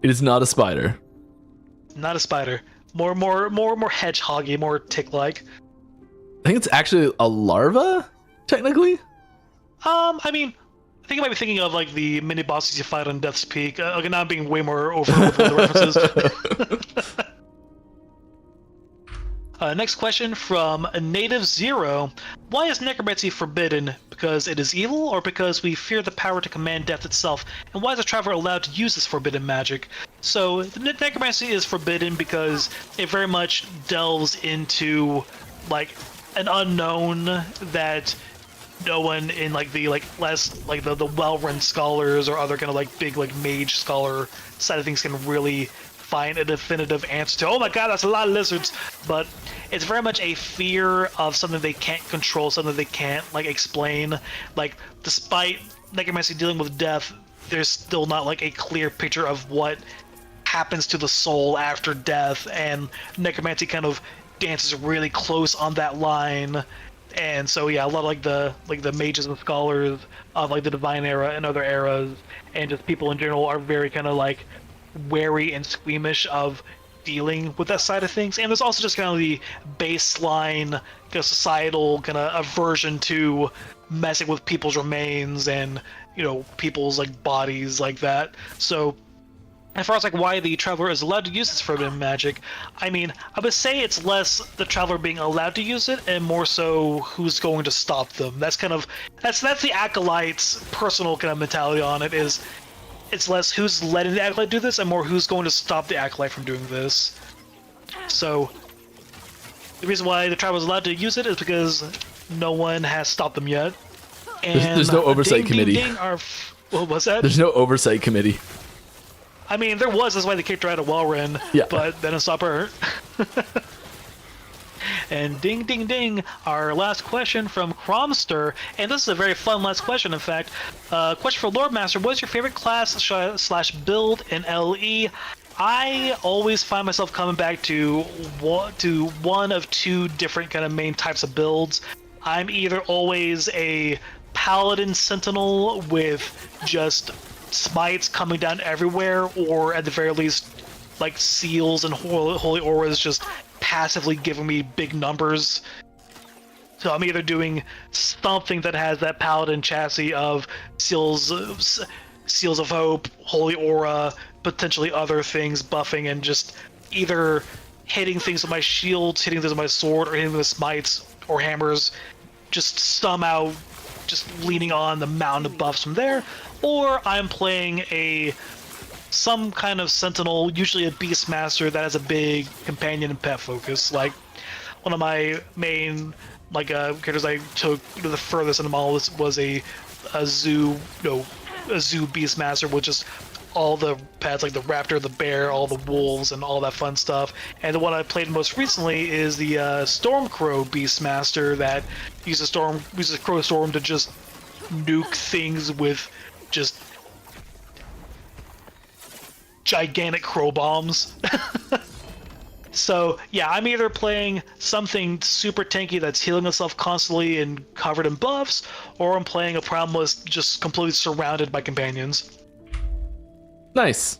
It is not a spider. Not a spider. More hedgehoggy, more tick-like. I think it's actually a larva, technically. I mean, I think I might be thinking of like the mini bosses you fight on Death's Peak. Okay, now I'm being way more over with the references. Next question from Native Zero. Why is necromancy forbidden? Because it is evil, or because we fear the power to command death itself? And why is a traveler allowed to use this forbidden magic? So the necromancy is forbidden because it very much delves into like an unknown that no one in like the the well-run scholars or other kind of like big like mage scholar side of things can really find a definitive answer to. Oh my god, that's a lot of lizards. But it's very much a fear of something they can't control, something they can't like explain. Like despite necromancy dealing with death, there's still not like a clear picture of what happens to the soul after death, and necromancy kind of dances really close on that line. And so yeah, a lot of like the mages and scholars of like the Divine Era and other eras, and just people in general, are very kind of like wary and squeamish of dealing with that side of things. And there's also just kind of the baseline kind of societal kind of aversion to messing with people's remains and, you know, people's like bodies like that. So as far as like why the traveler is allowed to use this forbidden magic, I mean, I would say it's less the traveler being allowed to use it and more so who's going to stop them. That's kind of that's the acolyte's personal kind of mentality on it. Is it's less who's letting the acolyte do this and more who's going to stop the acolyte from doing this. So the reason why the traveler is allowed to use it is because no one has stopped them yet. And There's no oversight committee. What was that? There's no oversight committee. I mean, there was. That's why they kicked her out of Wellrin. Yeah. But then it stopped her. And ding, ding, ding, our last question from Cromster. And this is a very fun last question, in fact. Question for Lord Master. What is your favorite class slash build in LE? I always find myself coming back to one of two different kind of main types of builds. I'm either always a Paladin Sentinel with just smites coming down everywhere, or at the very least like seals and holy auras just passively giving me big numbers. So I'm either doing something that has that paladin chassis of seals of hope, holy aura, potentially other things buffing, and just either hitting things with my shields, hitting things with my sword, or hitting with smites or hammers, just somehow just leaning on the mountain of buffs from there. Or I'm playing some kind of sentinel, usually a beastmaster that has a big companion and pet focus. Like one of my main characters I took the furthest in the model was a zoo beastmaster with just all the pets like the raptor, the bear, all the wolves, and all that fun stuff. And the one I played most recently is the Stormcrow Beastmaster that uses Crow Storm to just nuke things with just gigantic crow bombs. So yeah, I'm either playing something super tanky that's healing itself constantly and covered in buffs, or I'm playing a Primalist just completely surrounded by companions. Nice.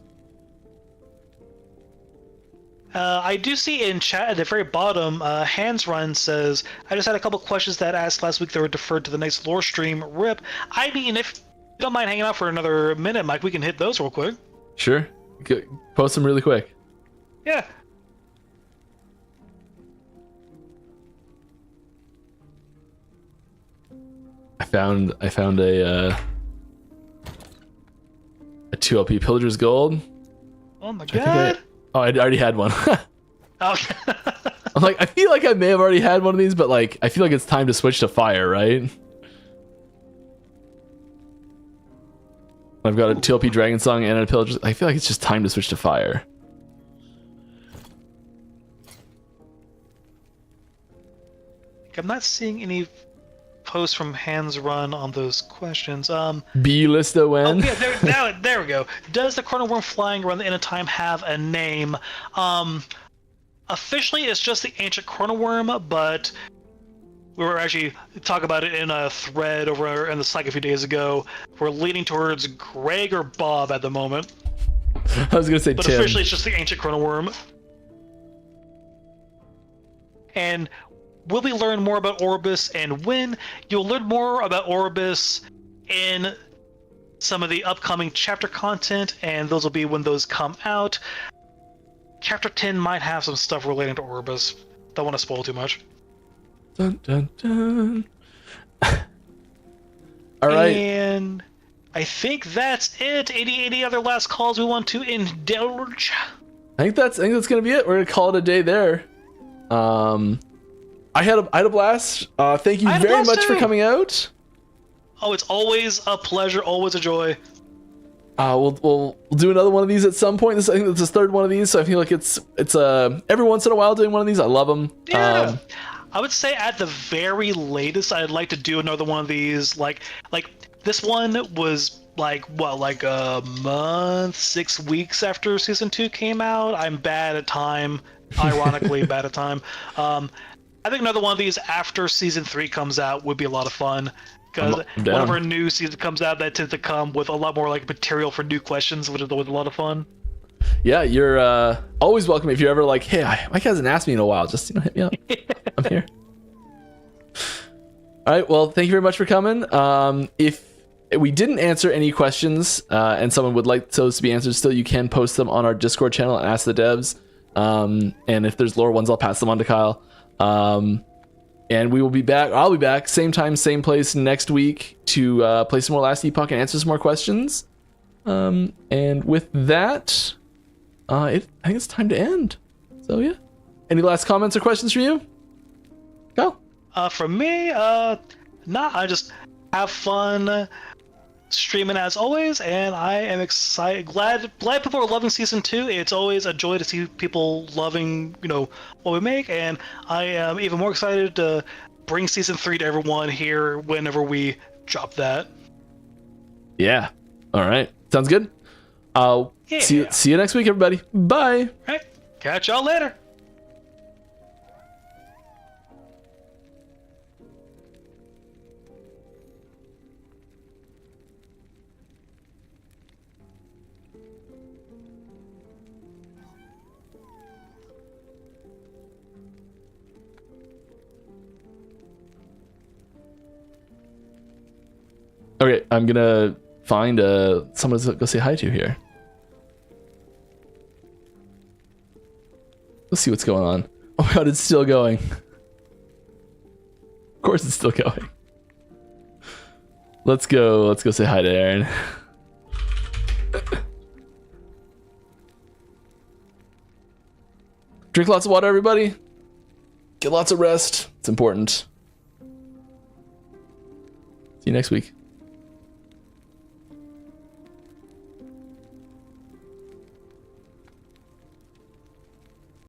I do see in chat at the very bottom, Hands Run says, I just had a couple questions that I asked last week that were deferred to the next lore stream. RIP. I mean, if you don't mind hanging out for another minute, Mike, we can hit those real quick. Sure. Post them really quick. Yeah. I found a 2LP Pillager's Gold. Oh my god. I already had one. Okay. I'm like, I feel like I may have already had one of these, but like, I feel like it's time to switch to fire, right? I've got a 2LP Dragon Song and a Pillager's. I feel like it's just time to switch to fire. I'm not seeing any posts from Hands Run on those questions. B-Lista when? Oh, yeah, there we go. Does the Chrono Worm flying around the end of time have a name? Officially, it's just the Ancient Chrono Worm, but we were actually talking about it in a thread over in the Slack a few days ago. We're leaning towards Greg or Bob at the moment. I was gonna say but Tim. Officially, it's just the Ancient Chrono Worm. And will we learn more about Orbis and when? You'll learn more about Orbis in some of the upcoming chapter content, and those will be when those come out. Chapter 10 might have some stuff relating to Orbis. Don't want to spoil too much. Dun, dun, dun. All right. And I think that's it. Any other last calls we want to indulge? I think that's gonna be it. We're gonna call it a day there. I had a blast. Thank you very much for coming out. Oh, it's always a pleasure, always a joy. We'll do another one of these at some point. I think it's the third one of these, so I feel like it's every once in a while doing one of these. I love them. Yeah. I would say at the very latest, I'd like to do another one of these. Like this one was like a month, 6 weeks after season 2 came out. I'm bad at time, ironically bad at time. I think another one of these after season 3 comes out would be a lot of fun. Because whenever a new season comes out, that tends to come with a lot more like material for new questions, which is always a lot of fun. Yeah, you're always welcome if you're ever like, hey, Mike hasn't asked me in a while. Just hit me up. I'm here. All right. Well, thank you very much for coming. If we didn't answer any questions and someone would like those to be answered, still you can post them on our Discord channel and Ask the Devs. And if there's lore ones, I'll pass them on to Kyle. And we will be back. I'll be back same time, same place next week to play some more Last Epoch and answer some more questions. And with that, I think it's time to end. So yeah, any last comments or questions from you? Go. From me, I just have fun streaming as always, and I am excited, glad people are loving season 2. It's always a joy to see people loving, what we make, and I am even more excited to bring season 3 to everyone here whenever we drop that. Yeah. All right. Sounds good. See you next week, everybody. Bye. All right. Catch y'all later. Okay, I'm gonna find someone to go say hi to here. Let's see what's going on. Oh my god, it's still going. Of course it's still going. Let's go say hi to Aaron. Drink lots of water, everybody. Get lots of rest. It's important. See you next week.